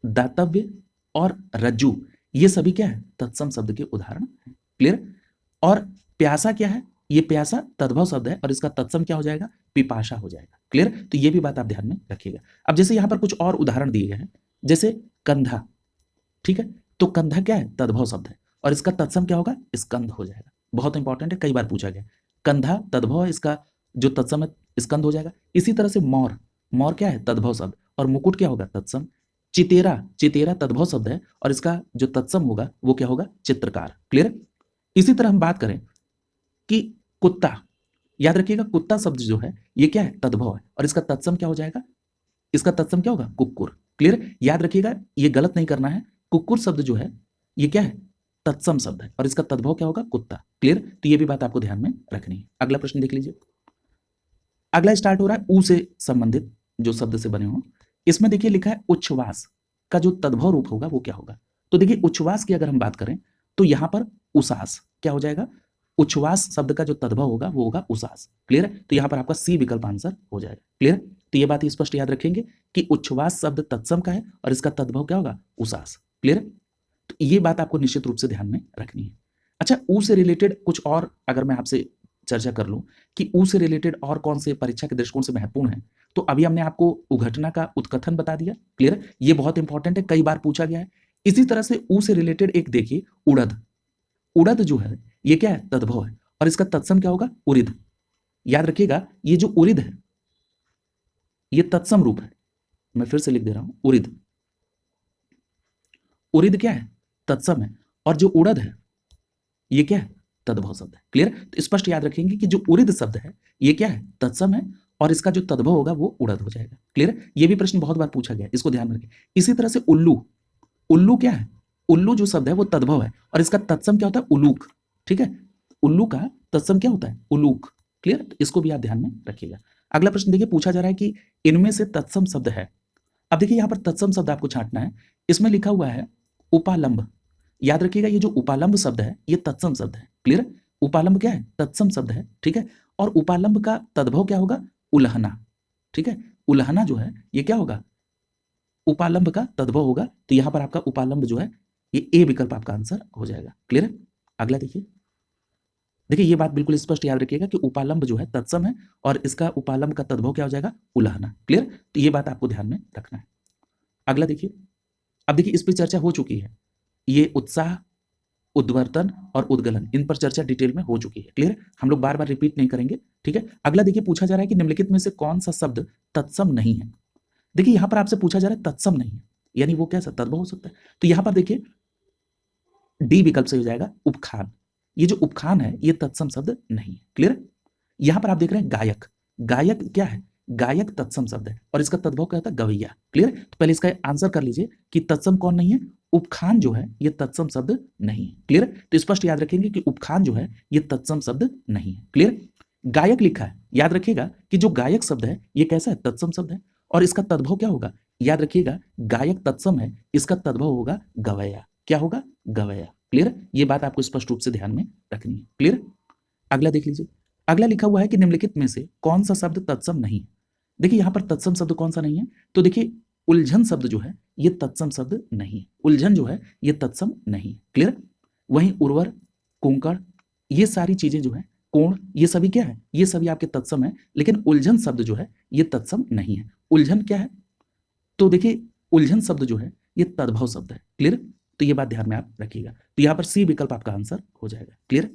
दातव्य और रज्जु ये सभी क्या है? तत्सम शब्द के उदाहरण हैं। क्लियर? और प्यासा क्या है? ये प्यासा तद्भव शब्द है और इसका तत्सम क्या हो जाएगा? पिपाशा हो जाएगा। क्लियर? तो ये भी बात आप ध्यान में रखिएगा। अब जैसे यहां पर कुछ और उदाहरण दिए गए हैं, जैसे कंधा। ठीक है, तो कंधा क्या है? तद्भव शब्द है और इसका तत्सम क्या होगा? स्कंद हो जाएगा। बहुत इंपॉर्टेंट है, कई बार पूछा गया। कंधा तद्भव है, इसका जो तत्सम है स्कंद हो जाएगा। इसी तरह से मोर, मोर क्या है? तद्भव शब्द और मुकुट क्या होगा? तत्सम। चितेरा, चितेरा तद्भव शब्द है और इसका जो तत्सम होगा वो क्या होगा? चित्रकार। क्लियर? इसी तरह हम बात करें कि कुत्ता, याद रखिएगा कुत्ता शब्द जो है ये क्या है? तद्भव है और इसका तत्सम क्या हो जाएगा? इसका तत्सम क्या होगा? कुक्कुर। क्लियर? याद रखिएगा, ये गलत नहीं करना है। कुक्कुर शब्द जो है ये क्या है? तत्सम शब्द है और इसका तद्भव क्या होगा? कुत्ता। क्लियर? तो ये भी बात आपको ध्यान में रखनी है। अगला प्रश्न देख लीजिए। अगला स्टार्ट हो रहा है ऊ से संबंधित जो शब्द से बने हो। इसमें देखिए लिखा है उच्छ्वास का जो तद्भव रूप होगा वो क्या होगा? तो देखिए उच्छ्वास की अगर हम बात करें तो यहां पर उसास क्या हो जाएगा? उच्छ्वास शब्द का जो तद्भव होगा वो होगा उसास। क्लियर है? तो यहां पर आपका सी विकल्प आंसर हो जाएगा। क्लियर? तो ये बात स्पष्ट याद रखेंगे कि उच्छ्वास शब्द तत्सम का है और इसका तद्भव क्या होगा? उसास। क्लियर? तो ये बात आपको निश्चित रूप से ध्यान में रखनी है। अच्छा, ऊ से रिलेटेड कुछ और अगर मैं आपसे चर्चा कर लूं कि ऊ से रिलेटेड और कौन से परीक्षा के दृष्टिकोण से महत्वपूर्ण है, तो अभी हमने आपको उघटना का उत्कथन बता दिया। क्लियर? ये बहुत इंपॉर्टेंट है, कई बार पूछा गया है। इसी तरह से ऊ से रिलेटेड एक देखिए उड़द। उड़द जो है ये क्या है? तद्भव है और इसका तत्सम क्या होगा? उरिद। याद रखिएगा, ये जो उरिद है ये तत्सम रूप है। मैं फिर से लिख दे रहा हूं, उरिद। उरिद क्या है? तत्सम है और जो उड़द है ये क्या है? तद्भव शब्द है। क्लियर? तो स्पष्ट याद रखेंगे कि जो उरिद शब्द है ये क्या है? तत्सम है और इसका जो तद्भव होगा वो उड़द हो जाएगा। क्लियर? ये भी प्रश्न बहुत बार पूछा गया, इसको ध्यान में रखें। इसी तरह से उल्लू, उल्लू क्या है? उल्लू जो शब्द है वो तद्भव है और इसका तत्सम क्या होता है? उलूक। ठीक है, उल्लू का तत्सम क्या होता है? उलूक। क्लियर? इसको भी आप ध्यान में रखिएगा। अगला प्रश्न देखिए, पूछा जा रहा है कि इनमें से तत्सम शब्द है। अब देखिए यहां पर तत्सम शब्द आपको छांटना है। इसमें लिखा हुआ है उपालंब। याद रखिएगा, ये जो उपालंब शब्द है ये तत्सम शब्द है। क्लियर? उपालंब क्या है? तत्सम शब्द है। ठीक है, और उपालंब का तद्भव क्या होगा? उल्हना। ठीक है, उल्हना जो है ये क्या होगा? उपालंब का तद्भव होगा। तो यहां पर आपका उपालंब जो है ये ए विकल्प आपका आंसर हो जाएगा। क्लियर है? अगला देखिए, देखिए ये बात बिल्कुल स्पष्ट याद रखिएगा कि उपालंब जो है तत्सम है और इसका उपालंब का तद्भव क्या हो जाएगा? उल्हना। क्लियर? तो ये बात आपको ध्यान में रखना है। अगला देखिए, अब देखिए इस पर चर्चा हो चुकी है। ये उत्साह, उद्वर्तन और उद्गलन, इन पर चर्चा डिटेल में हो चुकी है। क्लियर? हम लोग बार बार रिपीट नहीं करेंगे। ठीक है, अगला देखिए पूछा जा रहा है कि निम्नलिखित में से कौन सा शब्द तत्सम नहीं है। देखिए यहां पर आपसे पूछा जा रहा है तत्सम नहीं है, यानी वो कैसा? तद्भव हो सकता है। तो यहां पर देखिए डी विकल्प से हो जाएगा उपखान। ये जो उपखान है ये तत्सम शब्द नहीं है। क्लियर? यहां पर आप देख रहे हैं गायक, गायक क्या है? गायक तत्सम शब्द है और इसका तद्भव क्या होता है? गवैया। क्लियर? तो पहले इसका आंसर कर लीजिए कि तत्सम कौन नहीं है? उपखान जो है ये तत्सम शब्द नहीं है। क्लियर? तो स्पष्ट याद रखेंगे कि उपखान जो है ये तत्सम शब्द नहीं है। क्लियर? गायक लिखा है, याद रखिएगा कि जो गायक शब्द है ये कैसा है? तत्सम शब्द है और इसका तद्भव क्या होगा? याद रखिएगा, गायक तत्सम है, इसका तद्भव होगा गवैया। क्या होगा? गवैया। क्लियर? ये बात आपको स्पष्ट रूप से ध्यान में रखनी है। क्लियर? अगला देख लीजिए, अगला लिखा हुआ है कि निम्नलिखित में से कौन सा शब्द तत्सम नहीं है। देखिए यहां पर तत्सम शब्द कौन सा नहीं है? तो देखिए उलझन शब्द जो है ये तत्सम शब्द नहीं है। उलझन जो है ये तत्सम नहीं है। क्लियर? वहीं उर्वर, कुंकड़, ये सारी चीजें जो है, कोण, ये सभी क्या है? ये सभी आपके तत्सम है, लेकिन उलझन शब्द जो है ये तत्सम नहीं है। उलझन क्या है? तो देखिए उलझन शब्द जो है ये तद्भव शब्द है। क्लियर? तो ये बात ध्यान में आप रखिएगा। तो यहां पर सी विकल्प आपका आंसर हो जाएगा। क्लियर?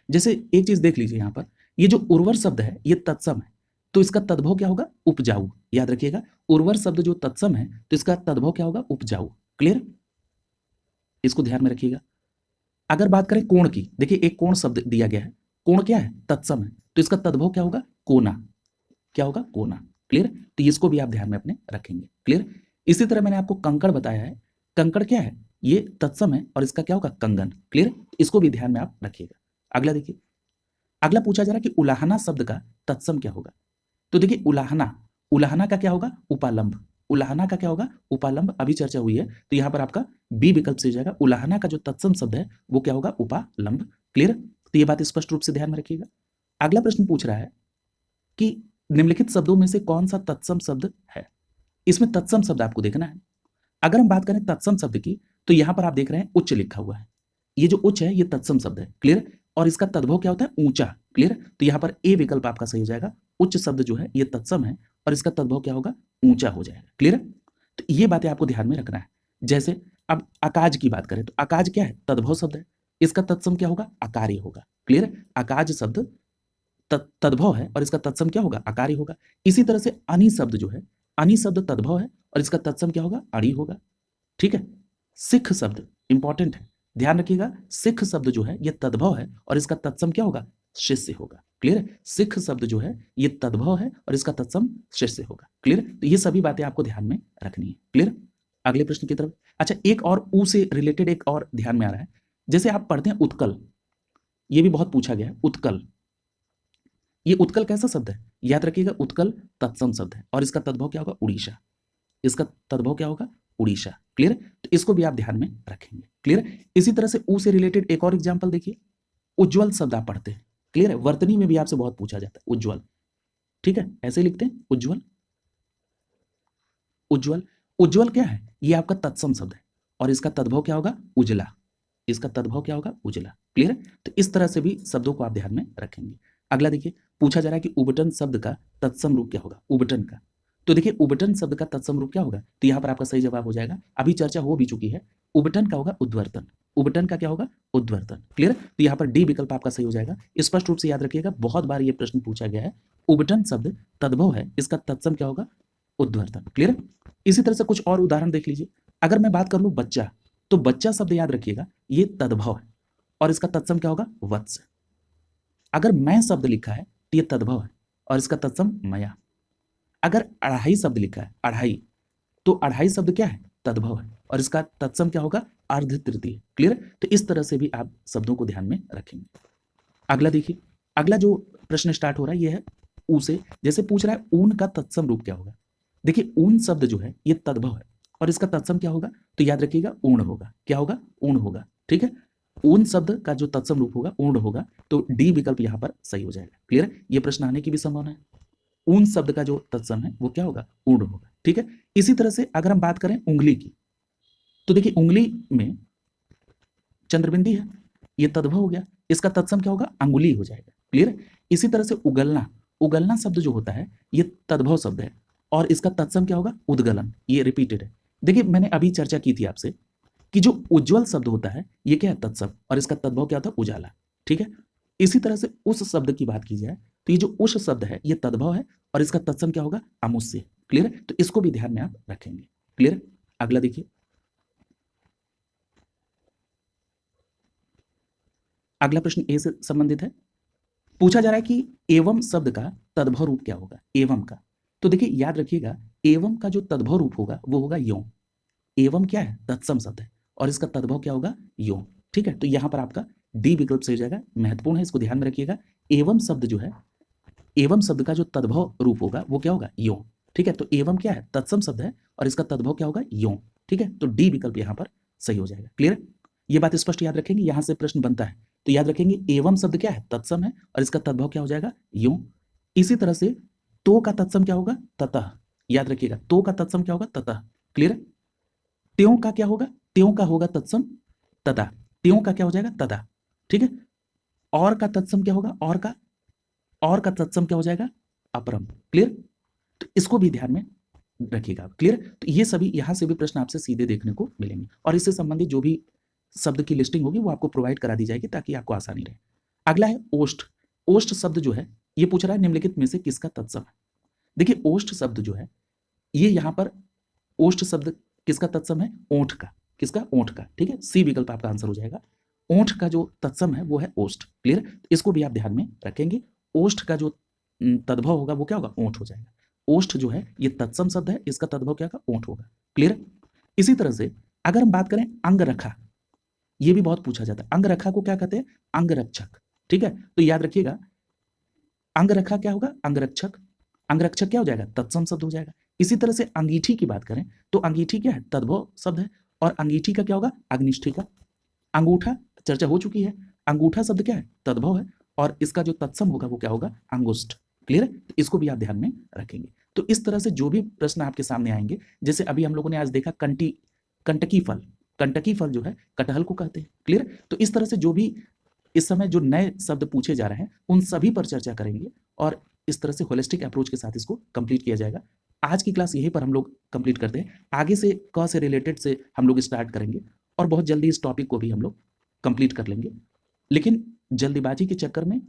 जैसे एक चीज देख लीजिए, यहां पर ये जो उर्वर शब्द है ये तत्सम है, तो इसका तद्भव क्या होगा? उपजाऊ। याद रखिएगा, उर्वर शब्द जो तत्सम है तो इसका तद्भव क्या होगा? उपजाऊ। क्लियर? इसको ध्यान में रखिएगा। अगर बात करें कोण की, देखिए एक कोण शब्द दिया गया है, कोण क्या है? तत्सम है, तो इसका तद्भव क्या होगा? कोना। क्या होगा? कोना। क्लियर? तो इसको भी आप ध्यान में अपने रखेंगे। क्लियर? इसी तरह मैंने आपको कंकड़ बताया है, कंकड़ क्या है? ये तत्सम है और इसका क्या होगा? कंगन। क्लियर? इसको भी ध्यान में आप रखिएगा। अगला देखिए, अगला पूछा जा रहा है कि उलाहना शब्द का तत्सम क्या होगा। तो देखिए उलाहना, उलाहना का क्या होगा, उपालंब। उलाहना का क्या होगा, उपालंब। अभी चर्चा हुई है तो यहाँ पर आपका बी विकल्प से हो जाएगा। उलाहना का जो तत्सम शब्द है वो क्या होगा, उपालंब। क्लियर, तो ये बात स्पष्ट रूप से ध्यान में रखिएगा। अगला प्रश्न पूछ रहा है कि निम्नलिखित शब्दों में से कौन सा तत्सम शब्द है। इसमें तत्सम शब्द आपको देखना है। अगर हम बात करें तत्सम शब्द की तो यहां पर आप देख रहे हैं उच्च लिखा हुआ है। ये जो उच्च है ये तत्सम शब्द है। क्लियर, और इसका तद्भव क्या होता है, ऊंचा। क्लियर, तो यहां पर ए विकल्प आपका सही हो जाएगा। उच्च शब्द जो है ये तत्सम है और इसका तद्भव क्या होगा, ऊंचा हो जाएगा। क्लियर, तो ये बातें आपको ध्यान में रखना है। जैसे अब अकाज की बात करें तो अकाज क्या है, तद्भव शब्द है। इसका तत्सम क्या होगा, अकार्य होगा। क्लियर, अकाज शब्द तद्भव है और इसका तत्सम क्या होगा, अकार्य होगा। इसी तरह से अनि शब्द जो है, अनि शब्द तद्भव है और इसका तत्सम क्या होगा, अणि होगा। ठीक है, सिख शब्द इंपॉर्टेंट है, ध्यान रखिएगा। सिख शब्द जो है ये तद्भव है और इसका तत्सम क्या होगा, शिष्य होगा। क्लियर है, सिख शब्द जो है ये तद्भव है और इसका तत्सम शिष्य होगा। क्लियर, तो ये सभी बातें आपको ध्यान में रखनी है। क्लियर, अगले प्रश्न की तरफ। अच्छा, एक और ऊ से रिलेटेड एक और ध्यान में आ रहा है। जैसे आप पढ़ते हैं उत्कल, ये भी बहुत पूछा गया है। उत्कल, ये उत्कल कैसा शब्द है, याद रखिएगा उत्कल तत्सम शब्द है और इसका तद्भव क्या होगा, उड़ीसा। इसका तद्भव क्या होगा, उड़ीसा। क्लियर, तो इसको भी आप ध्यान में रखेंगे। क्लियर, इसी तरह से ऊ से रिलेटेड एक और एग्जांपल देखिए। उज्जवल शब्द आप पढ़ते हैं। क्लियर है, वर्तनी में भी आपसे बहुत पूछा जाता है उज्जवल। ठीक है, ऐसे लिखते हैं उज्जवल। उज्जवल, उज्जवल क्या है, ये आपका तत्सम शब्द है और इसका तद्भव क्या होगा, उजला। इसका तद्भव क्या होगा, उजला। क्लियर है, तो इस तरह से भी शब्दों को आप ध्यान में रखेंगे। अगला देखिए, पूछा जा रहा है कि उबटन शब्द का तत्सम रूप क्या होगा, उबटन का। तो देखिए उबटन शब्द का तत्सम रूप क्या होगा, तो यहाँ पर आपका सही जवाब हो जाएगा। अभी चर्चा हो भी चुकी है, उबटन का होगा उद्वर्तन। उबटन का क्या होगा, उद्वर्तन। क्लियर, तो यहाँ पर डी विकल्प आपका सही हो जाएगा। स्पष्ट रूप से याद रखिएगा, बहुत बार ये प्रश्न पूछा गया है। उबटन शब्द तद्भव है, इसका तत्सम क्या होगा, उद्वर्तन। क्लियर, इसी तरह से कुछ और उदाहरण देख लीजिए। अगर मैं बात कर लूं बच्चा, तो बच्चा शब्द याद रखिएगा ये तद्भव है और इसका तत्सम क्या होगा, वत्स। अगर मैं शब्द लिखा है तो ये तद्भव है और इसका तत्सम मया। अगर अढ़ाई शब्द लिखा है, अढ़ाई, तो अढ़ाई शब्द क्या है, तद्भव है और इसका तत्सम क्या होगा, अर्ध तृतीय। क्लियर, तो इस तरह से भी आप शब्दों को ध्यान में रखेंगे। अगला देखिए, अगला जो प्रश्न स्टार्ट हो रहा है ये है ऊ से। जैसे पूछ रहा है ऊन का तत्सम रूप क्या होगा। देखिए ऊन शब्द जो है ये तद्भव है और इसका तत्सम क्या होगा, तो याद रखिएगा ऊण होगा। क्या होगा, ऊण होगा। ठीक है, ऊन शब्द का जो तत्सम रूप होगा ऊण होगा, तो डी विकल्प यहाँ पर सही हो जाएगा। क्लियर, ये प्रश्न आने की भी संभावना है। ऊन शब्द का जो तत्सम है वो क्या होगा, ऊण होगा। ठीक है, इसी तरह से अगर हम बात करें उंगली की, तो देखिए उंगली में चंद्रबिंदी है, ये तद्भव हो गया, इसका तत्सम क्या होगा, अंगुली हो जाएगा। क्लियर, इसी तरह से उगलना, उगलना शब्द जो होता है ये तद्भव शब्द है और इसका तत्सम क्या होगा, उद्गलन। ये रिपीटेड है। देखिए मैंने अभी चर्चा की थी आपसे कि जो उज्जवल शब्द होता है ये क्या है, तत्सम, और इसका तद्भव क्या होता है, उजाला। ठीक है, इसी तरह से उस शब्द की बात की जाए तो ये जो उस शब्द है ये तद्भव है और इसका तत्सम क्या होगा, अमुष्य। क्लियर, तो इसको भी ध्यान में आप रखेंगे। क्लियर, अगला देखिए, अगला प्रश्न ए से संबंधित है। पूछा जा रहा है कि एवं शब्द का तद्भव रूप क्या होगा, एवं का। तो देखिए याद रखिएगा एवं का जो तद्भव रूप होगा वो होगा यों। एवं क्या है, तत्सम शब्द है और इसका तद्भव क्या होगा, यों। ठीक है, तो यहां पर आपका डी विकल्प सही हो जाएगा। महत्वपूर्ण है, इसको ध्यान में रखिएगा। एवं शब्द जो है, एवं शब्द का जो तद्भव रूप होगा वो क्या होगा, यों। ठीक है, तो एवं क्या है, तत्सम शब्द है और इसका तद्भव क्या होगा, यों। ठीक है, तो डी विकल्प यहां पर सही हो जाएगा। क्लियर, ये बात स्पष्ट याद रखेंगे, यहां से प्रश्न बनता है तो याद रखेंगे एवं शब्द क्या है, तत्सम है और इसका तद्भव क्या हो जाएगा, यों। इसी तरह से तो का तत्सम क्या होगा, ततः। याद रखिएगा तो का तत्सम क्या होगा, ततः। क्लियर, त्यों का क्या होगा, त्यों का होगा तत्सम तथा। त्यों का क्या हो जाएगा, तथा। ठीक है, और का तत्सम क्या होगा, और का तत्सम क्या हो जाएगा, अपरम। क्लियर, तो इसको भी ध्यान में रखिएगा। क्लियर, तो ये सभी यहां से भी प्रश्न आपसे सीधे देखने को मिलेंगे और इससे संबंधित जो भी शब्द की लिस्टिंग होगी वो आपको प्रोवाइड करा दी जाएगी ताकि आपको आसानी रहे। अगला है ओष्ठ। ओष्ठ शब्द जो है ये पूछ रहा है निम्नलिखित में से किसका तत्सम है। देखिए ओष्ठ शब्द जो है ये यहाँ पर, ओष्ठ शब्द किसका तत्सम है, ओंठ का। किसका, ओंठ का। ठीक है, सी विकल्प आपका आंसर हो जाएगा। ओंठ का जो तत्सम है वो है ओष्ठ। क्लियर, इसको भी आप ध्यान में रखेंगे। ओष्ठ का जो तद्भव होगा वो क्या होगा, ओंठ हो जाएगा। ओष्ठ जो है ये तत्सम शब्द है, इसका तद्भव क्या होगा, ओंठ होगा। क्लियर, इसी तरह से अगर हम बात करें अंगरखा, ये भी बहुत पूछा जाता है। अंगरखा को क्या कहते हैं, अंगरक्षक। ठीक है, तो याद रखिएगा अंगरखा क्या होगा? अंगरक्षक। अंगरक्षक क्या हो जाएगा? तत्सम शब्द हो जाएगा। इसी तरह से अंगीठी की बात करें तो अंगीठी क्या है? तद्भव शब्द है। और अंगीठी का क्या होगा? अग्निष्ठिका। अंगूठा चर्चा हो चुकी है। अंगूठा शब्द क्या है? तद्भव है। और इसका जो तत्सम होगा वो क्या होगा? अंगुष्ठ। क्लियर है? तो इसको भी आप ध्यान में रखेंगे। तो इस तरह से जो भी प्रश्न आपके सामने आएंगे, जैसे अभी हम लोगों ने आज देखा कंटकी फल। कंटकी फल जो है कटहल को कहते हैं। क्लियर? तो इस तरह से जो भी इस समय जो नए शब्द पूछे जा रहे हैं उन सभी पर चर्चा करेंगे और इस तरह से होलिस्टिक अप्रोच के साथ इसको कंप्लीट किया जाएगा। आज की क्लास यहीं पर हम लोग कंप्लीट करते हैं। आगे से क से रिलेटेड से हम लोग स्टार्ट करेंगे और बहुत जल्दी इस टॉपिक को भी हम लोग कंप्लीट कर लेंगे। लेकिन जल्दीबाजी के चक्कर में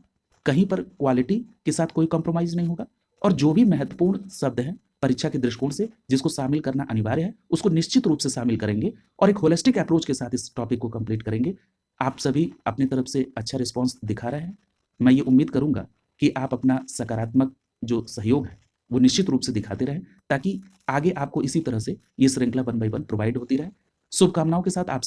कहीं पर क्वालिटी के साथ कोई कॉम्प्रोमाइज नहीं होगा और जो भी महत्वपूर्ण शब्द हैं परीक्षा के दृष्टिकोण से जिसको शामिल करना अनिवार्य है उसको निश्चित रूप से शामिल करेंगे और एक होलिस्टिक अप्रोच के साथ इस टॉपिक को कंप्लीट करेंगे। आप सभी अपनी तरफ से अच्छा रिस्पॉन्स दिखा रहे हैं। मैं ये उम्मीद करूंगा कि आप अपना सकारात्मक जो सहयोग है वो निश्चित रूप से दिखाते रहें ताकि आगे आपको इसी तरह से ये श्रृंखला 1 by 1 प्रोवाइड होती रहे। शुभकामनाओं के साथ आप